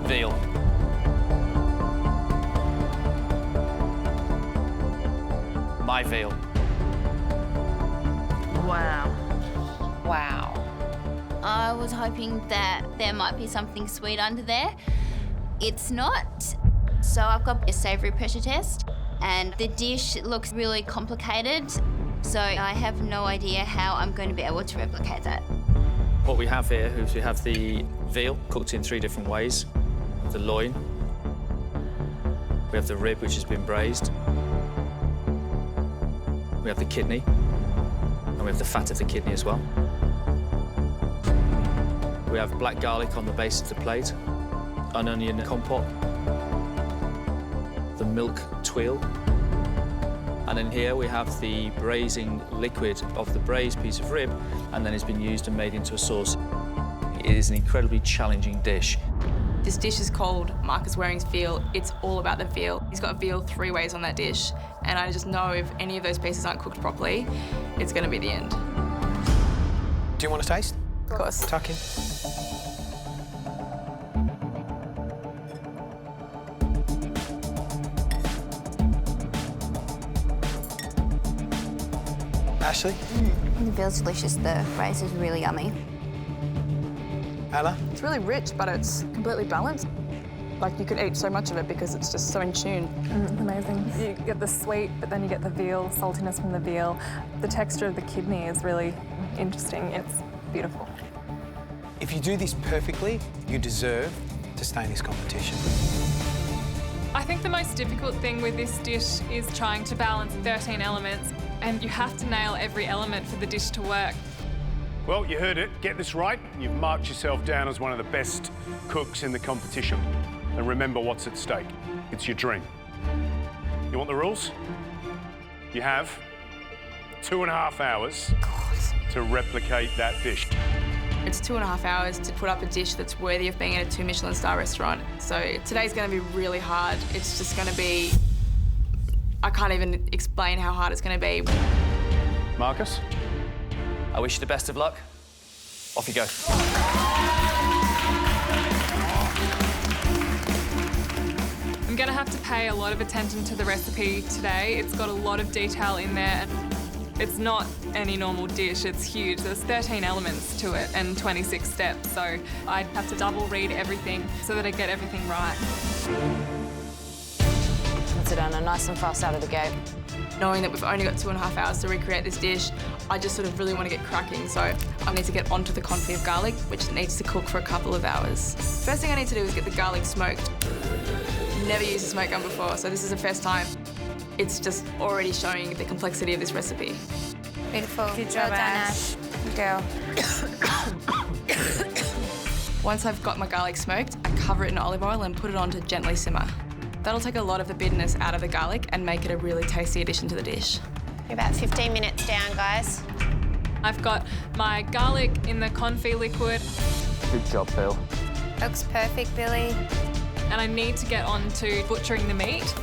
veal. My veal. Wow. Wow. I was hoping that there might be something sweet under there. It's not. So I've got a savoury pressure test, and the dish looks really complicated. So I have no idea how I'm going to be able to replicate that. What we have here is we have the veal cooked in 3 different ways. The loin, We have the rib, which has been braised. We have the kidney, and we have the fat of the kidney as well. We have black garlic on the base of the plate, an onion compote, the milk tuile, and in here we have the braising liquid of the braised piece of rib, and then it's been used and made into a sauce. It is an incredibly challenging dish. This dish is called Marcus Wareing's veal. It's all about the veal. He's got veal 3 ways on that dish, and I just know if any of those pieces aren't cooked properly, it's going to be the end. Do you want to taste? Of course. Tuck in. Ashley? The veal's delicious. The rice is really yummy. Anna? It's really rich, but it's completely balanced. Like, you could eat so much of it because it's just so in tune. Amazing. You get the sweet, but then you get the veal, saltiness from the veal. The texture of the kidney is really interesting. It's beautiful. If you do this perfectly, you deserve to stay in this competition. I think the most difficult thing with this dish is trying to balance 13 elements, and you have to nail every element for the dish to work. Well, you heard it. Get this right, you've marked yourself down as one of the best cooks in the competition. And remember what's at stake. It's your dream. You want the rules? You have 2.5 hours to replicate that dish. It's 2.5 hours to put up a dish that's worthy of being in a 2 Michelin-star restaurant. So today's going to be really hard. It's just going to be... I can't even explain how hard it's going to be. Marcus? I wish you the best of luck. Off you go. I'm going to have to pay a lot of attention to the recipe today. It's got a lot of detail in there. It's not any normal dish, it's huge. There's 13 elements to it and 26 steps, so I'd have to double read everything so that I get everything right. That's it, Anna. Nice and fast out of the gate. Knowing that we've only got 2.5 hours to recreate this dish, I just sort of really want to get cracking, so I need to get onto the confit of garlic, which needs to cook for a couple of hours. First thing I need to do is get the garlic smoked. Never used a smoke gun before, so this is the first time. It's just already showing the complexity of this recipe. Beautiful. Good job, Ash. Good girl. Once I've got my garlic smoked, I cover it in olive oil and put it on to gently simmer. That'll take a lot of the bitterness out of the garlic and make it a really tasty addition to the dish. You're about 15 minutes down, guys. I've got my garlic in the confit liquid. Good job, Bill. Looks perfect, Billy. And I need to get on to butchering the meat.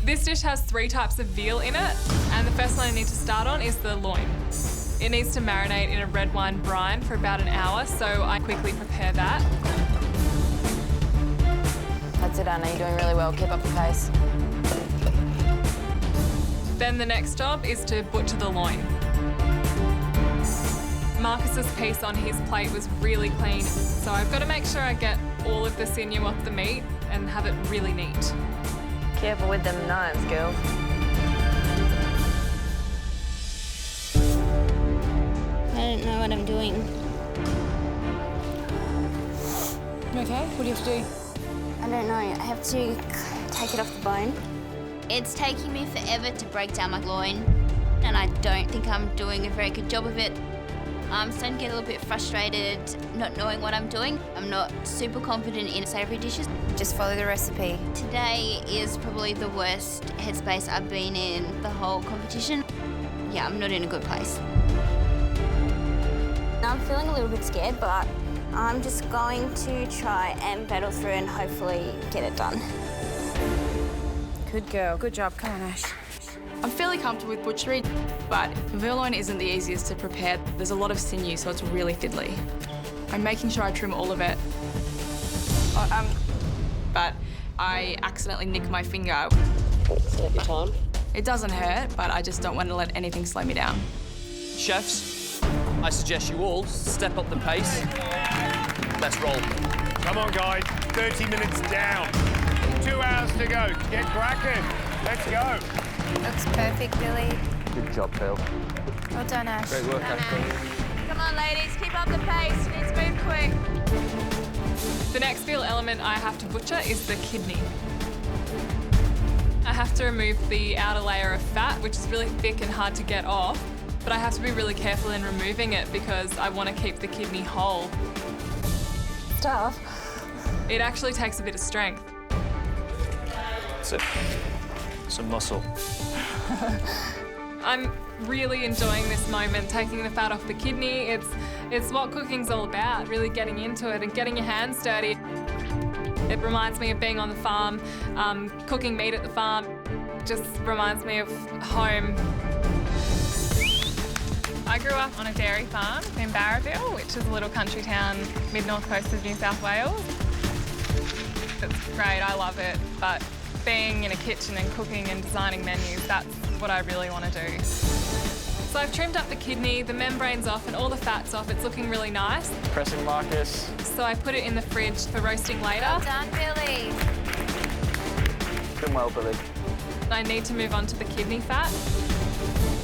This dish has 3 types of veal in it, and the first one I need to start on is the loin. It needs to marinate in a red wine brine for about an hour, so I quickly prepare that. That's it, Anna. You're doing really well. Keep up the pace. Then the next job is to butcher the loin. Marcus's piece on his plate was really clean, so I've got to make sure I get all of the sinew off the meat and have it really neat. Careful with them knives, girls. I don't know what I'm doing. You okay? What do you have to do? I don't know. I have to take it off the bone. It's taking me forever to break down my loin, and I don't think I'm doing a very good job of it. I'm starting to get a little bit frustrated, not knowing what I'm doing. I'm not super confident in savoury dishes. Just follow the recipe. Today is probably the worst headspace I've been in the whole competition. Yeah, I'm not in a good place. I'm feeling a little bit scared, but I'm just going to try and battle through and hopefully get it done. Good girl. Good job. Come on, Ash. I'm fairly comfortable with butchery, but veal loin isn't the easiest to prepare. There's a lot of sinew, so it's really fiddly. I'm making sure I trim all of it. But I accidentally nick my finger. Set your time. It doesn't hurt, but I just don't want to let anything slow me down. Chefs, I suggest you all step up the pace. Let's roll. Come on, guys. 30 minutes down. 2 hours to go. Get cracking. Let's go. Looks perfect, Billy. Good job, Bill. Well done, Ash. Great work, Ashley. Come on, ladies. Keep up the pace. You need to move quick. The next veal element I have to butcher is the kidney. I have to remove the outer layer of fat, which is really thick and hard to get off, but I have to be really careful in removing it because I want to keep the kidney whole. It's tough. It actually takes a bit of strength. That's it. Some muscle. I'm really enjoying this moment, taking the fat off the kidney. It's what cooking's all about, really getting into it and getting your hands dirty. It reminds me of being on the farm, cooking meat at the farm. Just reminds me of home. I grew up on a dairy farm in Barraville, which is a little country town mid-north coast of New South Wales. It's great, I love it, but being in a kitchen and cooking and designing menus, that's what I really want to do. So I've trimmed up the kidney, the membrane's off and all the fat's off. It's looking really nice. Pressing Marcus. So I put it in the fridge for roasting later. Well done, Billy. Doing well, Billy. I need to move on to the kidney fat.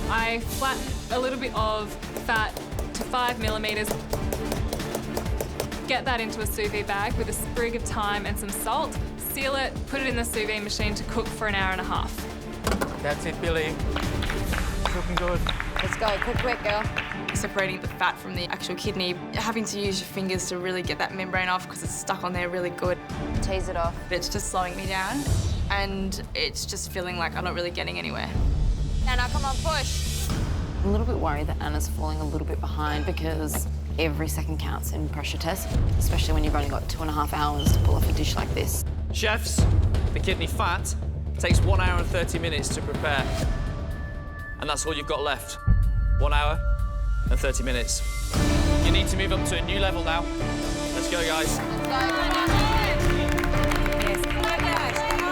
I flatten a little bit of fat to 5 millimetres. Get that into a sous vide bag with a sprig of thyme and some salt. Seal it, put it in the sous vide machine to cook for an hour and a half. That's it, Billy. Looking good. Let's go, cook quick, girl. Separating the fat from the actual kidney, having to use your fingers to really get that membrane off because it's stuck on there really good. Tease it off. It's just slowing me down and it's just feeling like I'm not really getting anywhere. Anna, come on, push. I'm a little bit worried that Anna's falling a little bit behind because every second counts in pressure tests, especially when you've only got 2.5 hours to pull off a dish like this. Chefs, the kidney fat takes 1 hour and 30 minutes to prepare. And that's all you've got left. 1 hour and 30 minutes. You need to move up to a new level now. Let's go, guys. Let's go. Yes, come on, guys, come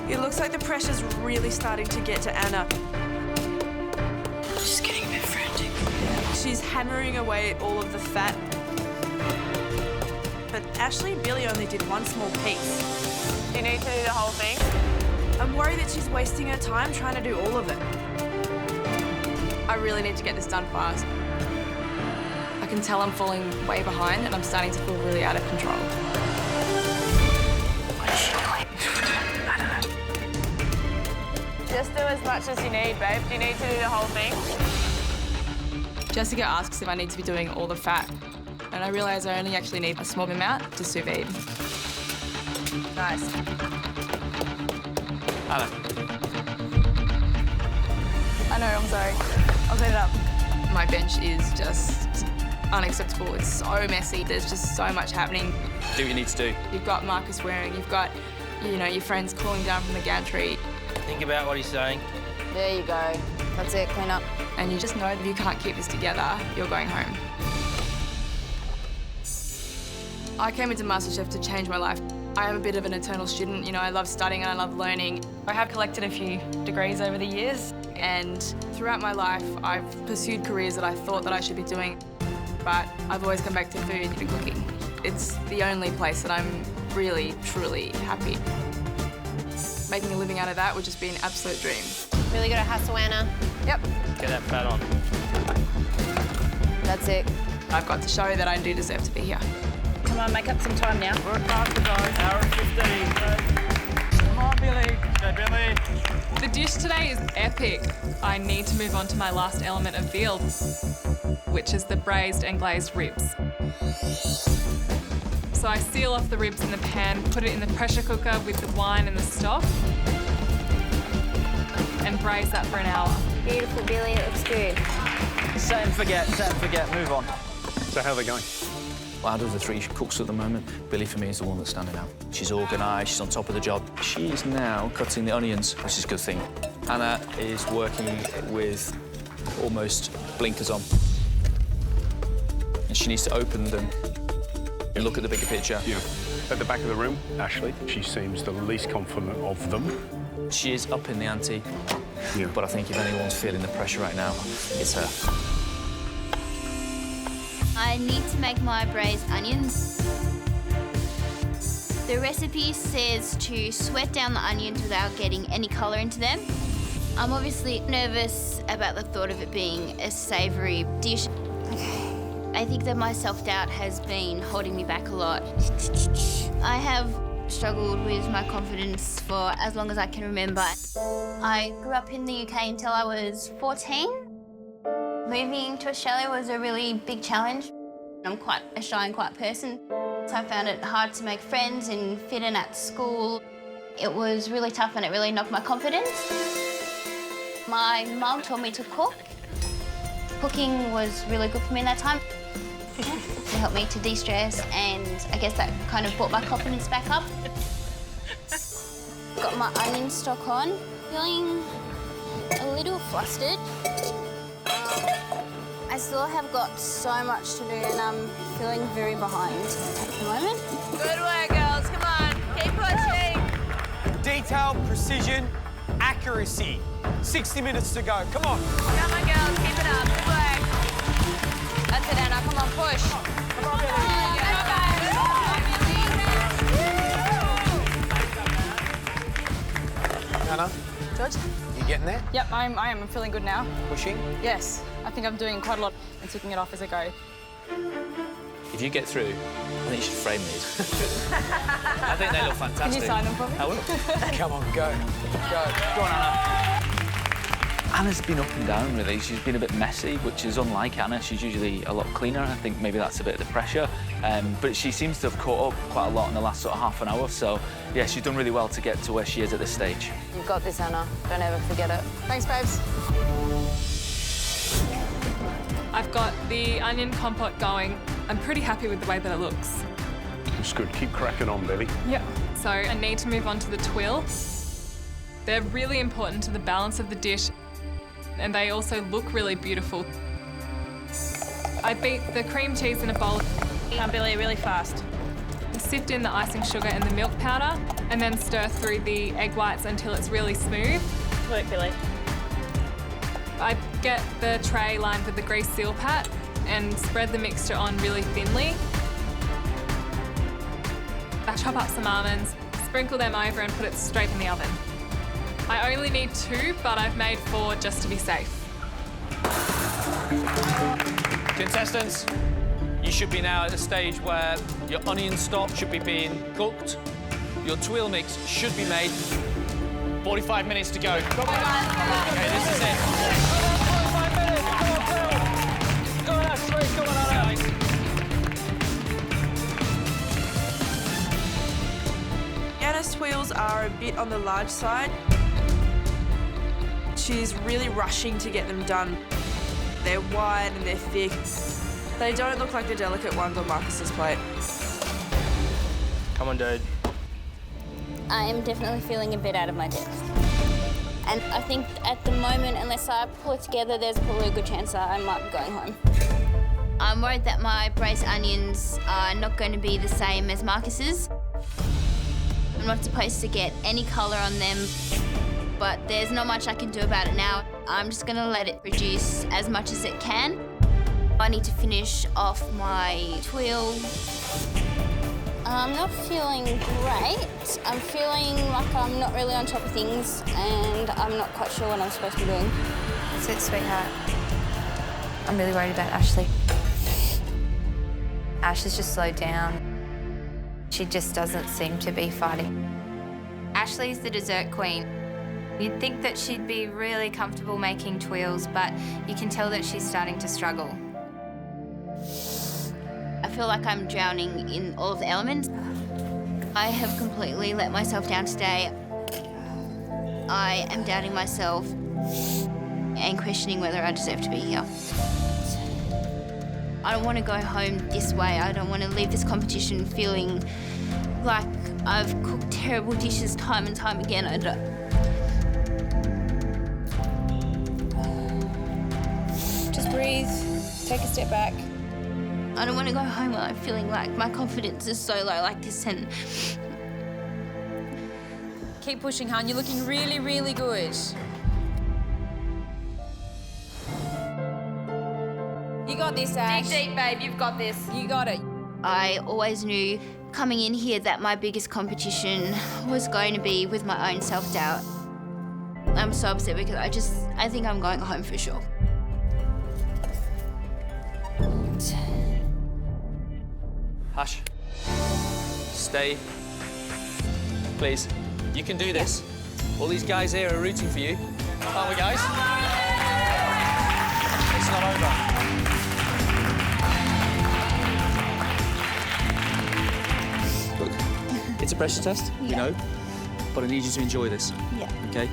on. It looks like the pressure's really starting to get to Anna. She's getting a bit frantic. She's hammering away at all of the fat. But Ashley and Billy only did one small piece. Do you need to do the whole thing? I'm worried that she's wasting her time trying to do all of it. I really need to get this done fast. I can tell I'm falling way behind and I'm starting to feel really out of control. What is she doing? I don't know. Just do as much as you need, babe. Do you need to do the whole thing? Jessica asks if I need to be doing all the fat, and I realise I only actually need a small amount to sous vide. Nice. Anna. I know, I'm sorry. I'll clean it up. My bench is just unacceptable. It's so messy. There's just so much happening. Do what you need to do. You've got Marcus Wareing, you've got, you know, your friends calling down from the gantry. Think about what he's saying. There you go. That's it, clean up. And you just know that if you can't keep this together, you're going home. I came into MasterChef to change my life. I am a bit of an eternal student. You know, I love studying and I love learning. I have collected a few degrees over the years, and throughout my life, I've pursued careers that I thought that I should be doing, but I've always come back to food and cooking. It's the only place that I'm really, truly happy. Making a living out of that would just be an absolute dream. Really got to hustle, Anna. Yep. Get that fat on. That's it. I've got to show that I do deserve to be here. Come on, make up some time now. Work hard to go. Hour and 15. Come on, Billy. Go, Billy. The dish today is epic. I need to move on to my last element of veal, which is the braised and glazed ribs. So I seal off the ribs in the pan, put it in the pressure cooker with the wine and the stock, and braise that for an hour. Beautiful, Billy. It looks good. Set and forget, move on. So how are they going? Well, out of the three cooks at the moment, Billy for me is the one that's standing out. She's organised, she's on top of the job. She is now cutting the onions, which is a good thing. Anna is working with almost blinkers on. And she needs to open them and look at the bigger picture. Yeah. At the back of the room, Ashley, she seems the least confident of them. She is up in the ante, yeah. But I think if anyone's feeling the pressure right now, it's her. I need to make my braised onions. The recipe says to sweat down the onions without getting any colour into them. I'm obviously nervous about the thought of it being a savoury dish. Okay. I think that my self-doubt has been holding me back a lot. I have struggled with my confidence for as long as I can remember. I grew up in the UK until I was 14. Moving to Australia was a really big challenge. I'm quite a shy and quiet person, so I found it hard to make friends and fit in at school. It was really tough and it really knocked my confidence. My mum taught me to cook. Cooking was really good for me in that time. It helped me to de-stress, and I guess that kind of brought my confidence back up. Got my onion stock on, feeling a little flustered. I still have got so much to do and I'm feeling very behind at the moment. Good work, girls. Come on, keep pushing. Detail, precision, accuracy. 60 minutes to go. Come on. Come on, girls. Keep it up. Good work. That's it, Anna. Come on, push. Come on, Anna, George? you getting there? Yep, I am. I'm feeling good now. Pushing? Yes, I think I'm doing quite a lot and ticking it off as I go. If you get through, I think you should frame these. I think they look fantastic. Can you sign them for me? I will. Come on, go. Go on, Anna. Anna's been up and down, really. She's been a bit messy, which is unlike Anna. She's usually a lot cleaner. I think maybe that's a bit of the pressure. But she seems to have caught up quite a lot in the last sort of half an hour. So, yeah, she's done really well to get to where she is at this stage. You've got this, Anna. Don't ever forget it. Thanks, babes. I've got the onion compote going. I'm pretty happy with the way that it looks. It's good. Keep cracking on, Belly. Yep. So I need to move on to the twill. They're really important to the balance of the dish, and they also look really beautiful. I beat the cream cheese in a bowl. Billy, really fast. Sift in the icing sugar and the milk powder, and then stir through the egg whites until it's really smooth. Work, Billy. I get the tray lined with the grease seal pat and spread the mixture on really thinly. I chop up some almonds, sprinkle them over and put it straight in the oven. I only need 2, but I've made 4 just to be safe. Contestants, you should be now at a stage where your onion stock should be being cooked, your twill mix should be made. 45 minutes to go. Come on. Okay, this is it. 45 minutes, go on, Ashley, go on, Anna. Anna's twills are a bit on the large side. She's really rushing to get them done. They're wide and they're thick. They don't look like the delicate ones on Marcus's plate. Come on, dude. I am definitely feeling a bit out of my depth. And I think at the moment, unless I pull it together, there's probably a good chance that I might be going home. I'm worried that my braised onions are not going to be the same as Marcus's. I'm not supposed to get any colour on them, but there's not much I can do about it now. I'm just going to let it reduce as much as it can. I need to finish off my twill. I'm not feeling great. I'm feeling like I'm not really on top of things and I'm not quite sure what I'm supposed to be doing. That's it, sweetheart. I'm really worried about Ashley. Ashley's just slowed down. She just doesn't seem to be fighting. Ashley's the dessert queen. You'd think that she'd be really comfortable making twills, but you can tell that she's starting to struggle. I feel like I'm drowning in all of the elements. I have completely let myself down today. I am doubting myself and questioning whether I deserve to be here. I don't want to go home this way. I don't want to leave this competition feeling like I've cooked terrible dishes time and time again. Just breathe, take a step back. I don't want to go home when I'm feeling like my confidence is so low like this and... Keep pushing, hon. You're looking really, really good. You got this, Ash. Deep, deep, babe. You've got this. You got it. I always knew coming in here that my biggest competition was going to be with my own self-doubt. I'm so upset because I think I'm going home for sure. Perfect. Hush. Stay. Please. You can do this. All these guys here are rooting for you. Aren't we, guys? It's not over. Look, it's a pressure test, you know, but I need you to enjoy this. Yeah. Okay?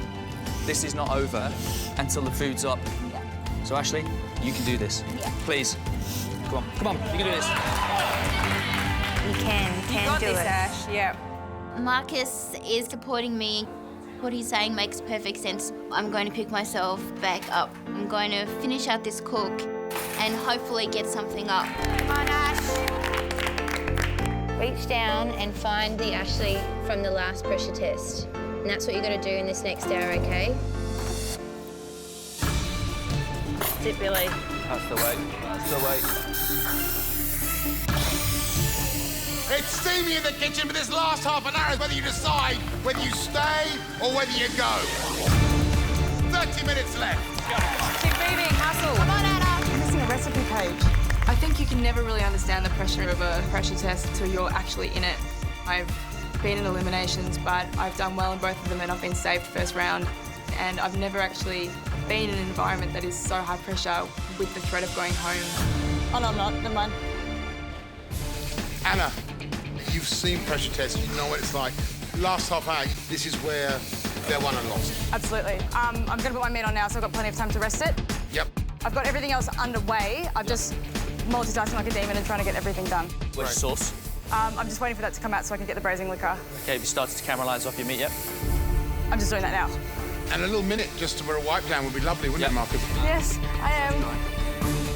This is not over until the food's up. Yeah. So, Ashley, you can do this. Yeah. Please. Come on, you can do this. You can do it. Ash. Yeah. Marcus is supporting me. What he's saying makes perfect sense. I'm going to pick myself back up. I'm going to finish out this cook and hopefully get something up. Come on, Ash. Reach down and find the Ashley from the last pressure test. And that's what you're going to do in this next hour, okay? That's it, Billy. That's the way. That's the way. It's steamy in the kitchen, but this last half an hour is whether you decide whether you stay or whether you go. 30 minutes left. Keep breathing, hustle. Come on, Anna. You're missing a recipe page. I think you can never really understand the pressure of a pressure test until you're actually in it. I've been in eliminations, but I've done well in both of them and I've been saved first round. And I've never actually been in an environment that is so high pressure with the threat of going home. Oh, no, I'm not. Never mind. Anna, you've seen pressure tests, you know what it's like. Last half hour, this is where they're won and lost. Absolutely. I'm going to put my meat on now, so I've got plenty of time to rest it. Yep. I've got everything else underway. I've just multitasking like a demon and trying to get everything done. Where's your sauce? I'm just waiting for that to come out so I can get the braising liquor. Okay, have you started to caramelise off your meat yet? I'm just doing that now. And a little minute just for a wipe down would be lovely, wouldn't it, Marcus? Yes, I am.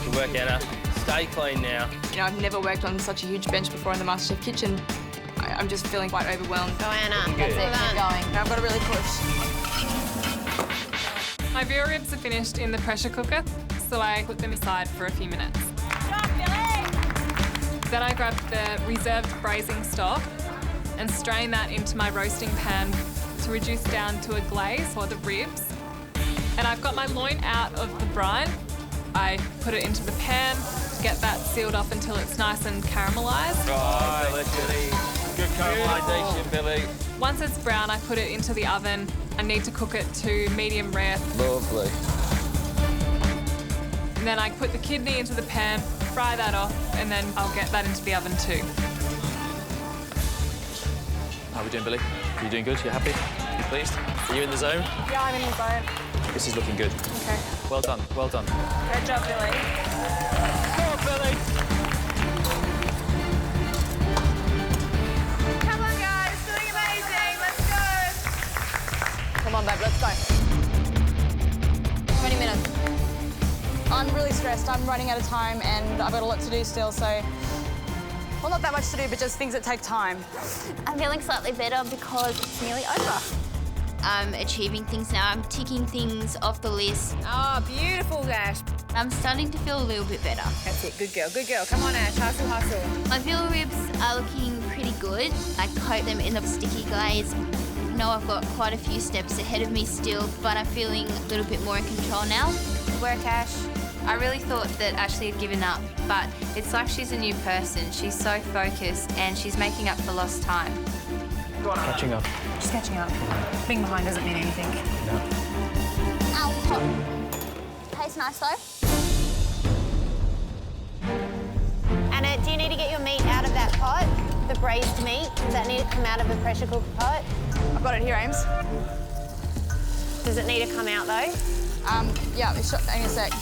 Good work, Anna. Stay clean now. You know, I've never worked on such a huge bench before in the MasterChef kitchen. I'm just feeling quite overwhelmed. Go, Anna. That's it. Keep going. Now I've got to really push. My veal ribs are finished in the pressure cooker, so I put them aside for a few minutes. Then I grabbed the reserved braising stock and strain that into my roasting pan to reduce down to a glaze for the ribs. And I've got my loin out of the brine. I put it into the pan to get that sealed off until it's nice and caramelised. Right, Billy. Good caramelisation, Billy. Once it's brown, I put it into the oven. I need to cook it to medium rare. Lovely. And then I put the kidney into the pan, fry that off, and then I'll get that into the oven too. How are we doing, Billy? Are you doing good? You happy? You pleased? Are you in the zone? Yeah, I'm in the zone. This is looking good. Okay. Well done, well done. Good job, Billy. Go on, Billy. Come on, guys. Doing amazing. Let's go. Come on, babe. Let's go. 20 minutes. I'm really stressed. I'm running out of time and I've got a lot to do still, so... Well, not that much to do, but just things that take time. I'm feeling slightly better because it's nearly over. I'm achieving things now. I'm ticking things off the list. Oh, beautiful, Ash. I'm starting to feel a little bit better. That's it. Good girl. Good girl. Come on, Ash. Hustle, hustle. My veal ribs are looking pretty good. I coat them in the sticky glaze. I know I've got quite a few steps ahead of me still, but I'm feeling a little bit more in control now. Good work, Ash. I really thought that Ashley had given up, but it's like she's a new person. She's so focused and she's making up for lost time. Catching up. Just catching up. Being behind doesn't mean anything. Ow, hot. Tastes nice though. Anna, do you need to get your meat out of that pot? The braised meat? Does that need to come out of the pressure cooker pot? I've got it here, Ames. Does it need to come out though? Yeah, hang on a sec.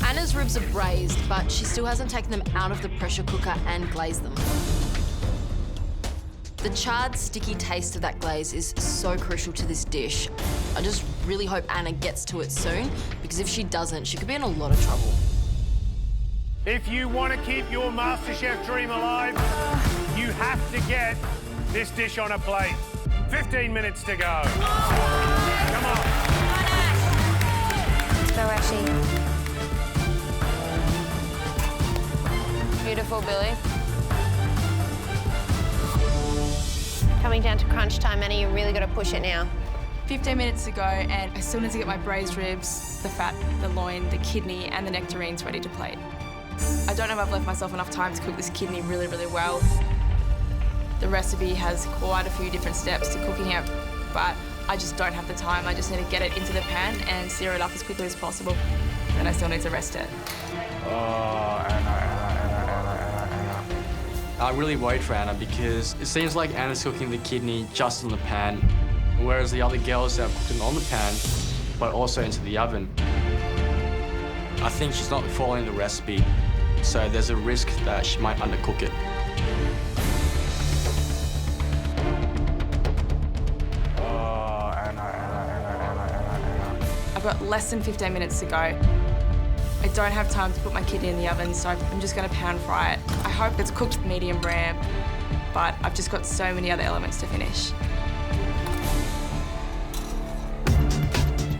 Anna's ribs are braised, but she still hasn't taken them out of the pressure cooker and glazed them. The charred, sticky taste of that glaze is so crucial to this dish. I just really hope Anna gets to it soon, because if she doesn't, she could be in a lot of trouble. If you want to keep your MasterChef dream alive, you have to get this dish on a plate. 15 minutes to go. Come on. Go, Ashy. Beautiful, Billy. Coming down to crunch time, Anna, you really got to push it now. 15 minutes to go, and I still need to get my braised ribs, the fat, the loin, the kidney, and the nectarines ready to plate. I don't know if I've left myself enough time to cook this kidney really, really well. The recipe has quite a few different steps to cooking it, but I just don't have the time. I just need to get it into the pan and sear it up as quickly as possible. And I still need to rest it. Oh, Anna. I'm really worried for Anna because it seems like Anna's cooking the kidney just in the pan, whereas the other girls have cooked it on the pan, but also into the oven. I think she's not following the recipe, so there's a risk that she might undercook it. Oh, Anna. I've got less than 15 minutes to go. I don't have time to put my kidney in the oven, so I'm just going to pan fry it. I hope it's cooked medium rare, but I've just got so many other elements to finish.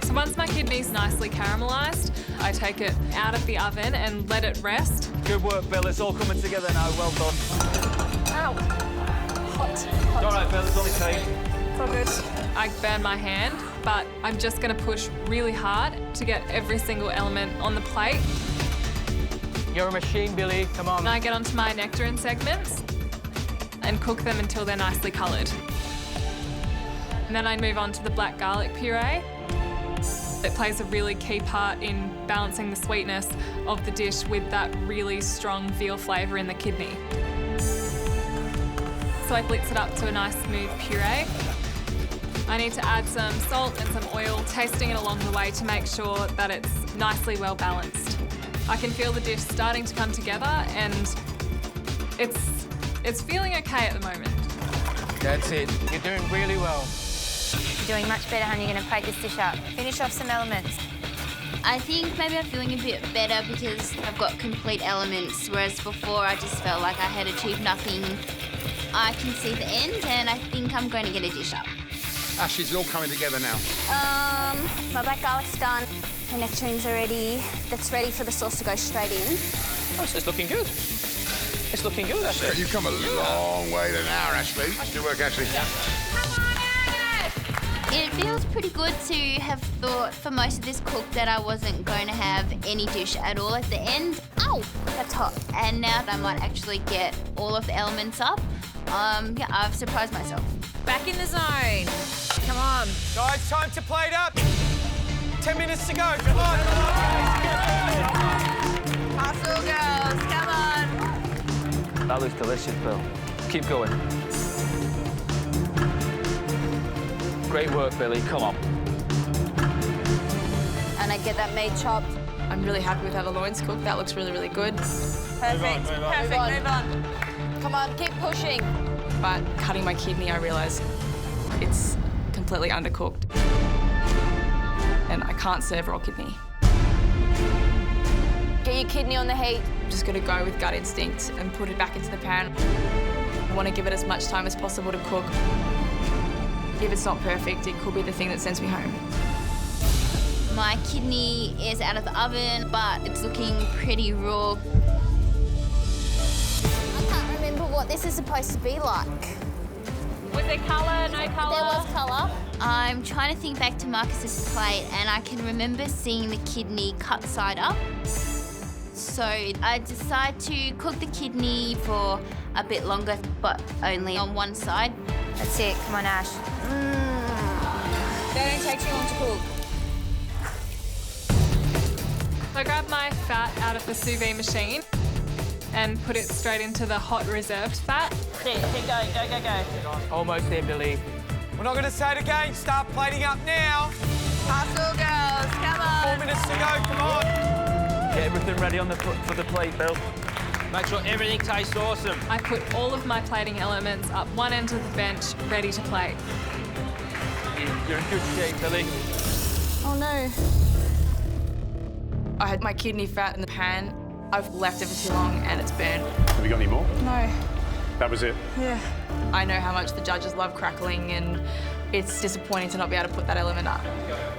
So once my kidney's nicely caramelised, I take it out of the oven and let it rest. Good work, Bill. It's all coming together now. Well done. Ow! Hot. It's all right, Bill. It's only tape. It's all good. I burn my hand, but I'm just going to push really hard to get every single element on the plate. You're a machine, Billy. Come on. And I get onto my nectarine segments and cook them until they're nicely coloured. And then I move on to the black garlic puree. It plays a really key part in balancing the sweetness of the dish with that really strong veal flavour in the kidney. So I blitz it up to a nice smooth puree. I need to add some salt and some oil, tasting it along the way to make sure that it's nicely well balanced. I can feel the dish starting to come together and it's feeling okay at the moment. That's it. You're doing really well. You're doing much better, hon. You're going to plate this dish up. Finish off some elements. I think maybe I'm feeling a bit better because I've got complete elements, whereas before I just felt like I had achieved nothing. I can see the end and I think I'm going to get a dish up. Ash, is it all coming together now? My black garlic's done. The nectarine's already. That's ready for the sauce to go straight in. Oh, so it's looking good. It's looking good, Ashley. You've come a long way to now, Ashley. Good work, Ashley. It feels pretty good to have thought for most of this cook that I wasn't going to have any dish at all at the end. Ow, that's hot. And now that I might actually get all of the elements up, yeah, I've surprised myself. Back in the zone. Come on. Guys, time to plate up. 10 minutes to go. Come on. Hustle, girls. Come on. That looks delicious, Bill. Keep going. Great work, Billy. Come on. And I get that meat chopped. I'm really happy with how the loin's cooked. That looks really, really good. Perfect. Move on. Come on, keep pushing. But cutting my kidney, I realise it's completely undercooked. And I can't serve raw kidney. Get your kidney on the heat. I'm just going to go with gut instinct and put it back into the pan. I want to give it as much time as possible to cook. If it's not perfect, it could be the thing that sends me home. My kidney is out of the oven, but it's looking pretty raw. I can't remember what this is supposed to be like. Was there colour, no colour? There was colour. I'm trying to think back to Marcus's plate and I can remember seeing the kidney cut side up. So I decided to cook the kidney for a bit longer, but only on one side. That's it. Come on, Ash. They don't take too long to cook. So I grab my fat out of the sous vide machine and put it straight into the hot reserved fat. Keep going, go. Almost there, Billy. We're not going to say it again. Start plating up now. Hustle, girls. Come on. 4 minutes to go. Come on. Get everything ready for the plate, Bill. Make sure everything tastes awesome. I put all of my plating elements up one end of the bench, ready to plate. You're in good shape, Billy. Oh no. I had my kidney fat in the pan. I've left it for too long and it's burnt. Have you got any more? No. That was it? Yeah. I know how much the judges love crackling and it's disappointing to not be able to put that element up.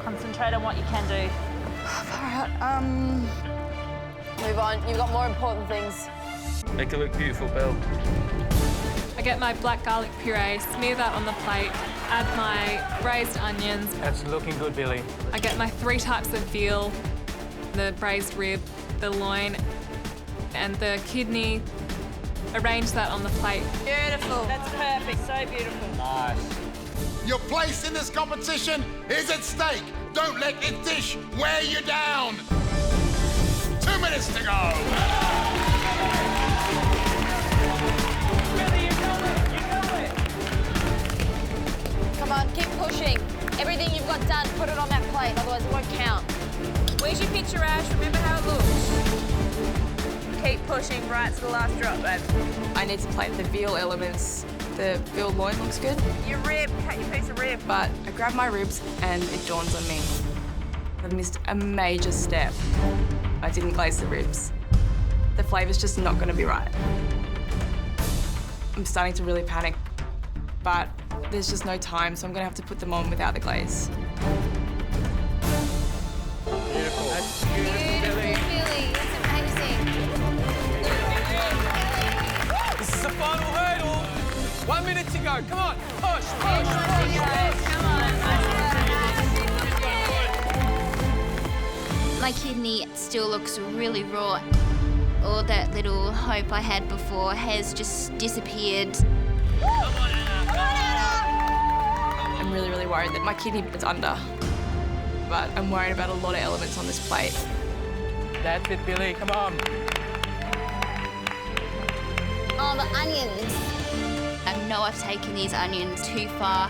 Concentrate on what you can do. Far out. Move on. You've got more important things. Make it look beautiful, Bill. I get my black garlic puree, smear that on the plate, add my braised onions. That's looking good, Billy. I get my 3 types of veal, the braised rib, the loin, and the kidney, arrange that on the plate. Beautiful. That's perfect. So beautiful. Nice. Your place in this competition is at stake. Don't let this dish wear you down. 2 minutes to go. Come on, keep pushing. Everything you've got done, put it on that plate, otherwise it won't count. Where's your picture, Ash? Remember how it looks. Keep pushing right to the last drop, babe. I need to plate the veal elements. The veal loin looks good. Your rib, cut your piece of rib. But I grab my ribs and it dawns on me. I've missed a major step. I didn't glaze the ribs. The flavour's just not going to be right. I'm starting to really panic, but there's just no time, so I'm going to have to put them on without the glaze. Beautiful. That's beautiful, Billy. That's amazing. This is the final hurdle. 1 minute to go. Come on, push, push, Come on. My kidney still looks really raw. All that little hope I had before has just disappeared. I'm really, really worried that my kidney is under. But I'm worried about a lot of elements on this plate. That's it, Billy. Come on. Oh, the onions. I know I've taken these onions too far.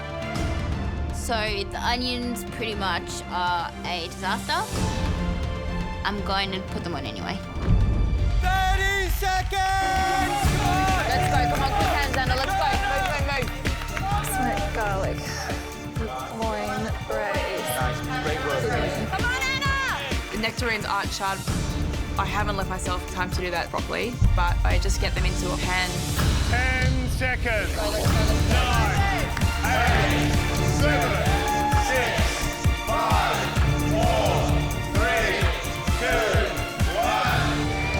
So the onions pretty much are a disaster. I'm going to put them on anyway. 30 seconds! Let's go, come on, quick hands, Anna, let's go. Move. Smoked garlic, loin, braised. Nice, great work. Come on, Anna! The nectarines aren't charred. I haven't left myself time to do that properly, but I just get them into a pan. 10 seconds. Let's go. 9, 8, 7, 6, 5, 4, 3, 2, 1.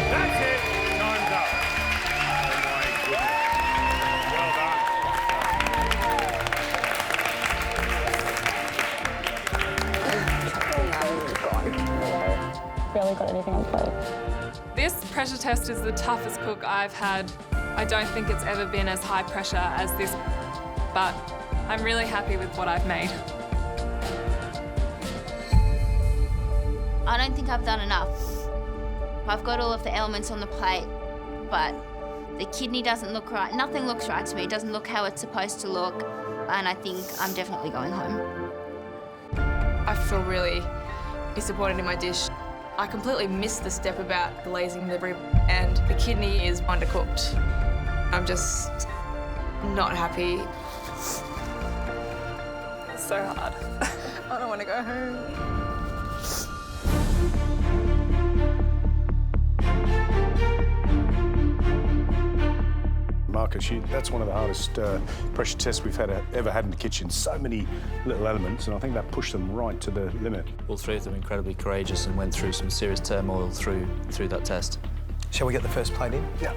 That's it. Time's up. Oh my goodness. Well done. Barely got anything on the plate. This pressure test is the toughest cook I've had. I don't think it's ever been as high pressure as this, but I'm really happy with what I've made. I don't think I've done enough. I've got all of the elements on the plate, but the kidney doesn't look right. Nothing looks right to me. It doesn't look how it's supposed to look, and I think I'm definitely going home. I feel really disappointed in my dish. I completely missed the step about glazing the rib, and the kidney is undercooked. I'm just not happy. It's so hard. I don't want to go home. Marcus, that's one of the hardest pressure tests we've ever had in the kitchen. So many little elements, and I think that pushed them right to the limit. All three of them incredibly courageous and went through some serious turmoil through that test. Shall we get the first plate in? Yeah.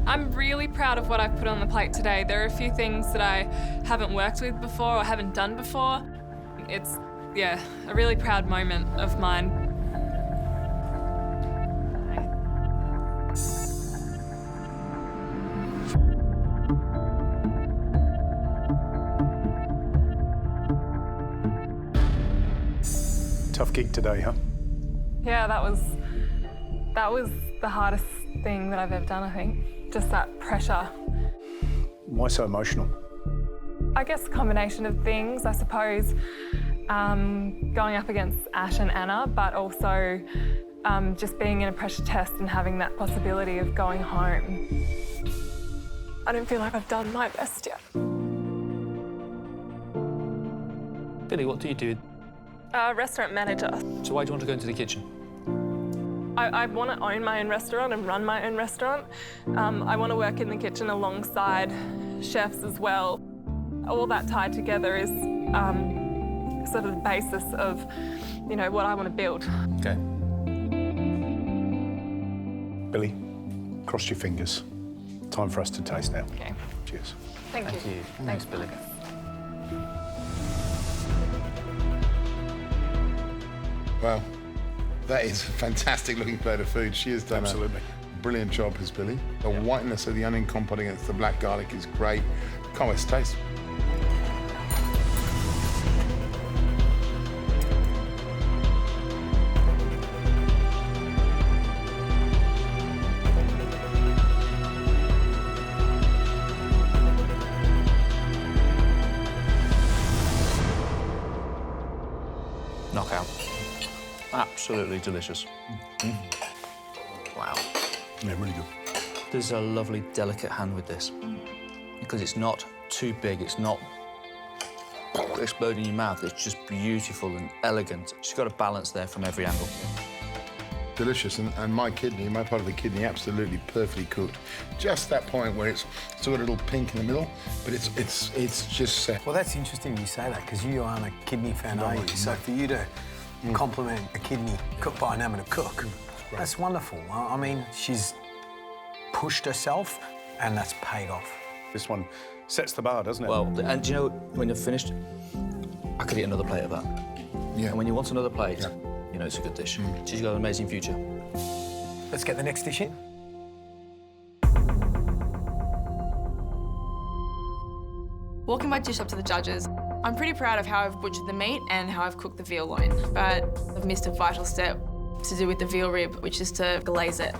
I'm really proud of what I've put on the plate today. There are a few things that I haven't worked with before or haven't done before. It's, yeah, a really proud moment of mine. Tough gig today, huh? Yeah, that was the hardest thing that I've ever done, I think. Just that pressure. Why so emotional? I guess a combination of things, I suppose. Going up against Ash and Anna, but also just being in a pressure test and having that possibility of going home. I don't feel like I've done my best yet. Billy, what do you do? Restaurant manager. So why do you want to go into the kitchen? I want to own my own restaurant and run my own restaurant. I want to work in the kitchen alongside chefs as well. All that tied together is sort of the basis of, you know, what I want to build. Okay. Billy, cross your fingers. Time for us to taste now. Okay. Cheers. Thank you. Thanks, Billy. Well, That is a fantastic looking plate of food. She has done a brilliant job, has Billy. The whiteness of the onion compote against the black garlic is great. Can't wait to taste. Knockout. Absolutely delicious. Wow. Yeah, really good. There's a lovely, delicate hand with this. Because it's not too big, it's not exploding in your mouth, it's just beautiful and elegant. She's got a balance there from every angle. Delicious, and my part of the kidney, absolutely perfectly cooked. Just that point where it's sort of a little pink in the middle, but it's just set. Well, that's interesting you say that, because you aren't a kidney fan, are you? So for you to compliment a kidney cooked by an amateur cook, that's wonderful. I mean, she's pushed herself, and that's paid off. This one sets the bar, doesn't it? Well, and do you know, when you're finished, I could eat another plate of that. Yeah. And when you want another plate, you know it's a good dish. She's got an amazing future. Let's get the next dish in. Walking my dish up to the judges, I'm pretty proud of how I've butchered the meat and how I've cooked the veal loin, but I've missed a vital step to do with the veal rib, which is to glaze it.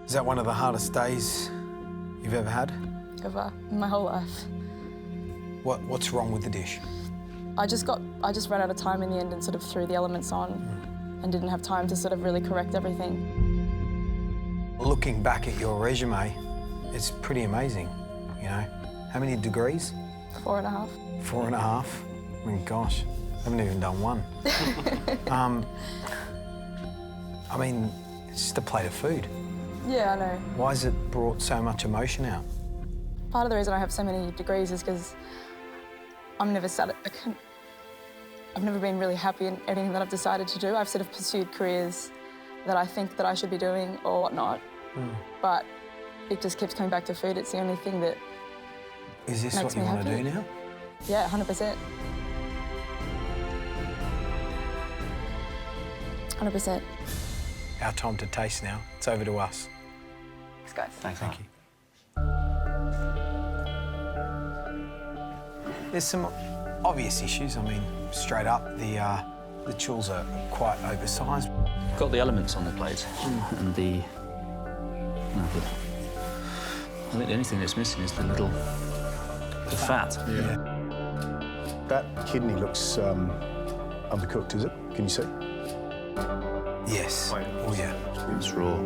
Is that one of the hardest days you've ever had? Ever, in my whole life. What's wrong with the dish? I just ran out of time in the end and sort of threw the elements on and didn't have time to sort of really correct everything. Looking back at your resume, it's pretty amazing, you know. How many degrees? 4.5. 4.5? I mean, gosh, I haven't even done one. I mean, it's just a plate of food. Yeah, I know. Why has it brought so much emotion out? Part of the reason I have so many degrees is because I've never been really happy in anything that I've decided to do. I've sort of pursued careers that I think that I should be doing or whatnot, but it just keeps coming back to food. It's the only thing that Is this makes what you me want to happy. do now? Yeah, 100%. 100%. Our time to taste now. It's over to us. Thanks, guys. Thank you. There's some obvious issues. I mean, straight up, the chulls are quite oversized. Got the elements on the plate, and the I think the only thing that's missing is the fat. Yeah. That kidney looks undercooked, is it? Can you see? Yes. Oh, yeah. It's raw.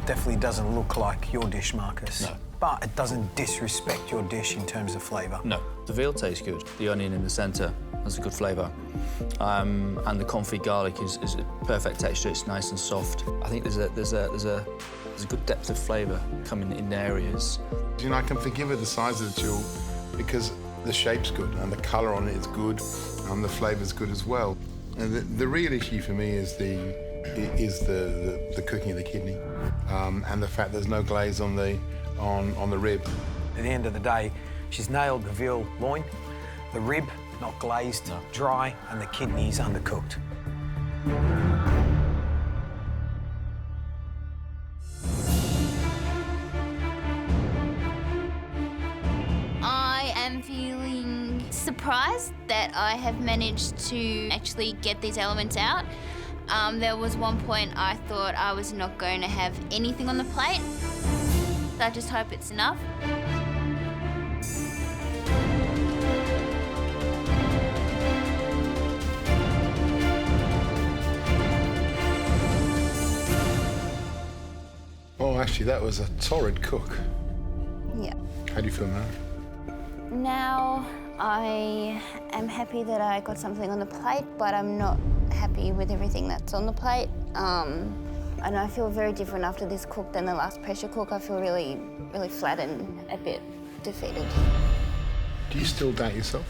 Definitely doesn't look like your dish, Marcus. No. But it doesn't disrespect your dish in terms of flavour. No, the veal tastes good. The onion in the centre has a good flavour. And the confit garlic is a perfect texture. It's nice and soft. I think there's a good depth of flavour coming in areas. You know, I can forgive her the size of the chul because the shape's good and the colour on it is good and the flavour's good as well. And the real issue for me is the cooking of the kidney and the fact there's no glaze on the rib. At the end of the day, she's nailed the veal loin, the rib not glazed, dry, and the kidneys undercooked. I am feeling surprised that I have managed to actually get these elements out. There was one point I thought I was not going to have anything on the plate. I just hope it's enough. Oh, actually, that was a torrid cook. Yeah. How do you feel now? Now I am happy that I got something on the plate, but I'm not happy with everything that's on the plate. And I feel very different after this cook than the last pressure cook. I feel really, really flat and a bit defeated. Do you still doubt yourself?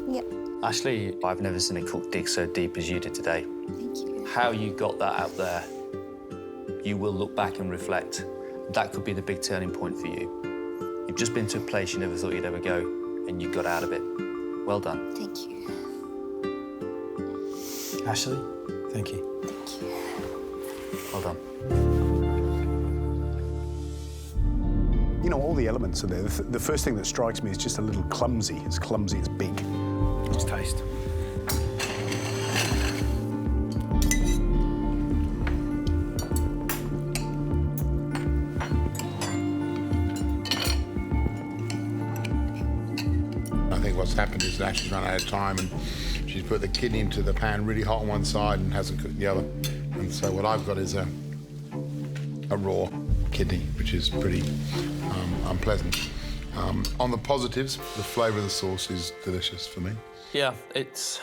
Yep. Ashley, I've never seen a cook dig so deep as you did today. Thank you. How you got that out there, you will look back and reflect. That could be the big turning point for you. You've just been to a place you never thought you'd ever go, and you got out of it. Well done. Thank you. Ashley, thank you. Thank you. Well done. You know, all the elements are there. The first thing that strikes me is just a little clumsy. It's clumsy, it's big. Let's taste. I think what's happened is that Ashley's run out of time and she's put the kidney into the pan really hot on one side and hasn't cooked the other. And so what I've got is a raw kidney, which is pretty unpleasant. On the positives, the flavour of the sauce is delicious for me. Yeah, it's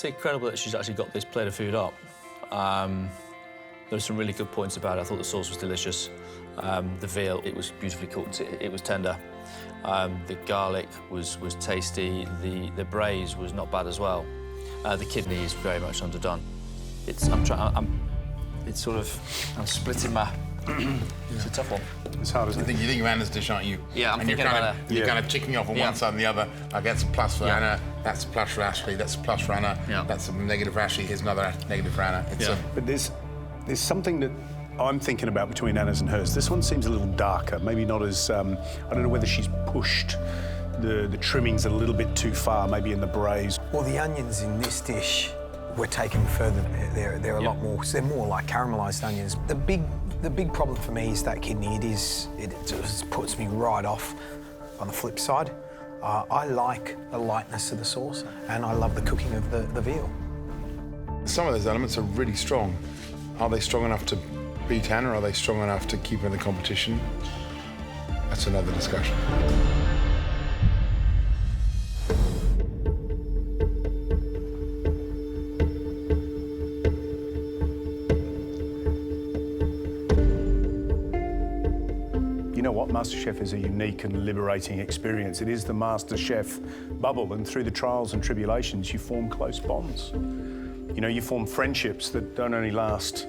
incredible that she's actually got this plate of food up. There were some really good points about it. I thought the sauce was delicious. The veal, it was beautifully cooked. It was tender. The garlic was tasty. The braise was not bad as well. The kidney is very much underdone. I'm splitting my. It's a tough one. It's hard, isn't it? You think of Anna's dish, aren't you? Yeah, I'm and thinking about it. You're kind of ticking off on one side and the other. I get some plus for Anna, that's a plus for Ashley, that's a plus for Anna, that's a negative for Ashley, here's another negative for Anna. But there's something that I'm thinking about between Anna's and hers. This one seems a little darker, maybe not as... I don't know whether she's pushed the trimmings a little bit too far, maybe in the braise. Well, the onions in this dish were taken further. They're a lot more... They're more like caramelised onions. The big problem for me is that kidney. It just puts me right off. On the flip side, I like the lightness of the sauce and I love the cooking of the veal. Some of those elements are really strong. Are they strong enough to beat Anna? Are they strong enough to keep her in the competition? That's another discussion. You know what? MasterChef is a unique and liberating experience. It is the MasterChef bubble, and through the trials and tribulations, you form close bonds. You know, you form friendships that don't only last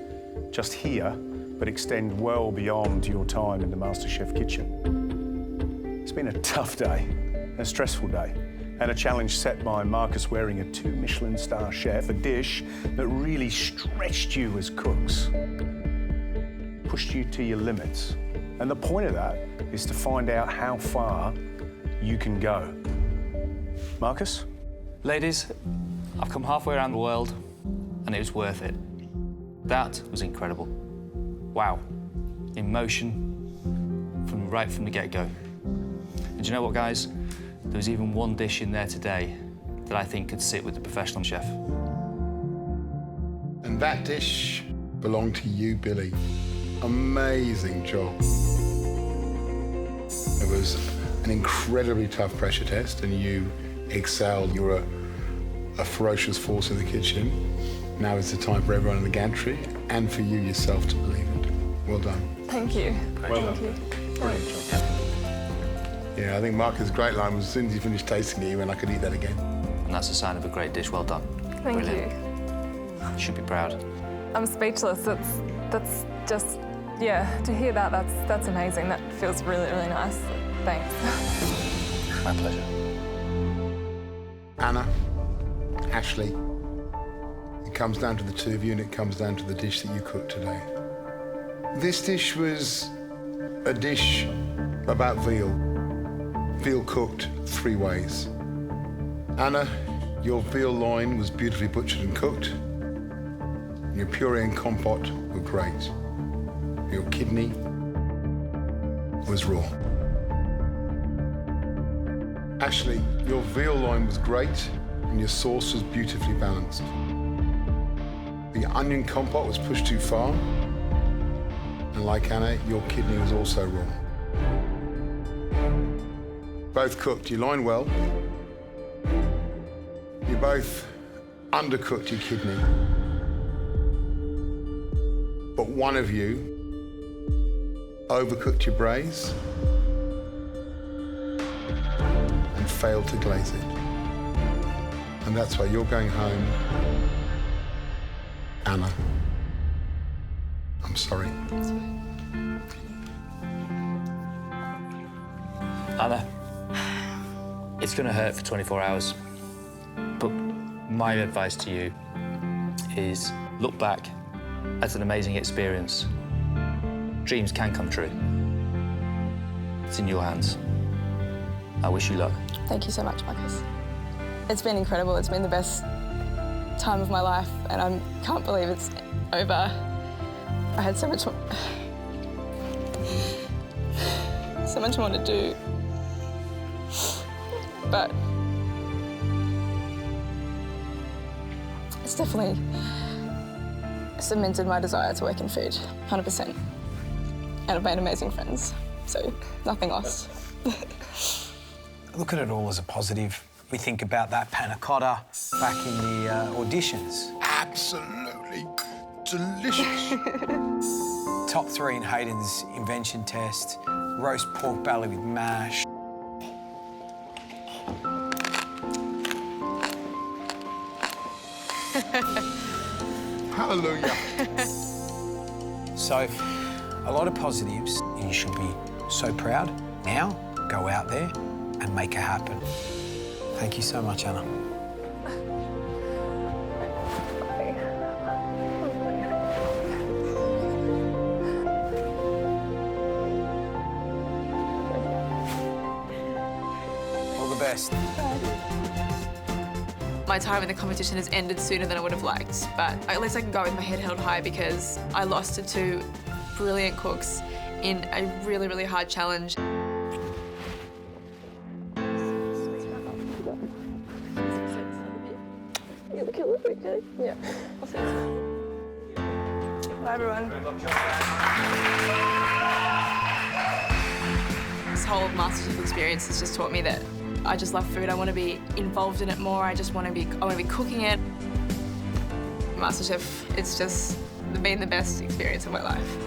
just here, but extend well beyond your time in the MasterChef kitchen. It's been a tough day, a stressful day, and a challenge set by Marcus Wareing, a 2 Michelin-starred chef, a dish that really stretched you as cooks, pushed you to your limits. And the point of that is to find out how far you can go. Marcus? Ladies, I've come halfway around the world and it was worth it. That was incredible. Wow. Emotion right from the get-go. And do you know what, guys? There was even one dish in there today that I think could sit with the professional chef. And that dish belonged to you, Billy. Amazing job. It was an incredibly tough pressure test and you excelled. You were a ferocious force in the kitchen. Now is the time for everyone in the gantry and for you yourself to believe it. Well done. Thank you. Well Thank done. you. Brilliant job. Yeah, I think Marcus' great line was, as soon as you finished tasting it, he went, I could eat that again. And that's a sign of a great dish. Well done. Thank Brilliant. You should be proud. I'm speechless. That's just, yeah, to hear that, that's amazing. That feels really, really nice. Thanks. My pleasure. Anna, Ashley, it comes down to the two of you and it comes down to the dish that you cooked today. This dish was a dish about veal. Veal cooked 3 ways. Anna, your veal loin was beautifully butchered and cooked. Your puree and compote were great. Your kidney was raw. Ashley, your veal loin was great and your sauce was beautifully balanced. The onion compote was pushed too far. And like Anna, your kidney was also raw. both cooked your loin well. You both undercooked your kidney. But one of you overcooked your braise and failed to glaze it. And that's why you're going home. Anna, I'm sorry. Anna, it's going to hurt for 24 hours. But my advice to you is look back at an amazing experience. Dreams can come true. It's in your hands. I wish you luck. Thank you so much, Marcus. It's been incredible. It's been the best time of my life, and I can't believe it's over. I had so much more to do, but it's definitely cemented my desire to work in food, 100%. And I've made amazing friends, so nothing lost. Look at it all as a positive. We think about that panna cotta back in the auditions. Absolutely delicious. Top 3 in Hayden's Invention Test, roast pork belly with mash. Hallelujah. So, a lot of positives, and you should be so proud. Now, go out there and make it happen. Thank you so much, Anna. All the best. My time in the competition has ended sooner than I would have liked, but at least I can go with my head held high because I lost to 2 brilliant cooks in a really, really hard challenge. You'll kill it, okay? Yeah. I'll say so. Bye, everyone. This whole MasterChef experience has just taught me that I just love food. I want to be involved in it more. I want to be cooking it. MasterChef, it's just been the best experience of my life.